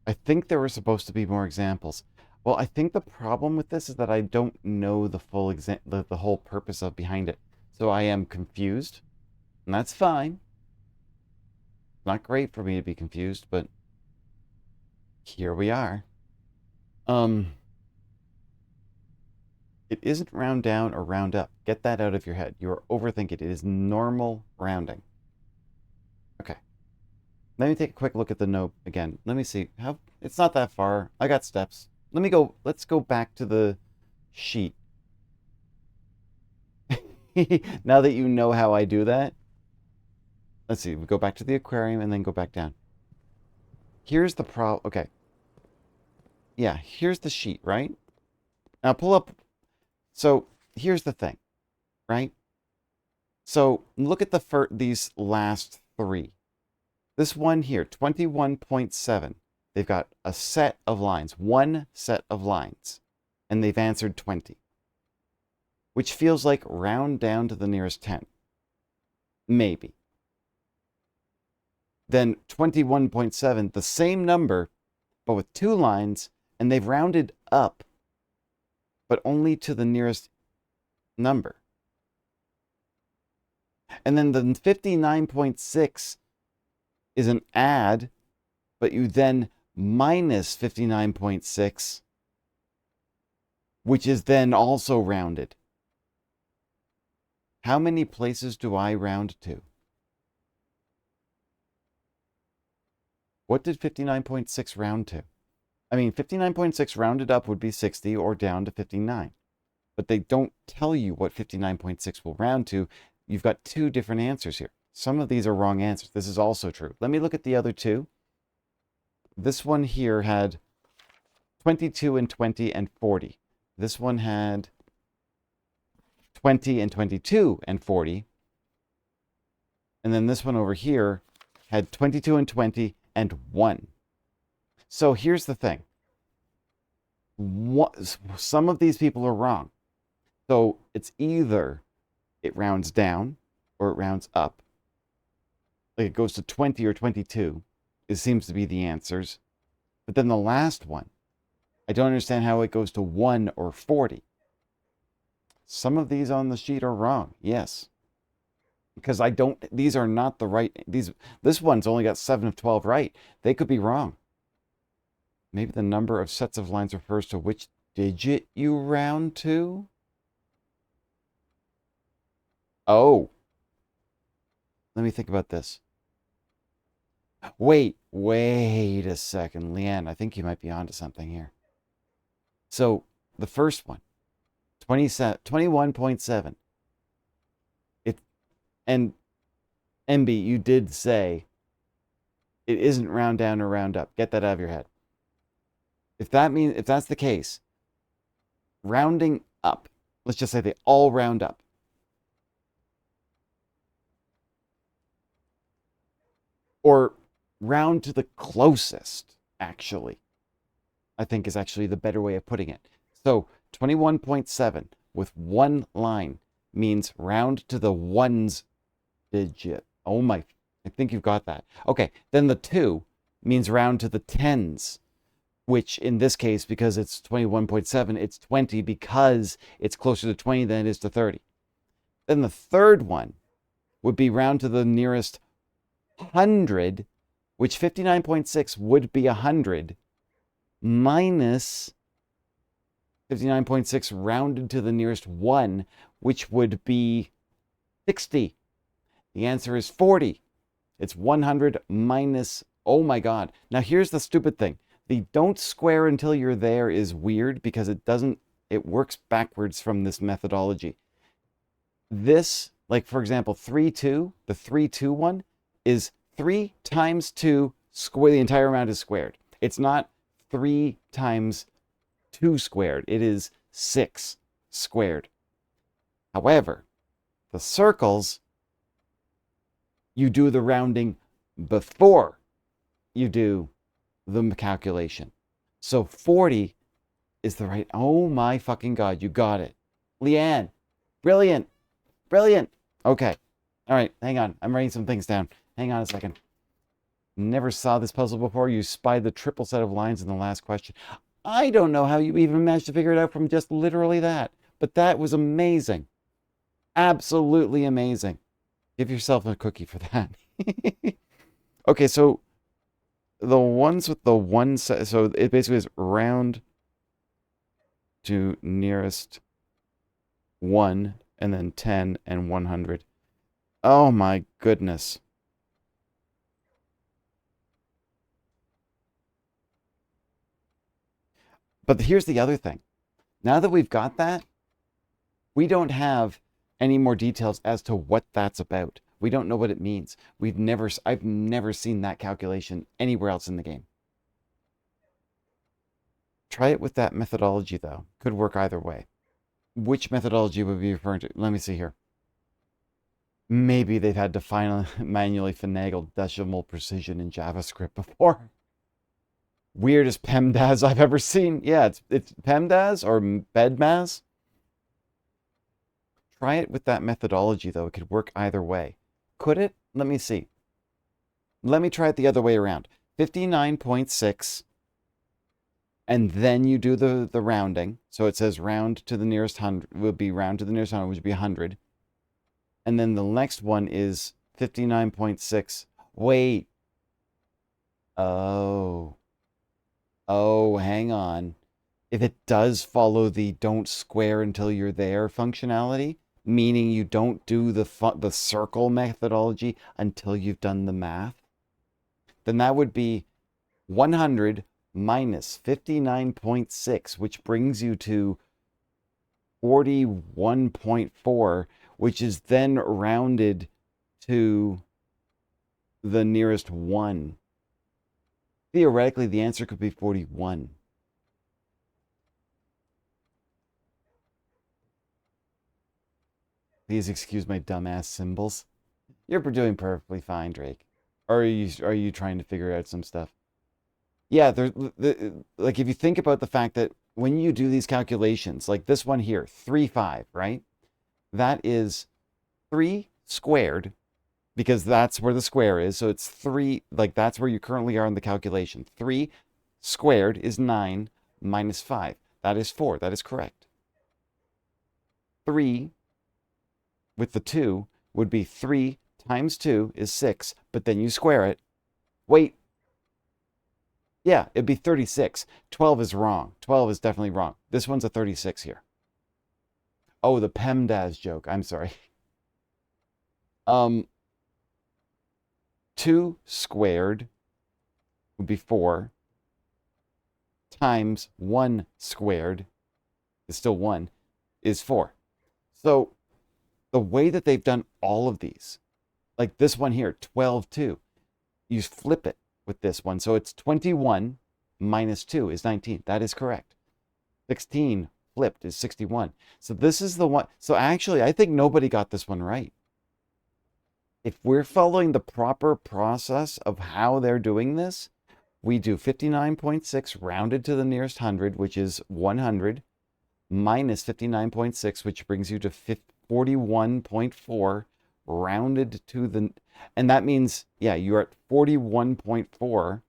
I think there were supposed to be more examples. Well, I think the problem with this is that I don't know the full the whole purpose of behind it. So I am confused, and that's fine. Not great for me to be confused, but here we are. It isn't round down or round up. Get that out of your head. You are overthinking it. It is normal rounding. Okay. Let me take a quick look at the note again. Let me see. It's not that far. I got steps. Let's go back to the sheet. Now that you know how I do that. let's see, we go back to the aquarium and then go back down. Here's the problem. Okay. Yeah, here's the sheet, right? Now pull up. So here's the thing, right? So look at these last three. This one here, 21.7. They've got a set of lines, one set of lines, and they've answered 20, which feels like round down to the nearest 10. Maybe. Then 21.7, the same number, but with two lines, and they've rounded up, but only to the nearest number. And then the 59.6 is an add, but you then minus 59.6, which is then also rounded. How many places do I round to? What did 59.6 round to? I mean, 59.6 rounded up would be 60 or down to 59. But they don't tell you what 59.6 will round to. You've got two different answers here. Some of these are wrong answers. This is also true. Let me look at the other two. This one here had 22 and 20 and 40. This one had 20 and 22 and 40. And then this one over here had 22 and 20 and 1. So here's the thing. Some of these people are wrong. So it's either it rounds down or it rounds up. Like it goes to 20 or 22. It seems to be the answers. But then the last one, I don't understand how it goes to 1 or 40. Some of these on the sheet are wrong. Yes. Because these are not the right, this one's only got 7 of 12 right. They could be wrong. Maybe the number of sets of lines refers to which digit you round to? Oh. Let me think about this. Wait a second, Leanne. I think you might be onto something here. So the first one, 21.7. And MB, you did say it isn't round down or round up. Get that out of your head. If that's the case, rounding up, let's just say they all round up. Or round to the closest, actually, I think is actually the better way of putting it. So 21.7 with one line means round to the ones digit. Oh my, I think you've got that. Okay, then the 2 means round to the tens, which in this case, because it's 21.7, it's 20 because it's closer to 20 than it is to 30. Then the third one would be round to the nearest 100, which 59.6 would be 100, minus 59.6 rounded to the nearest 1, which would be 60. The answer is 40. It's 100 minus, oh my God. Now here's the stupid thing. The don't square until you're there is weird because it works backwards from this methodology. This, like for example, 3, 2, the 3, 2 one is 3 times 2 square, the entire amount is squared. It's not 3 times 2 squared. It is 6 squared. However, the circles, you do the rounding before you do the calculation. So 40 is the right, oh my fucking God, you got it. Leanne, brilliant, brilliant. Okay, all right, hang on. I'm writing some things down. Hang on a second. Never saw this puzzle before. You spied the triple set of lines in the last question. I don't know how you even managed to figure it out from just literally that, but that was amazing. Absolutely amazing. Give yourself a cookie for that. Okay, so the ones with the one set, so it basically is round to nearest 1 and then 10 and 100. Oh my goodness. But here's the other thing. Now that we've got that, we don't have any more details as to what that's about. We don't know what it means. I've never seen that calculation anywhere else in the game. Try it with that methodology, though. Could work either way. Which methodology would be referring to? Let me see here. Maybe they've had to finally manually finagle decimal precision in JavaScript before. Weirdest PEMDAS I've ever seen. Yeah, it's PEMDAS or BEDMAS. Try it with that methodology, though. It could work either way. Could it? Let me see. Let me try it the other way around. 59.6, and then you do the rounding. So it says round to the nearest 100, will be round to the nearest 100, which would be 100. And then the next one is 59.6. Wait. Oh. Oh, hang on. If it does follow the don't square until you're there functionality, meaning you don't do the circle methodology until you've done the math, then that would be 100 minus 59.6, which brings you to 41.4, which is then rounded to the nearest 1. Theoretically, the answer could be 41. Please excuse my dumbass symbols. You're doing perfectly fine, Drake. Or are you trying to figure out some stuff? Yeah, like if you think about the fact that when you do these calculations, like this one here, 3, 5, right? That is 3 squared, because that's where the square is. So it's 3, like that's where you currently are in the calculation. 3 squared is 9 minus 5. That is 4. That is correct. 3 with the 2 would be 3 times 2 is 6, but then you square it. Wait. Yeah, it'd be 36. 12 is wrong. 12 is definitely wrong. This one's a 36 here. Oh, the PEMDAS joke. I'm sorry. 2 squared would be 4 times 1 squared is still 1 is 4. So the way that they've done all of these, like this one here, 12, 2, you flip it with this one. So it's 21 minus 2 is 19. That is correct. 16 flipped is 61. So this is the one. So actually, I think nobody got this one right. If we're following the proper process of how they're doing this, we do 59.6 rounded to the nearest 100, which is 100, minus 59.6, which brings you to 41.4, rounded to the... And that means, yeah, you're at 41.4.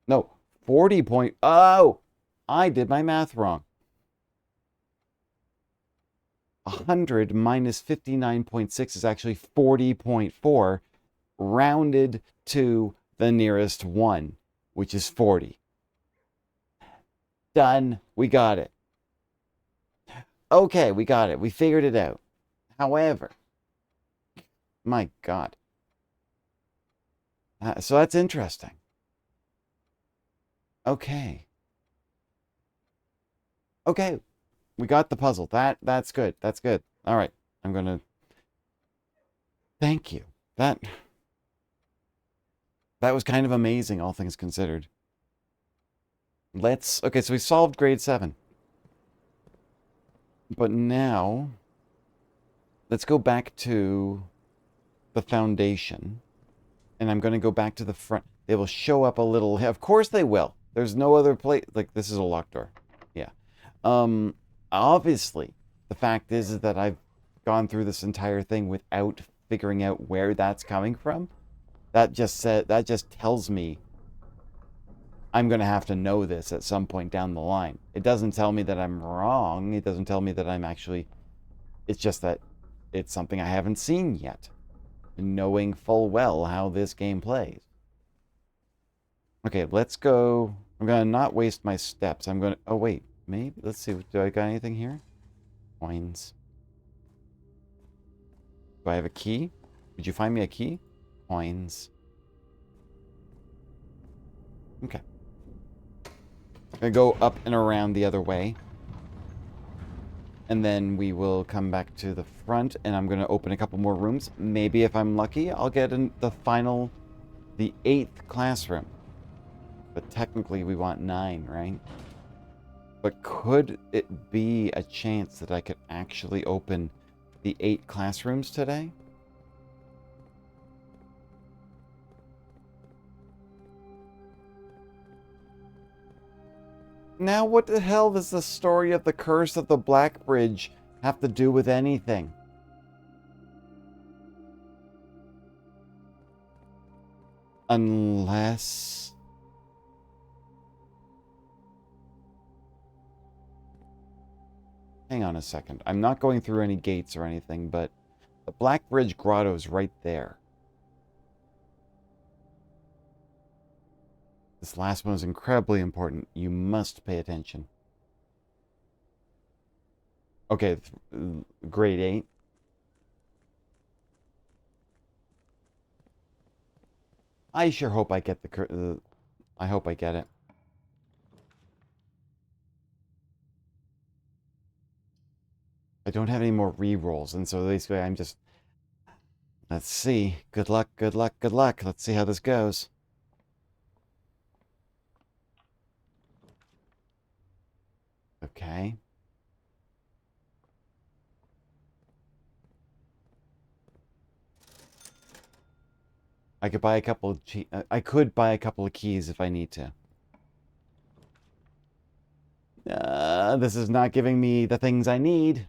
No, 40 point... Oh! I did my math wrong. 100 minus 59.6 is actually 40.4, rounded to the nearest 1, which is 40. Done. We got it. Okay, we got it. We figured it out. However, my God. So that's interesting. Okay. Okay. We got the puzzle. That's good. That's good. All right. I'm going to... Thank you. That was kind of amazing, all things considered. Okay, so we solved grade 7. But now, let's go back to the foundation. And I'm going to go back to the front. They will show up a little... Of course they will. There's no other place... Like, this is a locked door. Yeah. Obviously, the fact is that I've gone through this entire thing without figuring out where that's coming from. That just tells me I'm going to have to know this at some point down the line. It doesn't tell me that I'm wrong. It doesn't tell me that I'm actually... It's just that it's something I haven't seen yet, knowing full well how this game plays. Okay, let's go. I'm going to not waste my steps. I'm going to... Oh, wait. Maybe. Let's see. Do I got anything here? Coins. Do I have a key? Did you find me a key? Coins. Okay. I'm going to go up and around the other way. And then we will come back to the front, and I'm going to open a couple more rooms. Maybe if I'm lucky, I'll get in the 8th classroom. But technically we want 9, right? But could it be a chance that I could actually open the 8 classrooms today? Now what the hell does the story of the Curse of the Black Bridge have to do with anything? Unless... Hang on a second. I'm not going through any gates or anything, but the Black Bridge Grotto is right there. This last one is incredibly important. You must pay attention. Okay, grade 8. I sure hope I get I hope I get it. I don't have any more re-rolls, and so basically I'm just... Let's see. Good luck, good luck, good luck. Let's see how this goes. Okay. I could buy a couple of I could buy a couple of keys if I need to. This is not giving me the things I need.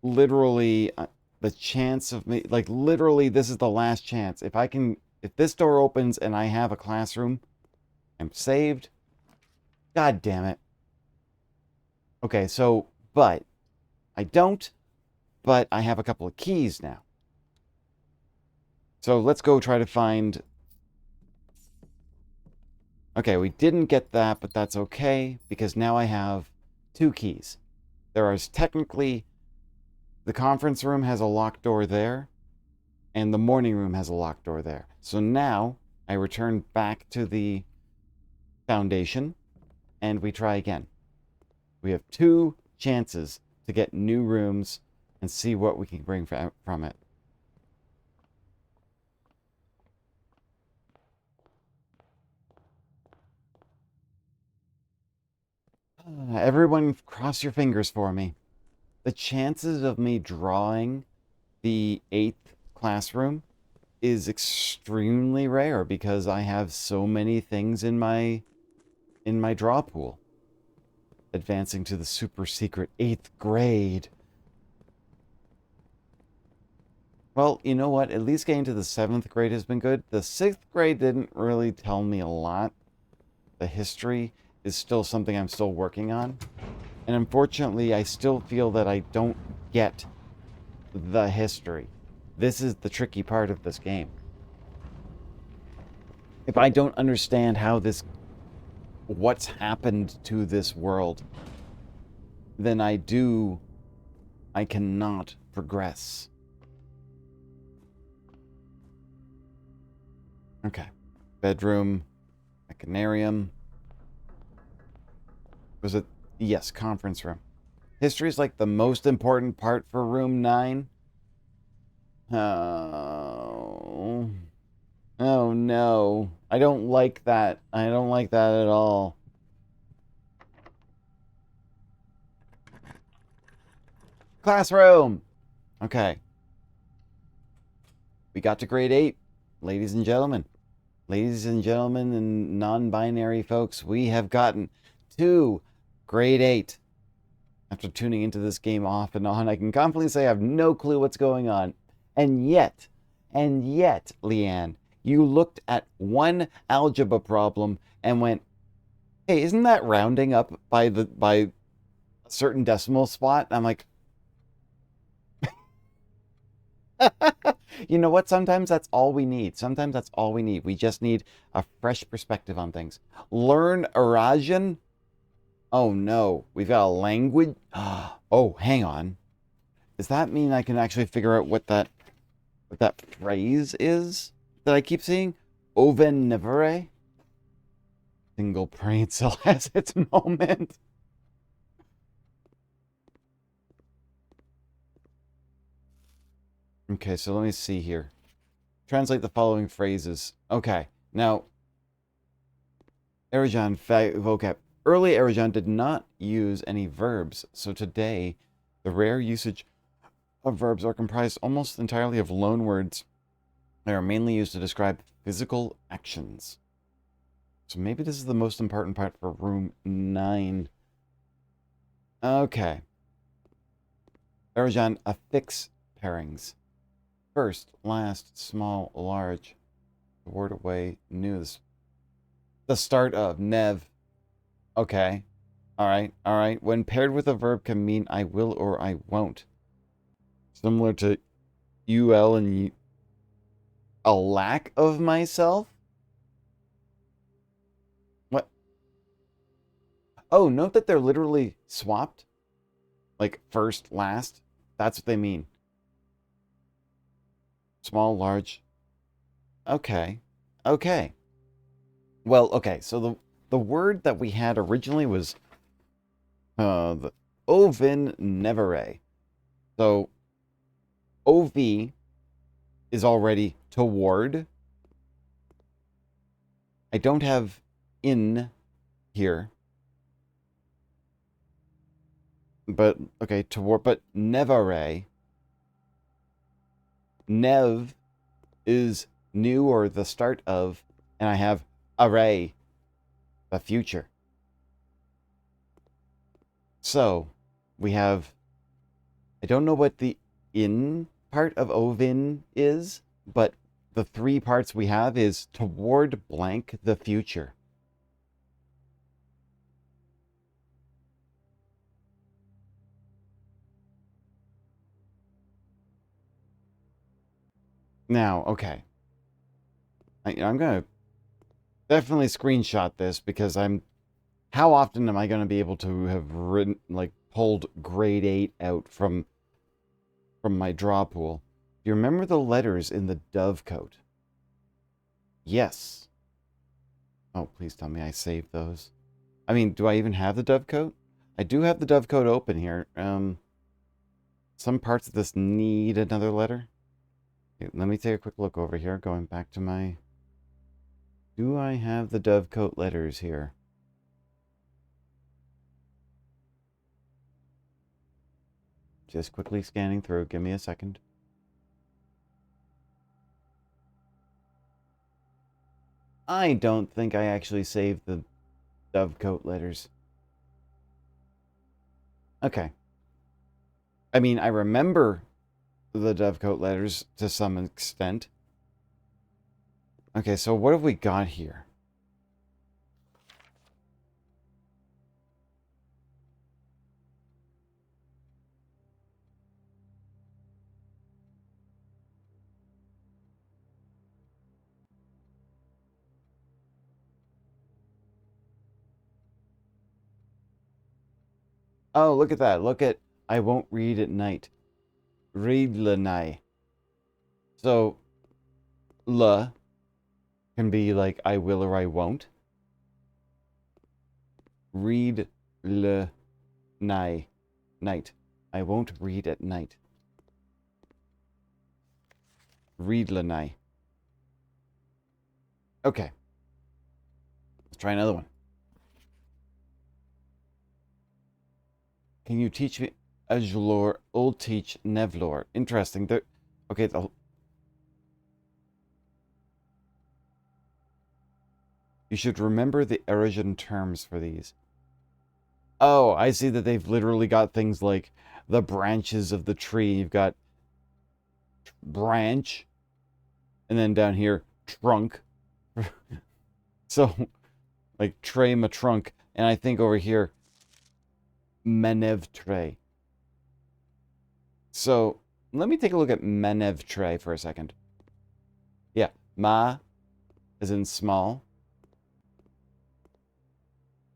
Literally, the chance of me, like literally, this is the last chance. If this door opens and I have a classroom, I'm saved. God damn it. Okay, so, but I don't, but I have a couple of keys now. So let's go try to find... Okay, we didn't get that, but that's okay, because now I have 2 keys. There is technically... The conference room has a locked door there, and the morning room has a locked door there. So now, I return back to the foundation, and we try again. We have 2 chances to get new rooms and see what we can bring from it. Everyone cross your fingers for me. The chances of me drawing the 8th classroom is extremely rare because I have so many things in my draw pool. Advancing to the super secret 8th grade. Well, you know what? At least getting to the 7th grade has been good. The 6th grade didn't really tell me a lot. The history is still something I'm still working on. And unfortunately, I still feel that I don't get the history. This is the tricky part of this game. If I don't understand what's happened to this world, then I cannot progress. Okay. Bedroom, mechanarium. Was it? Yes, conference room. History is like the most important part for room 9. Oh. Oh no. I don't like that. I don't like that at all. Classroom! Okay. We got to grade 8, ladies and gentlemen. Ladies and gentlemen and non-binary folks, we have gotten to grade 8. After tuning into this game off and on, I can confidently say I have no clue what's going on. And yet, Leanne, you looked at one algebra problem and went, hey, isn't that rounding up by a certain decimal spot? And I'm like, you know what? Sometimes that's all we need. Sometimes that's all we need. We just need a fresh perspective on things. Learn Eurasian? Oh no, we've got a language. Oh, hang on. Does that mean I can actually figure out what that phrase is that I keep seeing? Ovenivore. Single brain cell has its moment. Okay, so let me see here. Translate the following phrases. Okay, now, Arajan vocab. Early Arajan did not use any verbs, so today, the rare usage of verbs are comprised almost entirely of loan words. They are mainly used to describe physical actions. So maybe this is the most important part for room 9. Okay. Arajan affix pairings. First, last, small, large. The word away, news. The start of, nev. Okay. Alright. When paired with a verb can mean I will or I won't. Similar to ul and a lack of myself? What? Oh, note that they're literally swapped. Like first, last. That's what they mean. Small, large. Okay. Okay. Well, okay, so the word that we had originally was the ovin nevere. So ov is already toward. I don't have in here. But okay, toward, but nevere. Nev is new or the start of, and I have array, the future. So we have, I don't know what the in part of ovin is, but the 3 parts we have is toward blank the future. Now, okay. I'm going to definitely screenshot this because how often am I going to be able to have written, like, pulled grade 8 out from my draw pool? Do you remember the letters in the dovecote? Yes. Oh, please tell me I saved those. I mean, do I even have the dovecote? I do have the dovecote open here. Some parts of this need another letter. Okay, let me take a quick look over here, going back to my... Do I have the dovecote letters here? Just quickly scanning through. Give me a second. I don't think I actually saved the dovecote letters. Okay. I mean, I remember the dovecote letters to some extent. Okay, so what have we got here? Oh, look at that. Look at I won't read at night. Read le night. So, le can be like I will or I won't. Read le night. Night. I won't read at night. Read le night. Okay. Let's try another one. Can you teach me Ajlor? Old teach Nevlor. Interesting. Okay. You should remember the origin terms for these. Oh, I see that they've literally got things like the branches of the tree. You've got branch, and then down here, trunk. So, like, tray ma trunk. And I think over here, menev tray. So, let me take a look at menev tray for a second. Yeah, ma as in small.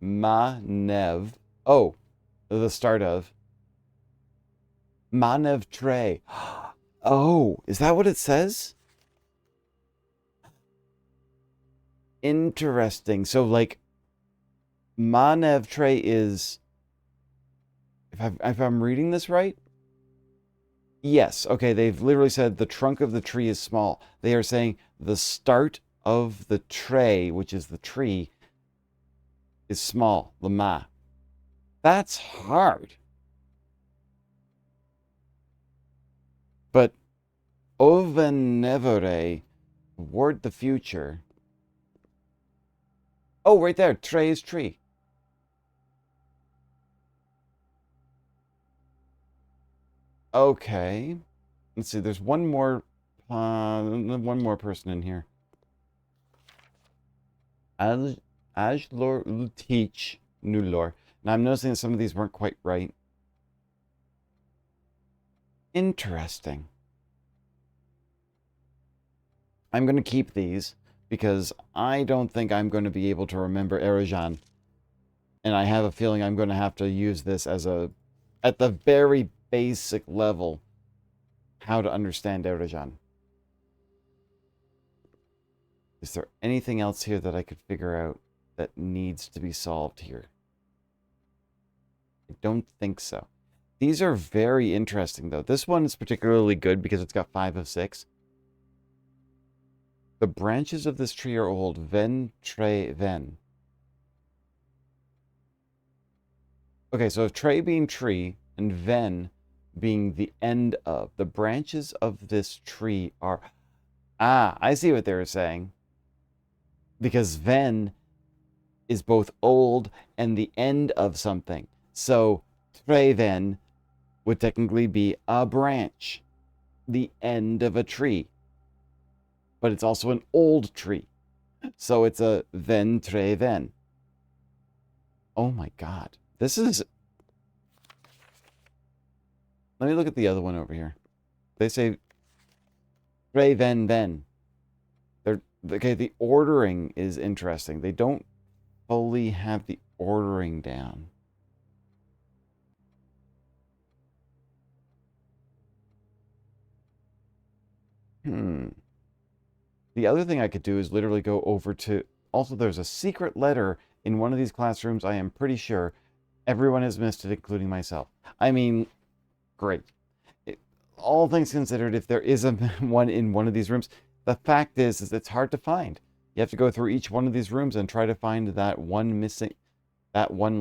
Ma nev. Oh, the start of. Ma nev tray. Oh, is that what it says? Interesting. So, like, Manev tray is, if I'm reading this right, yes. Okay, they've literally said the trunk of the tree is small. They are saying the start of the tray, which is the tree, is small. Lama. That's hard. But Ovenevore, toward the future. Oh, right there. Tray is tree. Okay. Let's see. There's one more person in here. Ajlor Ulteach Nulor. Now I'm noticing that some of these weren't quite right. Interesting. I'm going to keep these because I don't think I'm going to be able to remember Erajan. And I have a feeling I'm going to have to use this as at the very basic level, how to understand Erajan. Is there anything else here that I could figure out that needs to be solved here? I don't think so. These are very interesting, though. This one is particularly good because it's got 5 of 6. The branches of this tree are old. Ven, tre, ven. Okay, so if tre being tree and ven being the end of, the branches of this tree are... Ah, I see what they were saying. Because ven is both old and the end of something. So tre ven would technically be a branch, the end of a tree. But it's also an old tree. So it's a ven tre ven. Oh my god. This is... Let me look at the other one over here. They say tre ven ven. Okay, the ordering is interesting. They don't fully have the ordering down. The other thing I could do is literally go over to... Also, there's a secret letter in one of these classrooms. I am pretty sure everyone has missed it, including myself. I mean, great. All things considered, if there is one in one of these rooms, the fact is it's hard to find. You have to go through each one of these rooms and try to find that one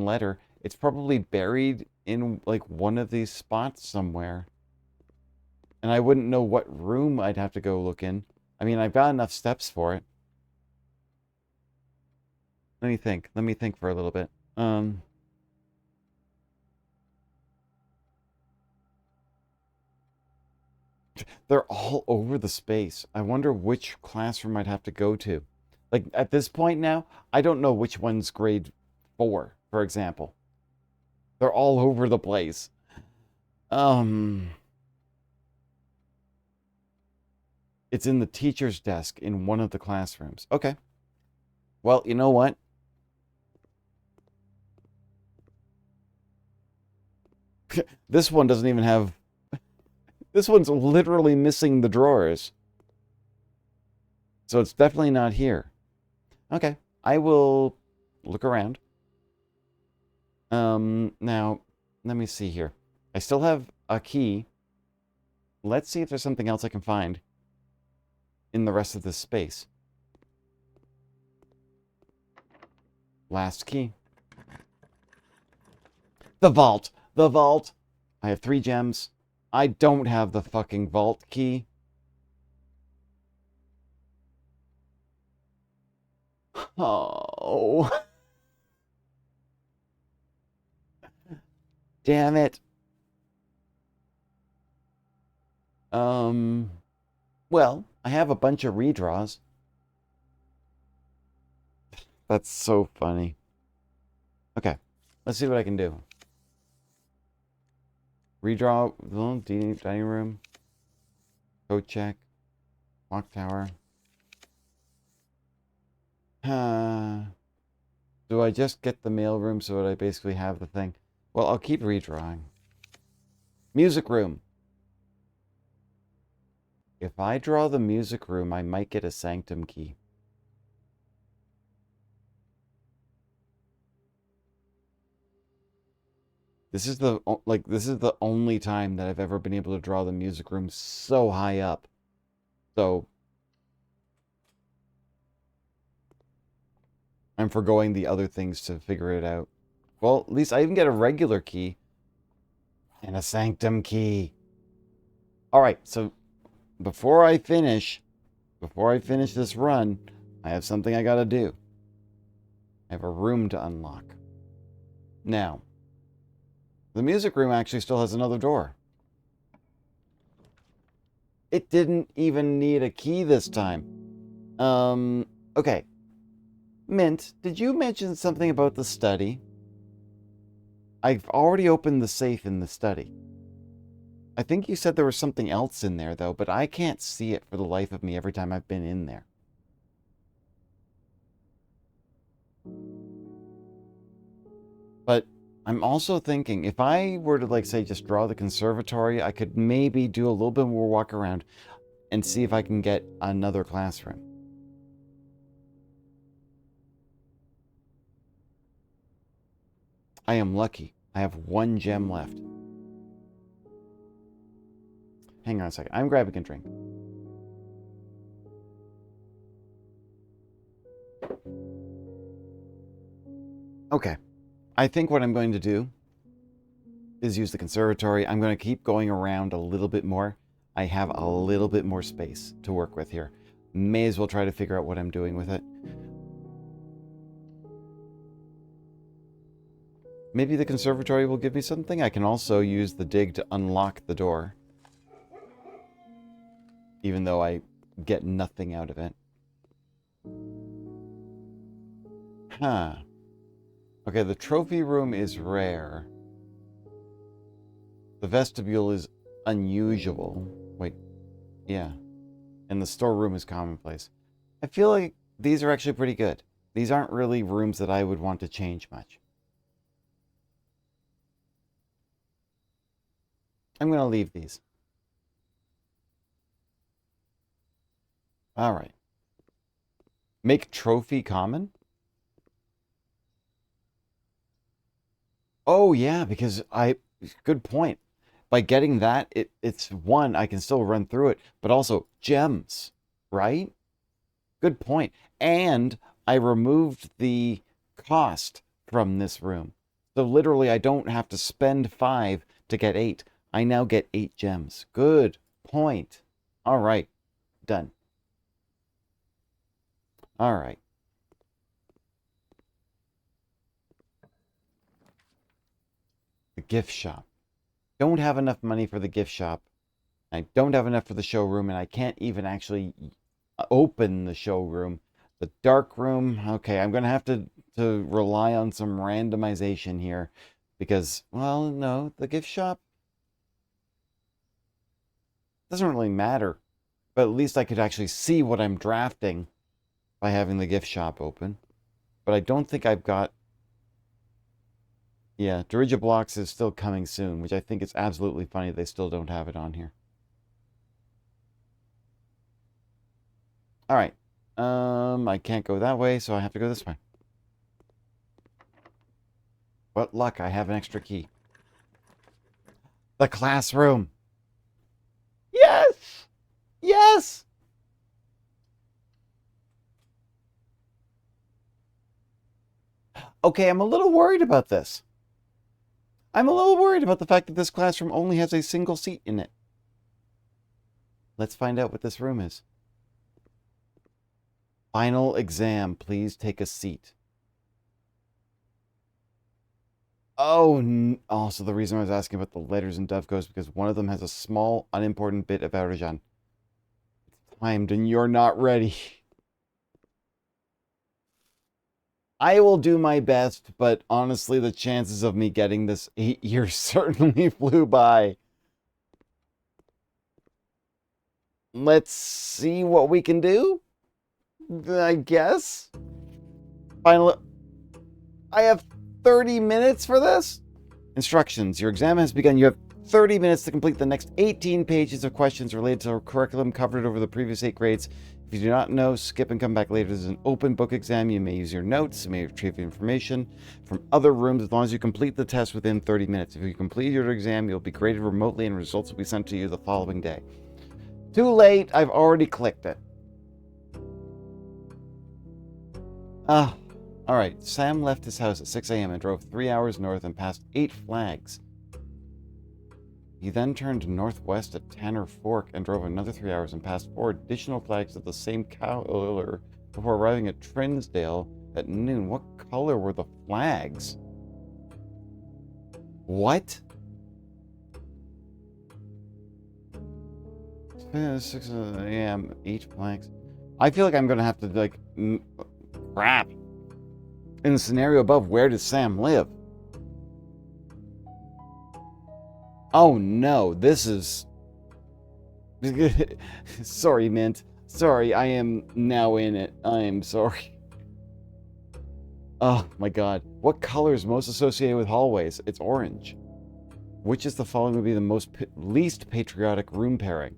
letter. It's probably buried in like one of these spots somewhere. And I wouldn't know what room I'd have to go look in. I mean, I've got enough steps for it. Let me think. Let me think for a little bit. They're all over the space. I wonder which classroom I'd have to go to. Like, at this point now, I don't know which one's grade 4, for example. They're all over the place. It's in the teacher's desk in one of the classrooms. Okay. Well, you know what? This one doesn't even have... This one's literally missing the drawers. So it's definitely not here. Okay. I will look around. Now, let me see here. I still have a key. Let's see if there's something else I can find in the rest of this space. Last key. The vault! The vault! I have 3 gems. I don't have the fucking vault key. Oh. Damn it. Well, I have a bunch of redraws. That's so funny. Okay, let's see what I can do. Redraw, dining room, code check, clock tower. Do I just get the mailroom so that I basically have the thing? Well, I'll keep redrawing. Music room. If I draw the music room, I might get a sanctum key. This is the only time that I've ever been able to draw the music room so high up. So I'm forgoing the other things to figure it out. Well, at least I even get a regular key and a sanctum key. All right, so before I finish this run, I have something I gotta do. I have a room to unlock. Now, the music room actually still has another door. It didn't even need a key this time. Okay. Mint, did you mention something about the study? I've already opened the safe in the study. I think you said there was something else in there, though, but I can't see it for the life of me every time I've been in there. But I'm also thinking, if I were to, like, say, just draw the conservatory, I could maybe do a little bit more walk around and see if I can get another classroom. I am lucky. I have 1 gem left. Hang on a second. I'm grabbing a drink. Okay. I think what I'm going to do is use the conservatory. I'm going to keep going around a little bit more. I have a little bit more space to work with here. May as well try to figure out what I'm doing with it. Maybe the conservatory will give me something. I can also use the dig to unlock the door. Even though I get nothing out of it. Huh. Okay, the trophy room is rare. The vestibule is unusual. Wait, yeah. And the storeroom is commonplace. I feel like these are actually pretty good. These aren't really rooms that I would want to change much. I'm going to leave these. All right. Make trophy common? Oh, yeah, because good point. By getting that, it's one, I can still run through it, but also gems, right? Good point. And I removed the cost from this room. So literally, I don't have to spend 5 to get 8. I now get 8 gems. Good point. All right. Done. All right. The gift shop. Don't have enough money for the gift shop. I don't have enough for the showroom, and I can't even actually open the showroom. The dark room, okay, I'm going to have to rely on some randomization here because, well, no, the gift shop doesn't really matter. But at least I could actually see what I'm drafting by having the gift shop open. But I don't think I've got... Yeah, Dirigiblocks is still coming soon, which I think is absolutely funny they still don't have it on here. All right. I can't go that way, so I have to go this way. What luck, I have an extra key. The classroom. Yes! Yes! Okay, I'm a little worried about this. I'm a little worried about the fact that this classroom only has a single seat in it. Let's find out what this room is. Final exam, please take a seat. Oh, also the reason I was asking about the letters in Dovco is because one of them has a small, unimportant bit of Arajan. It's timed and you're not ready. I will do my best, but honestly, the chances of me getting this 8 years certainly flew by. Let's see what we can do, I guess. Finally, I have 30 minutes for this? Instructions. Your exam has begun. You have 30 minutes to complete the next 18 pages of questions related to a curriculum covered over the previous 8 grades. If you do not know, skip and come back later. This is an open book exam. You may use your notes. You may retrieve information from other rooms as long as you complete the test within 30 minutes. If you complete your exam, you'll be graded remotely and results will be sent to you the following day. Too late. I've already clicked it. All right. Sam left his house at 6 a.m. and drove 3 hours north and passed 8 flags. He then turned northwest at Tanner Fork and drove another 3 hours and passed 4 additional flags of the same color before arriving at Trinsdale at noon. What color were the flags? What? 6 a.m., 8 flags. I feel like I'm going to have to, crap. In the scenario above, where does Sam live? Oh no, this is... Sorry, Mint. Sorry, I am now in it. I am sorry. Oh my god. What color is most associated with hallways? It's orange. Which is the following would be the least patriotic room pairing?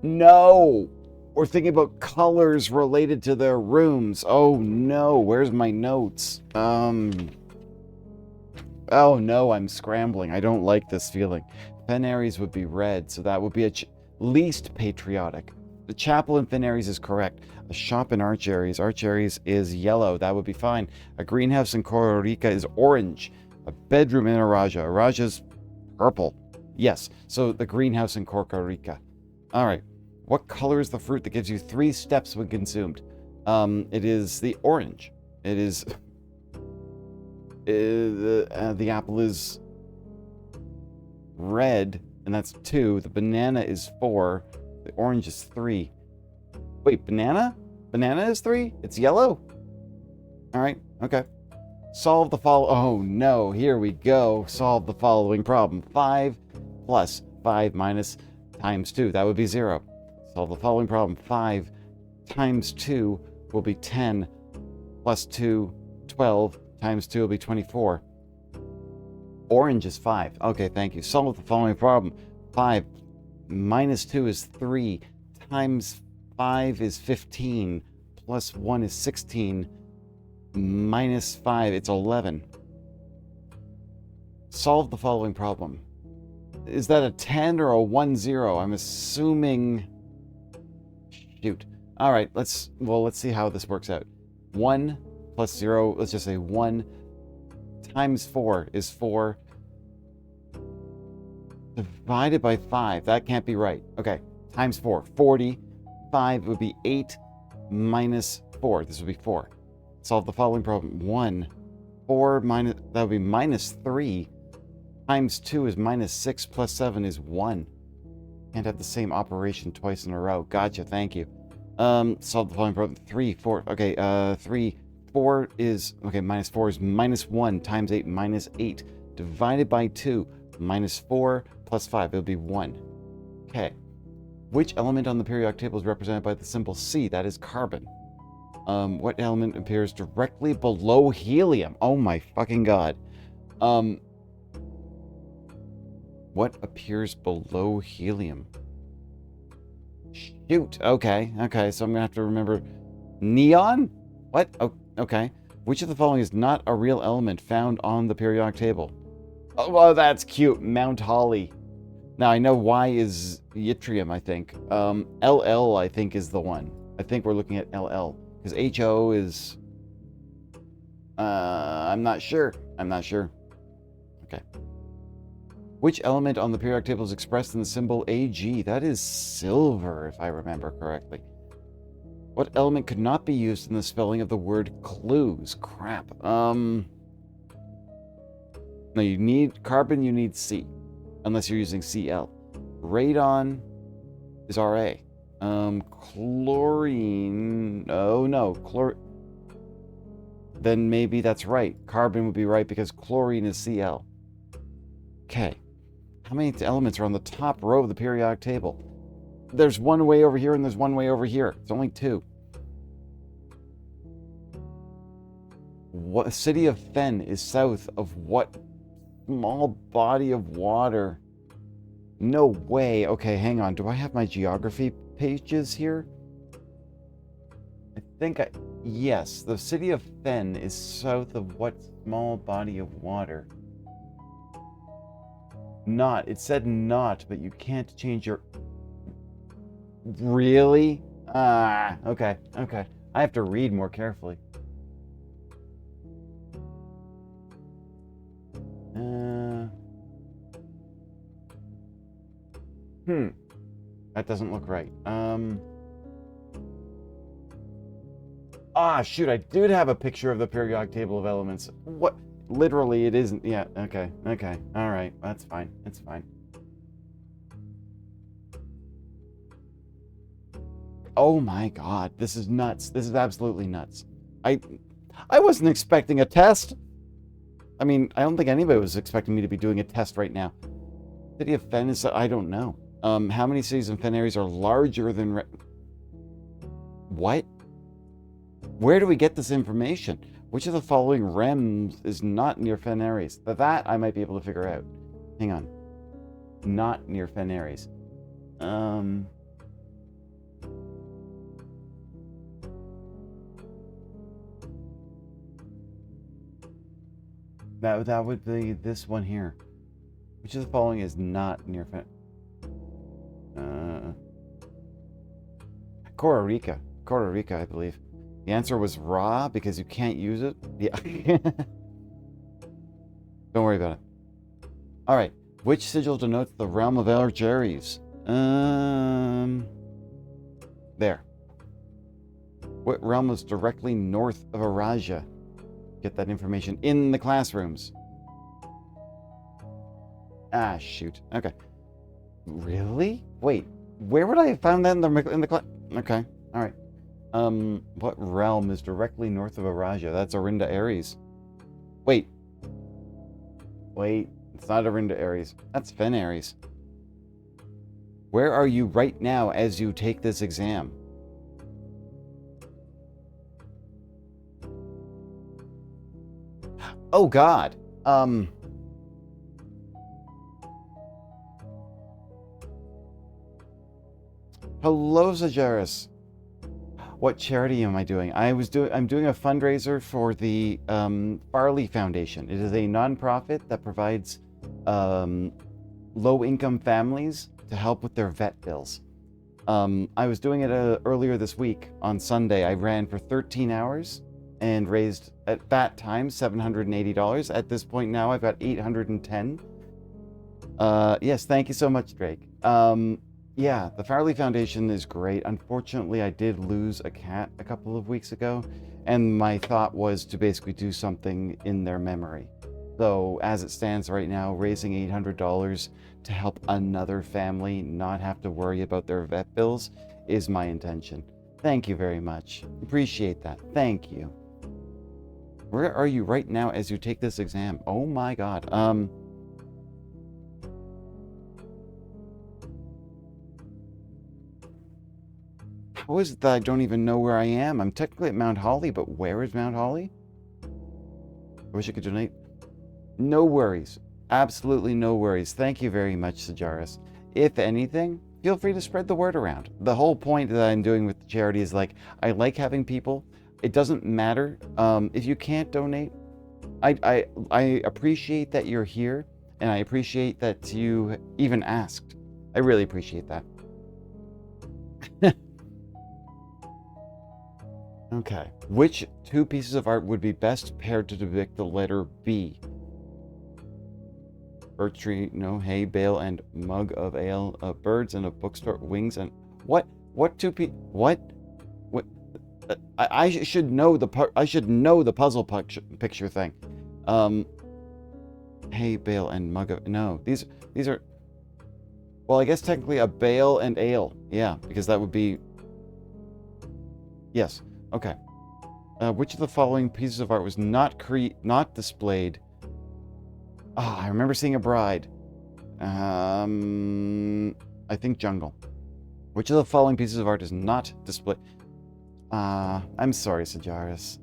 No! We're thinking about colors related to their rooms. Oh no, where's my notes? Oh no, I'm scrambling. I don't like this feeling. Fen Aries would be red, so that would be a least patriotic. The chapel in Fen Aries is correct. A shop in Arch Aries. Arch Aries is yellow. That would be fine. A greenhouse in Kororika is orange. A bedroom in Araja. Araja's purple. Yes, so the greenhouse in Kororika. All right. What color is the fruit that gives you 3 steps when consumed? It is the orange. It is... the apple is red, and that's 2. The banana is 4. The orange is 3. Wait, banana? Banana is 3? It's yellow? Alright, okay. Solve the oh no, here we go. Solve the following problem. 5 plus 5 minus times 2. That would be 0. Solve the following problem. 5 times 2 will be 10 plus 2, 12. Times 2 will be 24. Orange is 5. Okay, thank you. Solve the following problem. 5 minus 2 is 3. Times 5 is 15. Plus 1 is 16. Minus 5, it's 11. Solve the following problem. Is that a 10 or a 1-0? I'm assuming... Shoot. All right, let's see how this works out. 1 plus 0, let's just say 1 times 4 is 4 divided by 5. That can't be right. Okay, times 4. 40. 5 would be 8 minus 4. This would be 4. Solve the following problem. 1. 4 minus, that would be minus 3. Times 2 is minus 6 plus 7 is 1. Can't have the same operation twice in a row. Gotcha, thank you. Solve the following problem. 3, 4. Okay, 3. 4 is, okay, minus 4 is minus 1 times 8 minus 8 divided by 2 minus 4 plus 5. It'll be 1. Okay. Which element on the periodic table is represented by the symbol C? That is carbon. What element appears directly below helium? Oh my fucking god. What appears below helium? Shoot. Okay, so I'm gonna have to remember. Neon? What? Oh, okay. Which of the following is not a real element found on the periodic table? Oh, well, that's cute. Mount Holly. Now, I know Y is yttrium, I think. LL, I think, is the one. I think we're looking at LL. Because HO is... I'm not sure. Okay. Which element on the periodic table is expressed in the symbol Ag? That is silver, if I remember correctly. What element could not be used in the spelling of the word clues? Crap. No, you need carbon, you need C. Unless you're using Cl. Radon is Ra. Chlorine... Oh, no. Then maybe that's right. Carbon would be right because chlorine is Cl. Okay. How many elements are on the top row of the periodic table? There's one way over here and there's one way over here. It's only 2. What city of Fen is south of what small body of water? No way. Okay, hang on. Do I have my geography pages here. Yes, the city of Fen is south of what small body of water? Not. It said not, but you can't change your... Really? Ah, okay. I have to read more carefully. That doesn't look right. Shoot, I did have a picture of the periodic table of elements. What? Literally, it isn't. Yeah, okay. All right, that's fine. It's fine. Oh my god, this is nuts. This is absolutely nuts. I wasn't expecting a test. I mean, I don't think anybody was expecting me to be doing a test right now. City of Fen is... I don't know. How many cities in Fen areas are larger than... What? Where do we get this information? Which of the following realms is not near Fen areas? That I might be able to figure out. Hang on. Not near Fen areas. That would be this one here. Which of the following is not near Fen... Costa Rica, I believe. The answer was raw because you can't use it. Yeah. Don't worry about it. All right. Which sigil denotes the realm of Algeries? There. What realm is directly north of Araja? Get that information in the classrooms. Ah, shoot. Okay. Really? Wait. Where would I have found that in the class? Okay. All right. What realm is directly north of Araja? That's Arinda Aries. Wait. It's not Arinda Aries. That's Fen Aries. Where are you right now as you take this exam? Oh God. Hello, Zajaris. What charity am I doing? I'm doing a fundraiser for the Farley Foundation. It is a nonprofit that provides low-income families to help with their vet bills. I was doing it earlier this week on Sunday. I ran for 13 hours and raised at that time $780. At this point now, I've got $810. Yes, thank you so much, Drake. Yeah, the Farley Foundation is great. Unfortunately, I did lose a cat a couple of weeks ago, and my thought was to basically do something in their memory. So, as it stands right now, raising $800 to help another family not have to worry about their vet bills is my intention. Thank you very much. Appreciate that. Thank you. Where are you right now as you take this exam? Oh my God. How is it that I don't even know where I am? I'm technically at Mount Holly, but where is Mount Holly? I wish I could donate. No worries. Absolutely no worries. Thank you very much, Sajaris. If anything, feel free to spread the word around. The whole point that I'm doing with the charity is like, I like having people. It doesn't matter. If you can't donate, I appreciate that you're here, and I appreciate that you even asked. I really appreciate that. Okay. Which two pieces of art would be best paired to depict the letter B? Birch tree, no hay, bale, and mug of ale. Birds in a bookstore, wings, and what? What two what? What? I should know the puzzle picture thing. Hay, bale, and mug of... No, these are... Well, I guess technically a bale and ale. Yeah, because that would be... Yes. Okay. Which of the following pieces of art was not displayed? I remember seeing a bride. I think jungle. Which of the following pieces of art is not displayed? I'm sorry, Sajaris.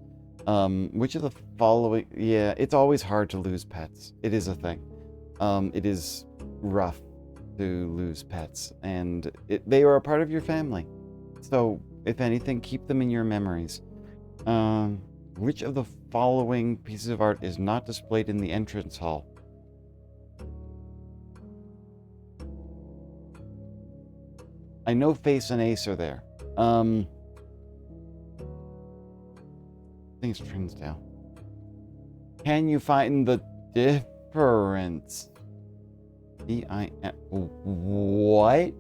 Which of the following... Yeah, it's always hard to lose pets. It is a thing. It is rough. to lose pets, and they are a part of your family. So, if anything, keep them in your memories. Which of the following pieces of art is not displayed in the entrance hall? I know Face and Ace are there. I think it's Trinsdale. Can you find the difference? E-I-N... What?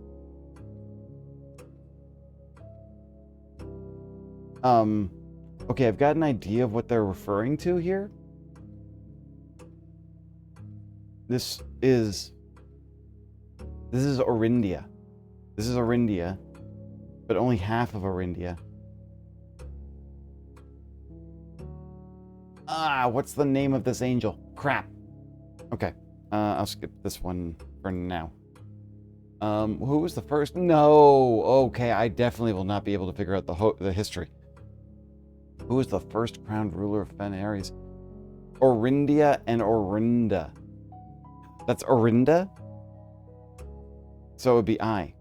Okay, I've got an idea of what they're referring to here. This is Orindia. This is Orindia, but only half of Orindia. What's the name of this angel? Crap. Okay, I'll skip this one for now. Who was the first? No. Okay, I definitely will not be able to figure out the history. Who was the first crowned ruler of Fen Ares? Orindia and Orinda. That's Orinda? So it would be I.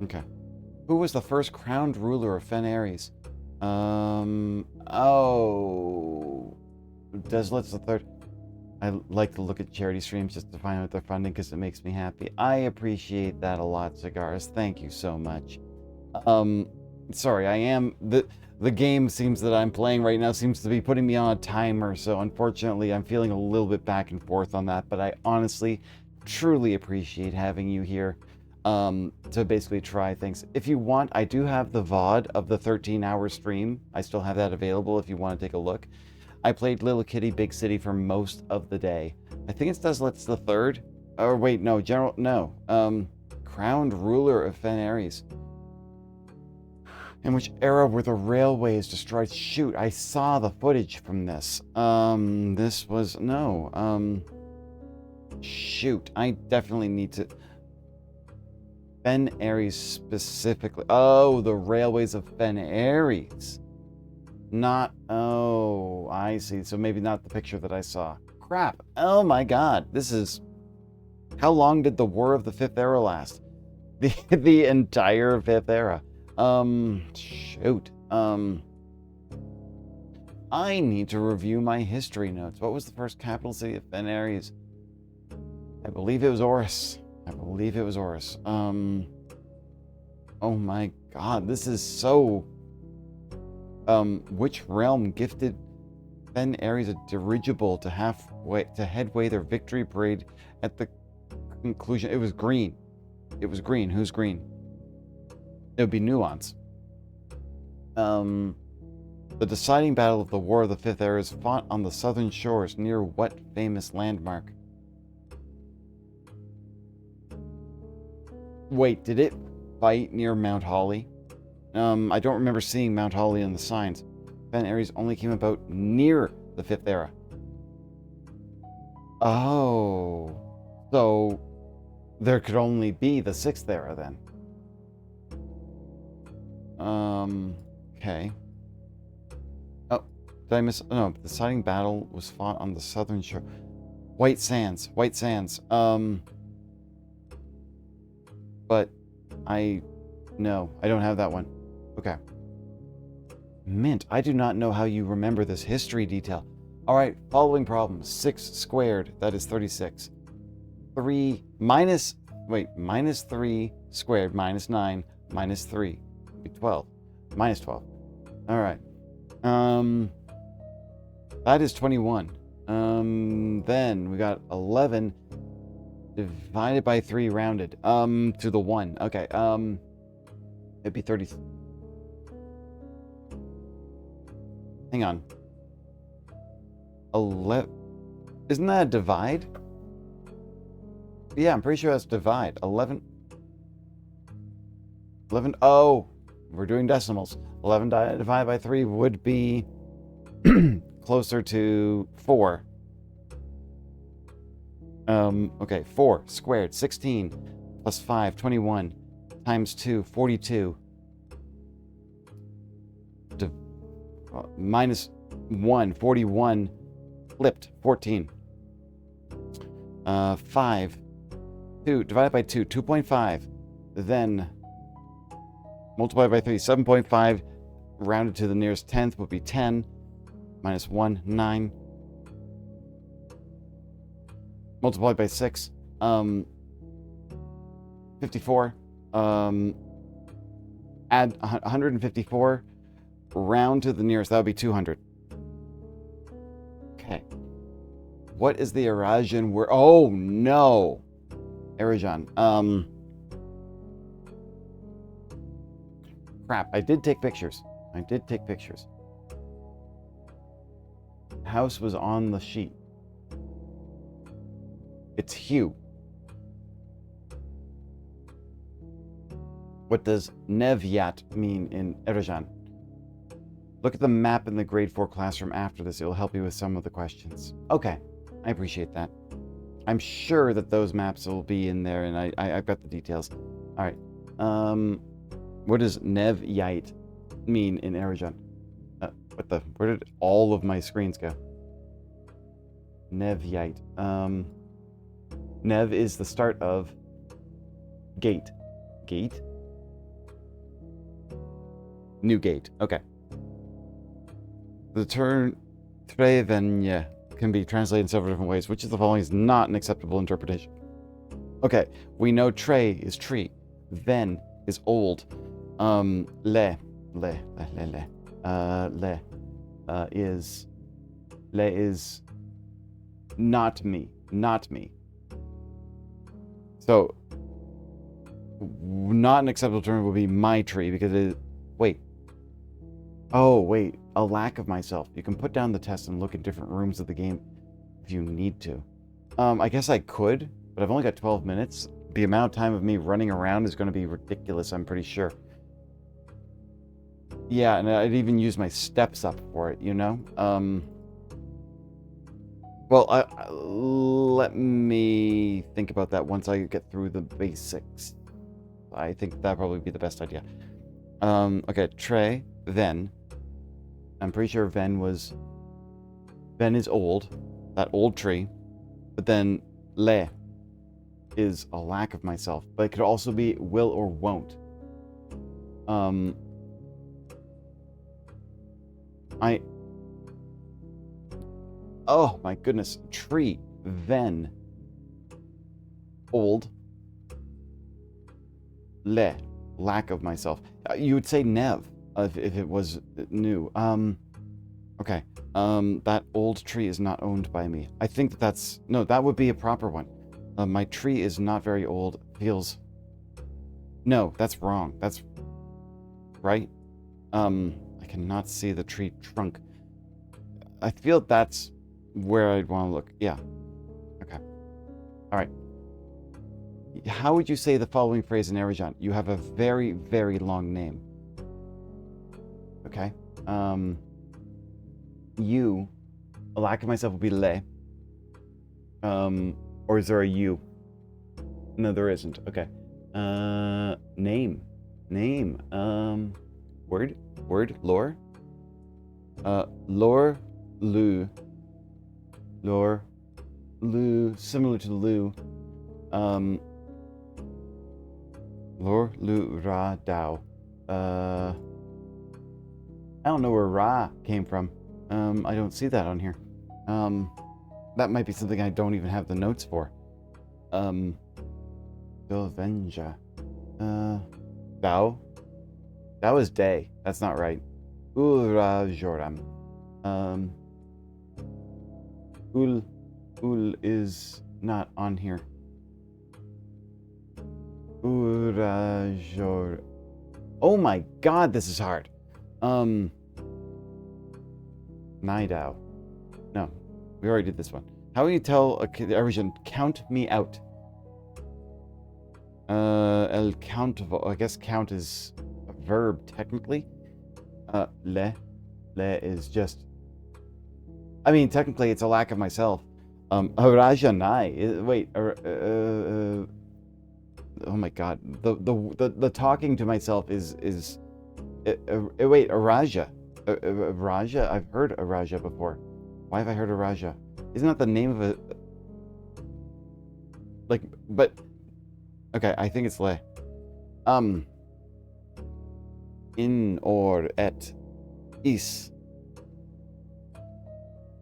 Okay. Who was the first crowned ruler of Fen Ares? Desolate the third. I like to look at charity streams just to find out their funding because it makes me happy. I appreciate that a lot, Cigars. Thank you so much. Sorry, the game seems that I'm playing right now seems to be putting me on a timer, so unfortunately I'm feeling a little bit back and forth on that, but I honestly, truly appreciate having you here to basically try things. If you want, I do have the VOD of the 13-hour stream. I still have that available if you want to take a look. I played Little Kitty Big City for most of the day. I think it's Desolat's the third. Or wait, no, crowned ruler of Fen Ares. In which era were the railways destroyed? Shoot, I saw the footage from this. This was, no, shoot, I definitely need to... Fen Ares specifically. Oh, the railways of Fen Ares. Not, oh, I see. So maybe not the picture that I saw. Crap. Oh my god. This is... How long did the War of the Fifth Era last? The entire Fifth Era. Shoot. I need to review my history notes. What was the first capital city of Fen Ares? I believe it was Oris. Oh my god, this is so... which realm gifted Fen Ares a dirigible to headway their victory parade at the conclusion? It was green. Who's green? It would be Nuance. The deciding battle of the War of the Fifth Era is fought on the southern shores near what famous landmark? Wait, did it fight near Mount Holly? I don't remember seeing Mount Holly in the signs. Fen Ares only came about near the Fifth Era. Oh. So there could only be the Sixth Era then. Okay. Oh, did I miss? No, the deciding battle was fought on the southern shore. White Sands. But no, I don't have that one. Okay. Mint, I do not know how you remember this history detail. All right, following problems. 6 squared, that is 36. Minus 3 squared minus 9 minus 3 would be 12. Minus 12. All right. That is 21. Then we got 11 divided by 3 rounded to the 1. Okay. It'd be 30. Hang on. 11. Isn't that a divide? Yeah, I'm pretty sure that's divide. 11. Oh, we're doing decimals. 11 divided by 3 would be closer to 4. Okay, 4 squared, 16 plus 5, 21 times 2, 42. Minus 1, 41 flipped, 14. 5. 2 divided by 2, 2.5. Then multiplied by 3, 7.5. Rounded to the nearest tenth would be 10. Minus 1, 9. Multiplied by 6, 54. Add 154. Round to the nearest, that would be 200. Okay. What is the Eurasian word? Oh, no. Eurasian. Crap, I did take pictures. House was on the sheet. It's hue. What does Nevyat mean in Eurasian? Look at the map in the grade 4 classroom after this. It will help you with some of the questions. Okay, I appreciate that. I'm sure that those maps will be in there, and I've got the details. All right. What does Nevyat mean in Eurasian? Where did all of my screens go? Nevyat. Nev is the start of gate. Gate? New gate. Okay. The term Trevenje can be translated in several different ways. Which of the following is not an acceptable interpretation? Okay, we know tre is tree. Ven is old. Le is not me. So, not an acceptable term would be my tree because it is. Wait. Oh, wait. A lack of myself. You can put down the test and look at different rooms of the game if you need to. I guess I could, but I've only got 12 minutes. The amount of time of me running around is going to be ridiculous, I'm pretty sure. Yeah, and I'd even use my steps up for it, you know? Well, let me think about that once I get through the basics. I think that'd probably be the best idea. Okay, tre, ven. I'm pretty sure ven is old, that old tree. But then le is a lack of myself. But it could also be will or won't. Oh my goodness. Tree, ven, old, le, lack of myself. You would say nev if it was new. Okay. That old tree is not owned by me. I think that's... No, that would be a proper one. My tree is not very old. Feels... No, that's wrong. That's... Right? I cannot see the tree trunk. I feel that's where I'd want to look. Yeah. Okay. Alright. How would you say the following phrase in Eurasian? You have a very, very long name. Okay. You, a lack of myself would be le. Or is there a you? No, there isn't. Okay. Name. Word, lore. Lore, lu, similar to Lu. Lore, lu, ra, dao. I don't know where ra came from. I don't see that on here. That might be something I don't even have the notes for. Vilvenja. Dao? That was day. That's not right. Ura joram. Ul is not on here. Ura jor. Oh my god, this is hard. Nidao. No, we already did this one. How will you tell a Eurasian, count me out? El countable. I guess count is a verb, technically. Le is just... I mean, technically, it's a lack of myself. Harajanai. Wait. Oh my god. The talking to myself is wait, Araja. Raja? I've heard Araja before. Why have I heard Araja? Isn't that the name of a... Like, but okay, I think it's le. In or at is.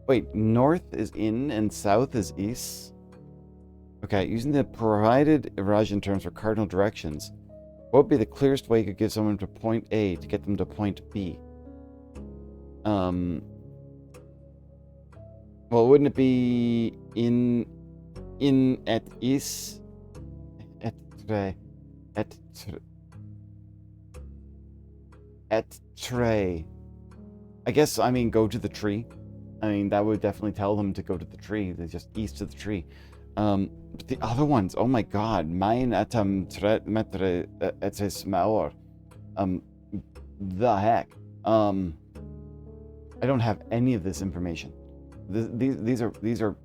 Wait, north is in and south is east? Okay, using the provided erosion terms for cardinal directions, what would be the clearest way you could give someone to point A to get them to point B? Well, wouldn't it be in at is at tre at tray? I guess, I mean, go to the tree. I mean, that would definitely tell them to go to the tree. They're just east of the tree. But the other ones, oh my god, mine atam tre metre etes maor. The heck. I don't have any of this information. These are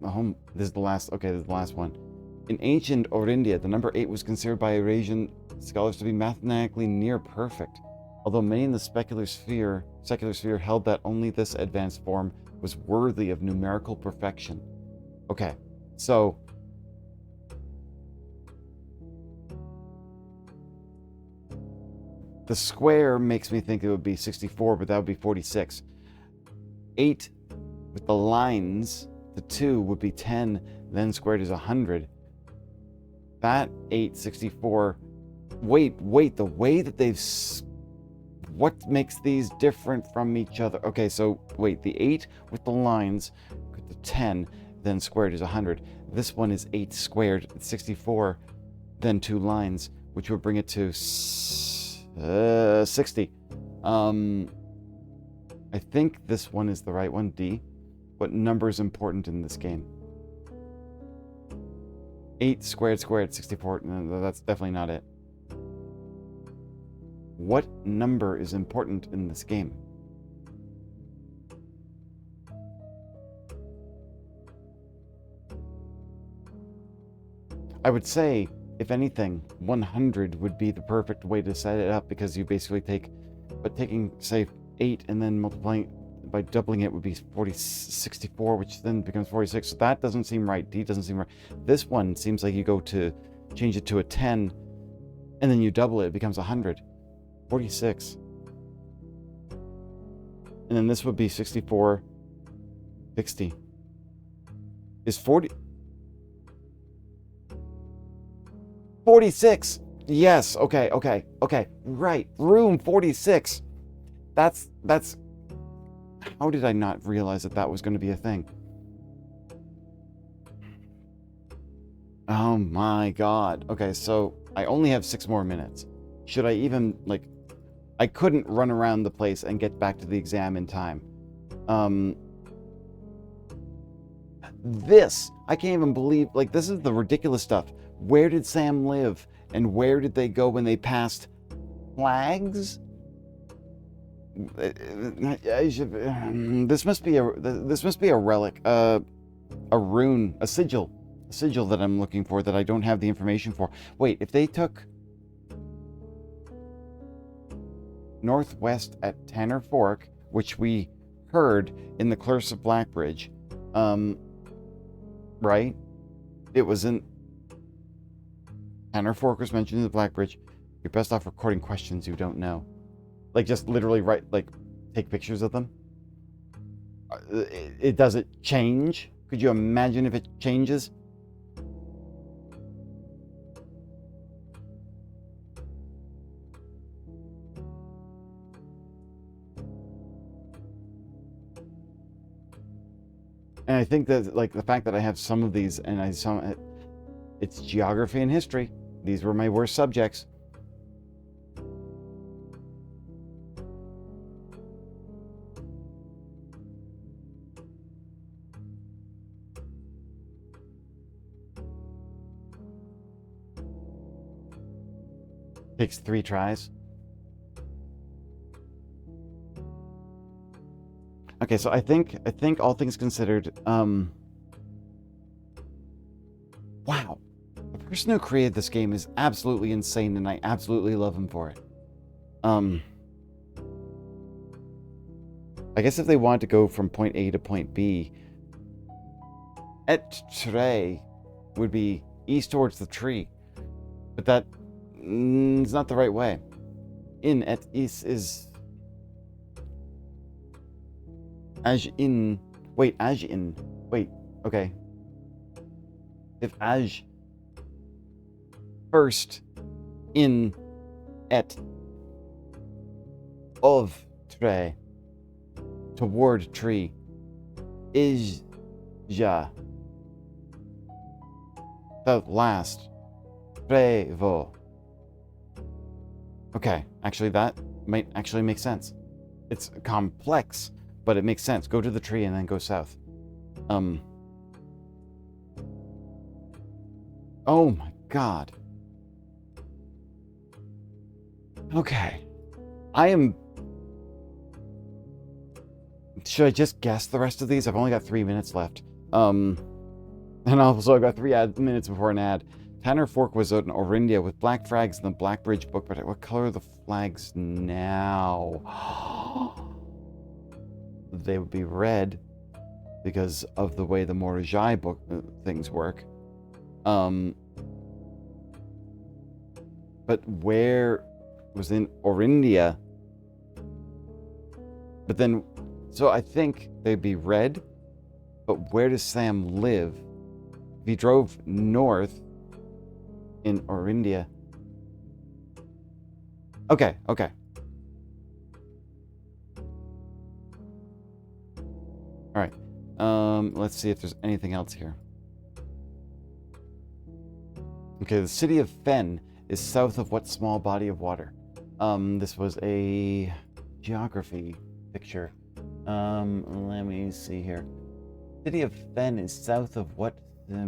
home. This is the last. Okay, this is the last one. In ancient Orindia, the number 8 was considered by Eurasian scholars to be mathematically near perfect, although many in the secular sphere held that only this advanced form was worthy of numerical perfection. Okay, so the square makes me think it would be 64, but that would be 46. 8 with the lines, the 2 would be 10, then squared is 100. That 8, 64. Wait, the way that they've... What makes these different from each other? Okay, so wait, the 8 with the lines, with the 10, then squared is 100. This one is 8 squared, 64, then 2 lines, which would bring it to 60. I think this one is the right one, D. What number is important in this game? 8 squared, 64. No, that's definitely not it. What number is important in this game? I would say, if anything, 100 would be the perfect way to set it up, because you basically taking, say, 8 and then multiplying by doubling it would be 64, which then becomes 46. So that doesn't seem right. D doesn't seem right. This one seems like you go to change it to a 10, and then you double it, it becomes 100. 46. And then this would be 64, 60. Is 46. Yes, okay. Right. Room 46. That's how did I not realize that was going to be a thing? Oh my god. Okay, so I only have 6 more minutes. Should I even, I couldn't run around the place and get back to the exam in time. This, I can't even believe, this is the ridiculous stuff. Where did Sam live? And where did they go when they passed flags? This must be a relic, a rune, a sigil that I'm looking for that I don't have the information for. Wait, if they took northwest at Tanner Fork, which we heard in the Clerks of Blackbridge, right? It was in Tanner Fork was mentioned in the Blackbridge. You're best off recording questions you don't know. Just literally write, take pictures of them. Does it change? Could you imagine if it changes? And I think that, the fact that I have some of these, and it's geography and history. These were my worst subjects. Takes 3 tries. Okay, so I think all things considered, wow. The person who created this game is absolutely insane, and I absolutely love him for it. I guess if they wanted to go from point A to point B, et tre would be east towards the tree. But that is not the right way. In at east is Aj in. Wait, Aj in. Wait, okay. If Aj first in et of tre toward tree is ja the last trevo. Okay, actually that might actually make sense. It's complex, but it makes sense. Go to the tree and then go south. Oh my god. Okay. Should I just guess the rest of these? I've only got 3 minutes left. And also I've got 3 minutes before an ad. Tanner Fork was an Orindia with black flags in the Blackbridge book, but what color are the flags now? They would be red because of the way the Morajai book things work. But where was in Orindia? But then, so I think they'd be red, but where does Sam live? If he drove north in Orindia. Okay. All right. Let's see if there's anything else here. Okay, the city of Fen is south of what small body of water? This was a geography picture. Let me see here. City of Fen is south of what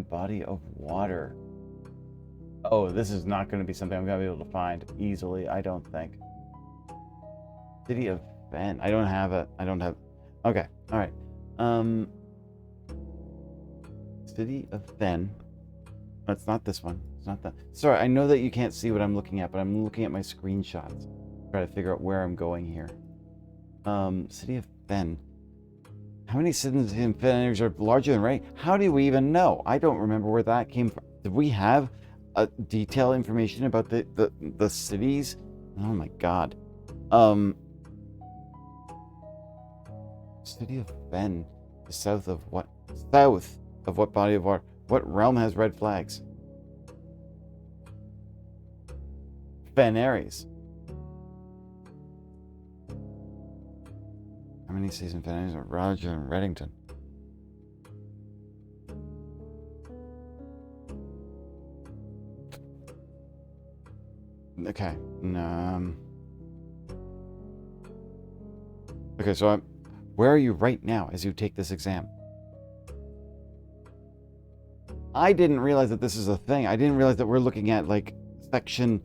body of water? Oh, this is not going to be something I'm going to be able to find easily, I don't think. City of Fen. I don't have it. Okay, all right. City of Fen. No, it's not this one. It's not that. Sorry, I know that you can't see what I'm looking at, but I'm looking at my screenshots. Try to figure out where I'm going here. City of Fen. How many cities in Fen are larger than Ray? How do we even know? I don't remember where that came from. Did we have detailed information about the cities? Oh my god. City of Fen is south of what? South of what body of water? What realm has red flags? Fen Aries. How many cities in Fen Aries are Roger and Reddington? Okay. Okay, so where are you right now as you take this exam? I didn't realize that this is a thing. I didn't realize that we're looking at like section.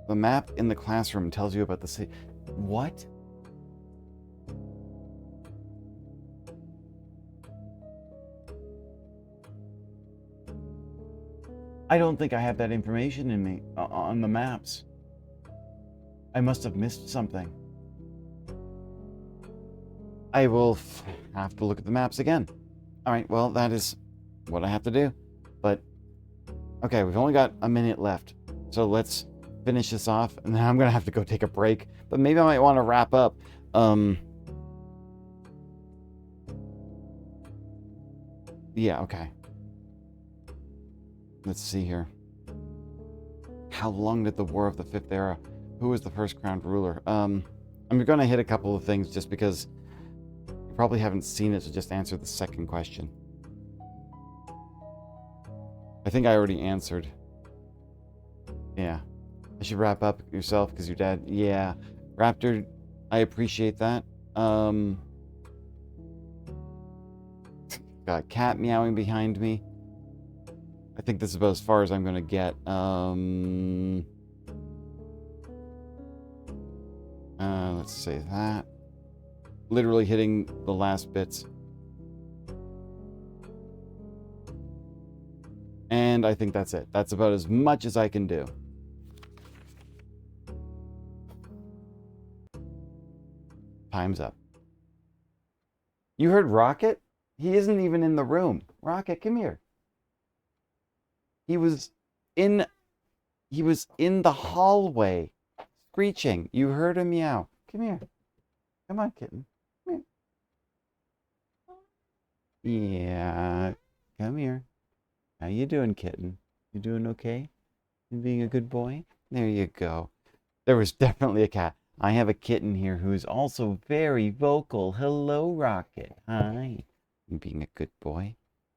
The map in the classroom tells you about the city. What? I don't think I have that information in me on the maps. I must have missed something. I will have to look at the maps again. All right, well, that is what I have to do. But, okay, we've only got a minute left. So let's finish this off, and then I'm going to have to go take a break. But maybe I might want to wrap up. Yeah, okay. Let's see here. How long did the War of the Fifth Era? Who was the first crowned ruler? I'm going to hit a couple of things just because you probably haven't seen it, so just answer the second question. I think I already answered. Yeah. I should wrap up yourself because you're dead. Yeah. Raptor, I appreciate that. Got a cat meowing behind me. I think this is about as far as I'm going to get. Let's say that. Literally hitting the last bits. And I think that's it. That's about as much as I can do. Time's up. You heard Rocket? He isn't even in the room. Rocket, come here. He was in he was in the hallway screeching. You heard him meow. Come here. Come on, kitten. Come here. Yeah. Come here. How you doing, kitten? You doing okay? You being a good boy? There you go. There was definitely a cat. I have a kitten here who is also very vocal. Hello, Rocket. Hi. You being a good boy?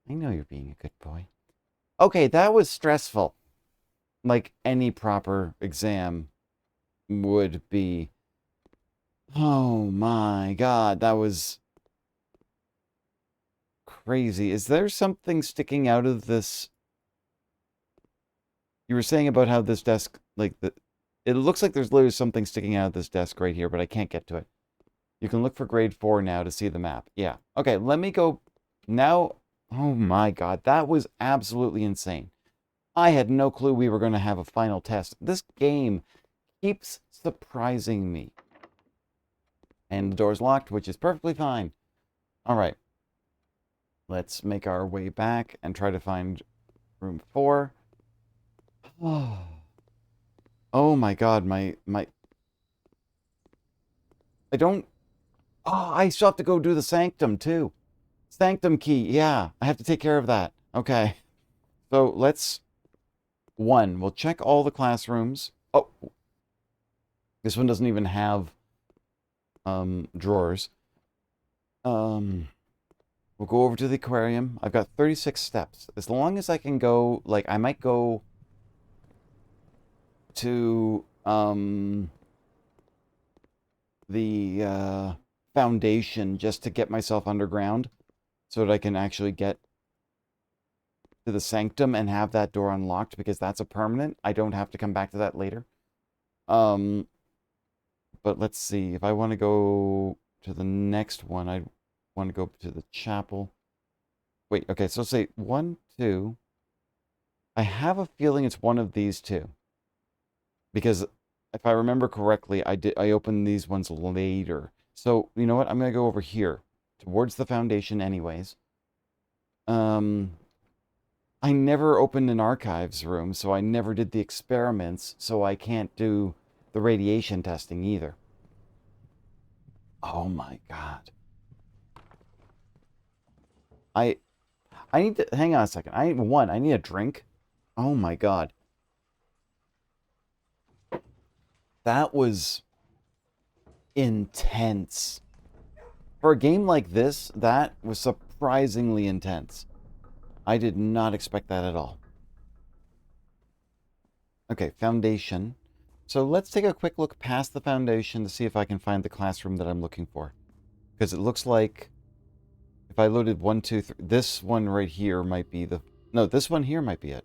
I know you're being a good boy. Okay, that was stressful. Like any proper exam would be. Oh my God, that was crazy. Is there something sticking out of this? You were saying about how this desk, it looks like there's literally something sticking out of this desk right here, but I can't get to it. You can look for grade 4 now to see the map. Yeah. Okay, let me go now. Oh my God, that was absolutely insane. I had no clue we were going to have a final test. This game keeps surprising me. And the door's locked, which is perfectly fine. All right. Let's make our way back and try to find room 4. Oh my God, I don't. Oh, I still have to go do the sanctum too. Sanctum key. Yeah, I have to take care of that. Okay. So we'll check all the classrooms. Oh, this one doesn't even have drawers. We'll go over to the aquarium. I've got 36 steps. As long as I can go, like, I might go to the foundation just to get myself underground so that I can actually get to the sanctum and have that door unlocked, because that's a permanent. I don't have to come back to that later. But let's see. If I want to go to the next one, I want to go to the chapel. Wait, okay, so say 1, 2. I have a feeling it's one of these two. Because if I remember correctly, I opened these ones later. So, you know what? I'm going to go over here towards the foundation anyways. I never opened an archives room, so I never did the experiments, so I can't do the radiation testing either. Oh my God. I need to hang on a second. I need a drink. Oh my God. That was intense. For a game like this, that was surprisingly intense. I did not expect that at all. Okay, foundation. So let's take a quick look past the foundation to see if I can find the classroom that I'm looking for. Because it looks like if I loaded 1, 2, 3, this one right here might be the... No, this one here might be it.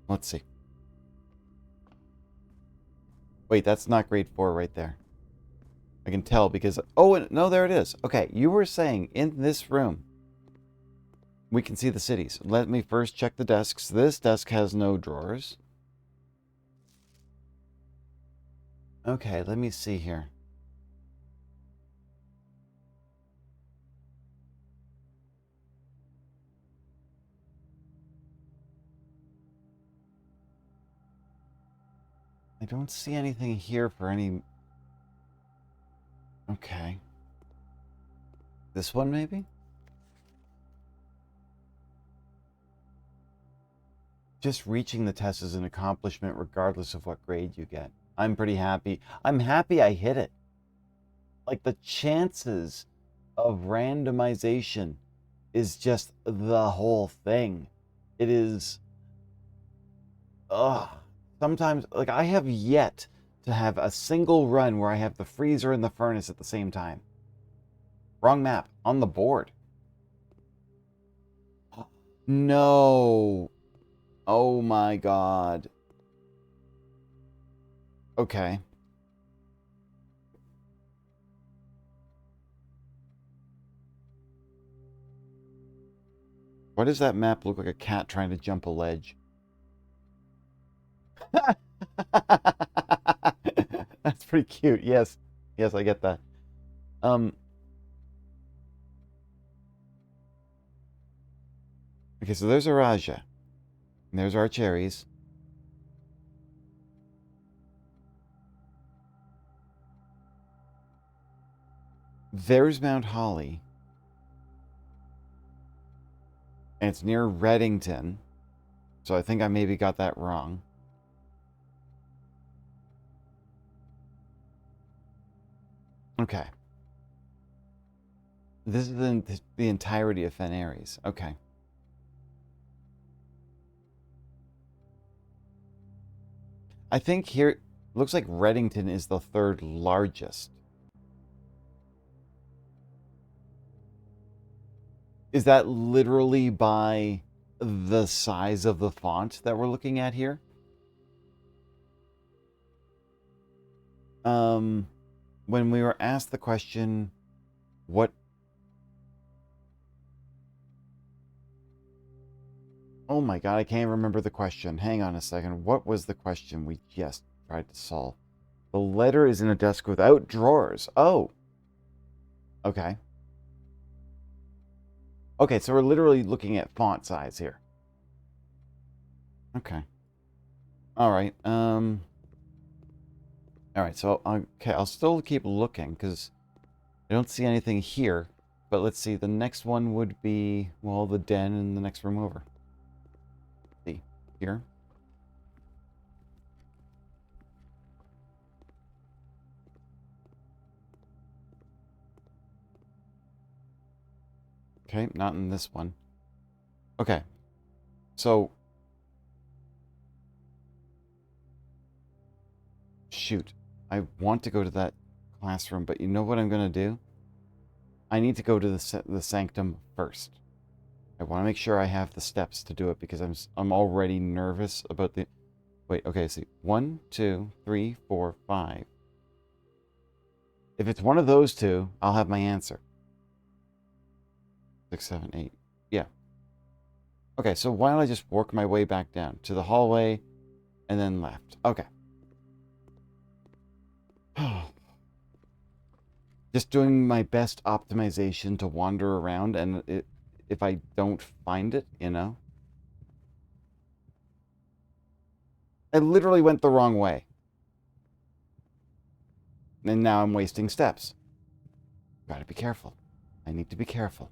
Let's see. Wait, that's not grade 4 right there. I can tell because... Oh, no, there it is. Okay, you were saying in this room, we can see the cities. Let me first check the desks. This desk has no drawers. Okay, let me see here. I don't see anything here for any... Okay. This one, maybe? Just reaching the test is an accomplishment regardless of what grade you get. I'm pretty happy. I'm happy I hit it. Like, the chances of randomization is just the whole thing. It is... Ugh. Sometimes, like, I have yet to have a single run where I have the freezer and the furnace at the same time. Wrong map. On the board. No. Oh my God. Okay. Why does that map look like a cat trying to jump a ledge? That's pretty cute. Yes. Yes, I get that. Okay, so there's a Raja. And there's our cherries. There's Mount Holly. And it's near Reddington. So I think I maybe got that wrong. Okay. This is the entirety of Fen Aries. Okay. I think here, looks like Reddington is the third largest. Is that literally by the size of the font that we're looking at here? When we were asked the question, what... Oh my god, I can't remember the question. Hang on a second. What was the question we just tried to solve? The letter is in a desk without drawers. Oh. Okay. Okay, so we're literally looking at font size here. Okay. All right. All right. So okay, I'll still keep looking because I don't see anything here. But let's see. The next one would be, well, the den in the next room over. See here. Okay, not in this one. Okay. So shoot. I want to go to that classroom, but you know what I'm going to do? I need to go to the sanctum first. I want to make sure I have the steps to do it because I'm already nervous about the... Wait, okay, see. 1, 2, 3, 4, 5. If it's one of those two, I'll have my answer. 6, 7, 8. Yeah. Okay, so why don't I just work my way back down to the hallway and then left? Okay. Just doing my best optimization to wander around, and if I don't find it, you know? I literally went the wrong way. And now I'm wasting steps. Gotta be careful. I need to be careful.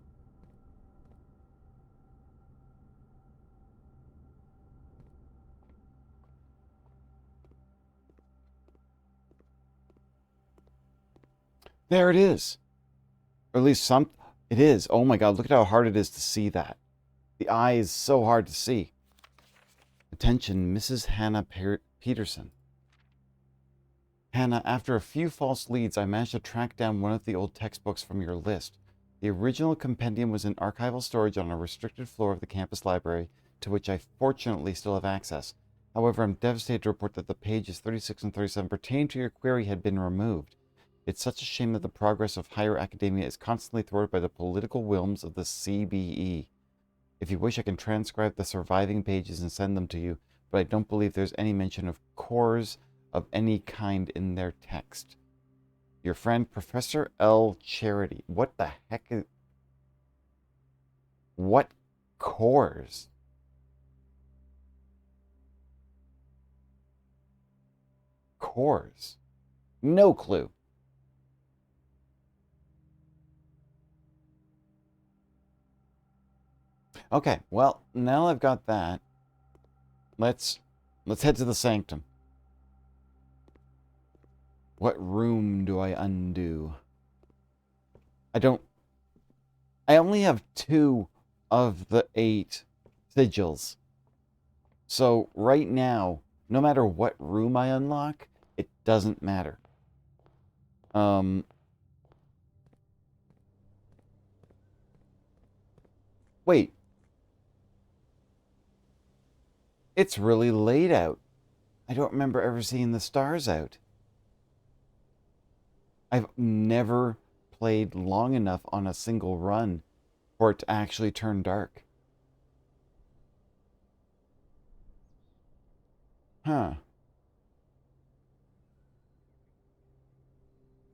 There it is. Or at least some... It is. Oh my god, look at how hard it is to see that. The eye is so hard to see. Attention, Mrs. Hannah Peterson. Hannah, after a few false leads, I managed to track down one of the old textbooks from your list. The original compendium was in archival storage on a restricted floor of the campus library, to which I fortunately still have access. However, I'm devastated to report that the pages 36 and 37 pertaining to your query had been removed. It's such a shame that the progress of higher academia is constantly thwarted by the political whims of the CBE. If you wish, I can transcribe the surviving pages and send them to you, but I don't believe there's any mention of cores of any kind in their text. Your friend, Professor L. Charity. What the heck is... What cores? Cores? No clue. Okay, well, now I've got that. Let's head to the sanctum. What room do I undo? I only have 2 of the 8 sigils. So right now, no matter what room I unlock, it doesn't matter. Wait. It's really late out. I don't remember ever seeing the stars out. I've never played long enough on a single run for it to actually turn dark. Huh.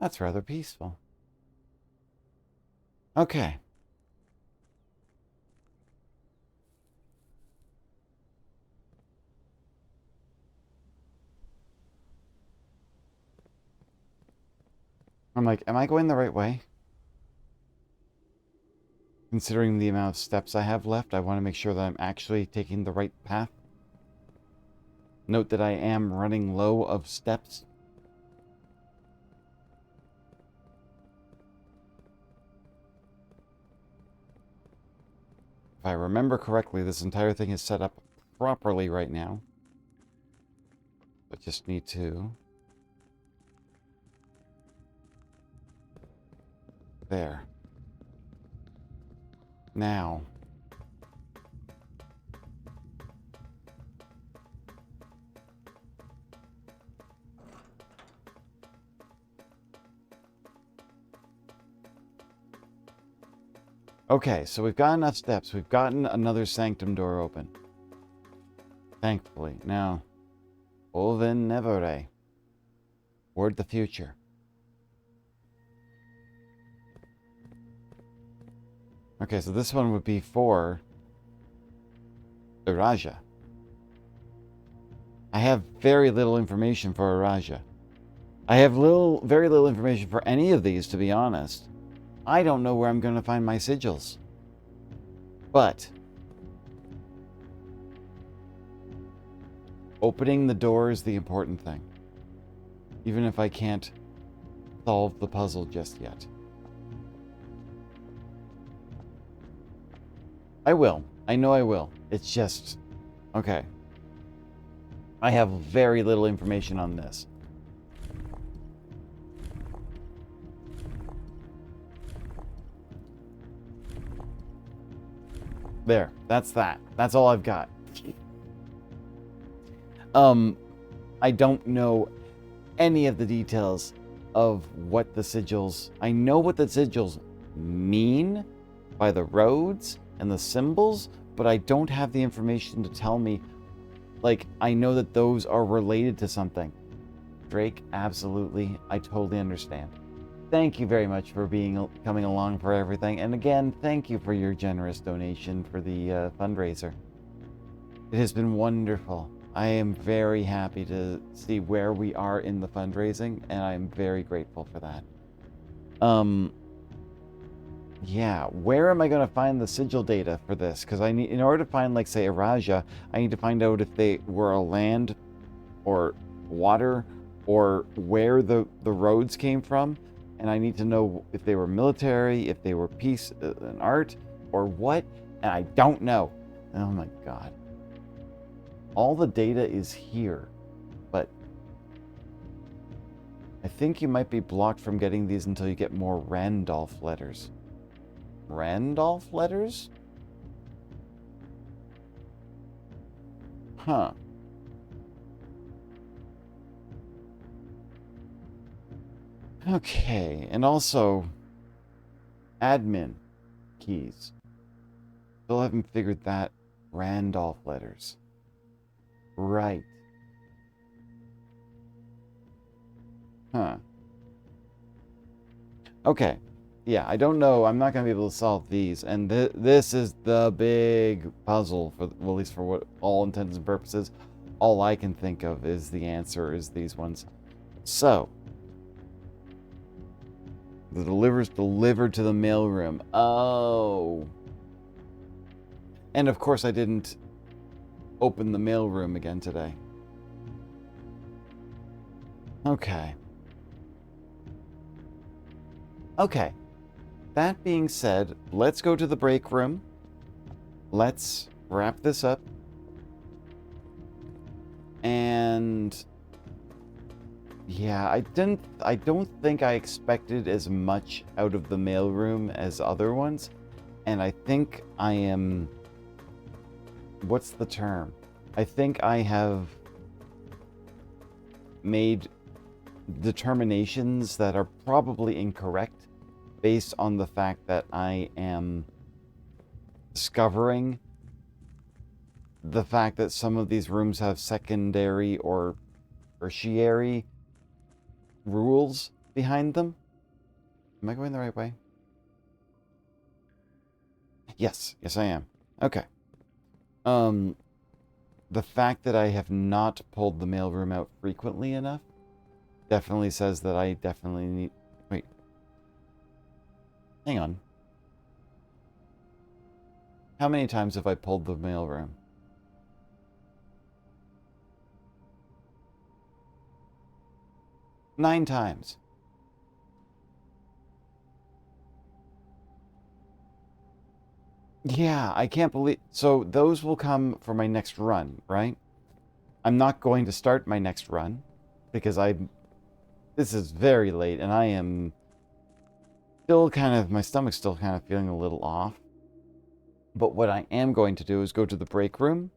That's rather peaceful. Okay. I'm like, am I going the right way? Considering the amount of steps I have left, I want to make sure that I'm actually taking the right path. Note that I am running low of steps. If I remember correctly, this entire thing is set up properly right now. I just need to... There. Now. Okay, so we've got enough steps. We've gotten another sanctum door open. Thankfully. Now, Olven Nevere. Word the future. Okay, so this one would be for Iraja. I have very little information for Iraja. I have very little information for any of these, to be honest. I don't know where I'm going to find my sigils. But opening the door is the important thing. Even if I can't solve the puzzle just yet. I will. I know I will. It's just... Okay. I have very little information on this. There. That's that. That's all I've got. I don't know any of the details of what the sigils... I know what the sigils mean by the roads and the symbols, but I don't have the information to tell me, like, I know that those are related to something. Drake, absolutely. I totally understand. Thank you very much for coming along for everything. And again, thank you for your generous donation for the fundraiser. It has been wonderful. I am very happy to see where we are in the fundraising, and I am very grateful for that. Yeah, where am I going to find the sigil data for this? Because I need, in order to find, like, say, Iraja, I need to find out if they were a land or water or where the roads came from. And I need to know if they were military, if they were peace and art, or what. And I don't know. Oh my god. All the data is here, but I think you might be blocked from getting these until you get more Randolph letters. Randolph letters? Huh. Okay, and also admin keys. Still haven't figured that. Randolph letters. Right. Huh. Okay. Yeah, I don't know. I'm not going to be able to solve these. And this is the big puzzle, for, well, at least for what all intents and purposes. All I can think of is the answer is these ones. So. The deliver's delivered to the mailroom. Oh. And of course I didn't open the mailroom again today. Okay. Okay. That being said, let's go to the break room. Let's wrap this up. And yeah, I don't think I expected as much out of the mailroom as other ones. And I think I am, what's the term? I think I have made determinations that are probably incorrect based on the fact that I am discovering the fact that some of these rooms have secondary or tertiary rules behind them. Am I going the right way? Yes, I am. Okay. The fact that I have not pulled the mailroom out frequently enough definitely says that I definitely need... Wait, Hang on. How many times have I pulled the mailroom? Nine times. Yeah, I can't believe... So those will come for my next run, right? I'm not going to start my next run because this is very late and I am still kind of... My stomach's still kind of feeling a little off. But what I am going to do is go to the break room.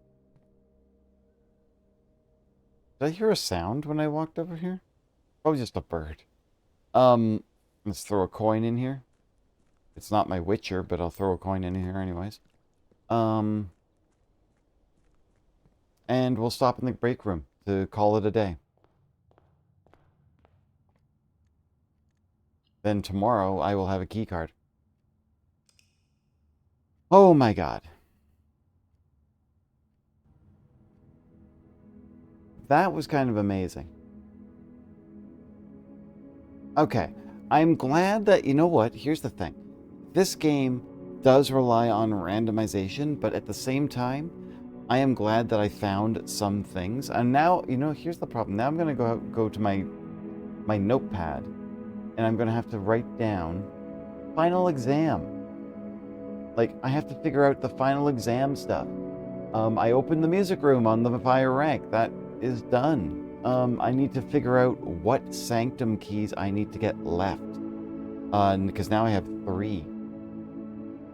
Did I hear a sound when I walked over here? Probably just a bird. Let's throw a coin in here. It's not my Witcher, but I'll throw a coin in here anyways. And we'll stop in the break room to call it a day. Then tomorrow I will have a key card. Oh my god. That was kind of amazing. Okay. I'm glad that, you know what? Here's the thing. This game does rely on randomization, but at the same time, I am glad that I found some things. And now, you know, here's the problem. Now I'm going to go to my notepad, and I'm going to have to write down final exam. Like, I have to figure out the final exam stuff. I opened the music room on the fire rank. That is done. I need to figure out what sanctum keys I need to get left. Because now I have 3.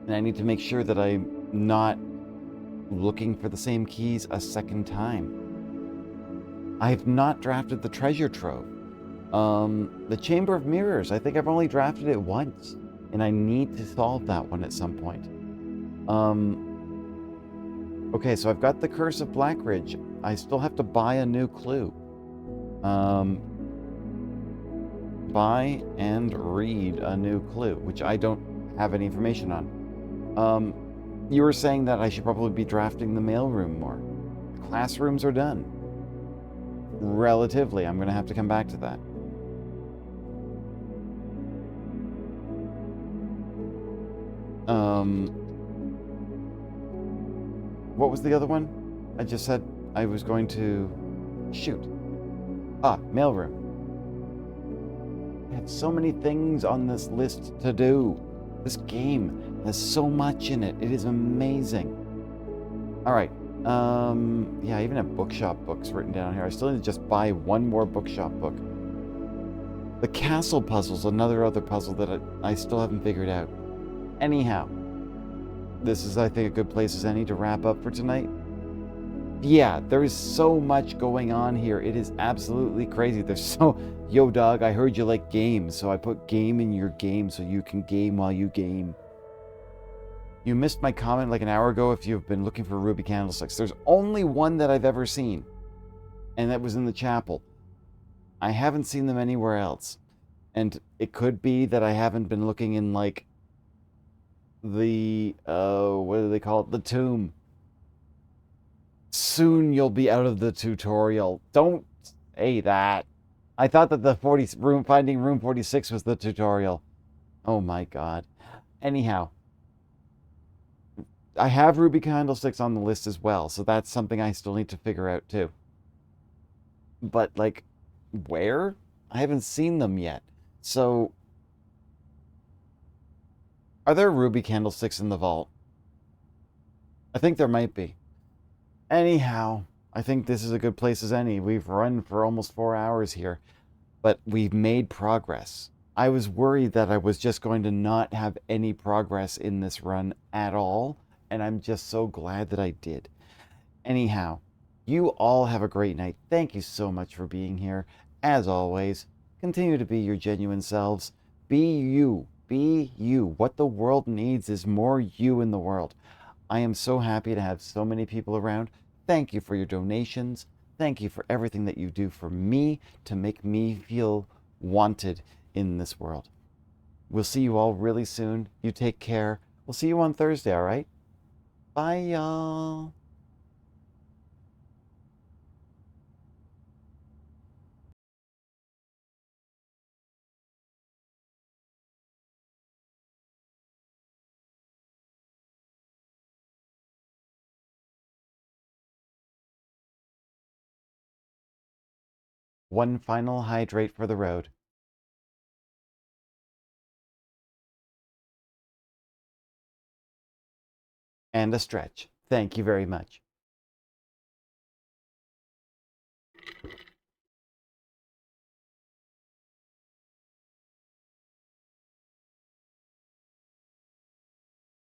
And I need to make sure that I'm not looking for the same keys a second time. I have not drafted the treasure trove. The Chamber of Mirrors, I think I've only drafted it once. And I need to solve that one at some point. Okay, so I've got the Curse of Blackridge. I still have to buy a new clue. Buy and read a new clue, which I don't have any information on. You were saying that I should probably be drafting the mailroom more. The classrooms are done. Relatively, I'm going to have to come back to that. What was the other one? I just said I was going to... Shoot. Mailroom. I have so many things on this list to do. This game has so much in it. It is amazing. Alright. Yeah, I even have bookshop books written down here. I still need to just buy one more bookshop book. The castle puzzle's other puzzle that I still haven't figured out. Anyhow, this is, I think, a good place as any to wrap up for tonight. Yeah, there is so much going on here. It is absolutely crazy. There's so... Yo, dog, I heard you like games, so I put game in your game so you can game while you game. You missed my comment like an hour ago if you've been looking for ruby candlesticks. There's only one that I've ever seen, and that was in the chapel. I haven't seen them anywhere else. And it could be that I haven't been looking in, like, the... what do they call it? The tomb. Soon you'll be out of the tutorial. Don't say that. I thought that the finding room 46 was the tutorial. Oh my god. Anyhow, I have ruby candlesticks on the list as well, so that's something I still need to figure out too. But, like, where? I haven't seen them yet. So, are there ruby candlesticks in the vault? I think there might be. Anyhow, I think this is a good place as any. We've run for almost 4 hours here, but we've made progress. I was worried that I was just going to not have any progress in this run at all, and I'm just so glad that I did. Anyhow, you all have a great night. Thank you so much for being here. As always, continue to be your genuine selves. Be you. Be you. What the world needs is more you in the world. I am so happy to have so many people around. Thank you for your donations. Thank you for everything that you do for me to make me feel wanted in this world. We'll see you all really soon. You take care. We'll see you on Thursday, all right? Bye, y'all. One final hydrate for the road. And a stretch. Thank you very much.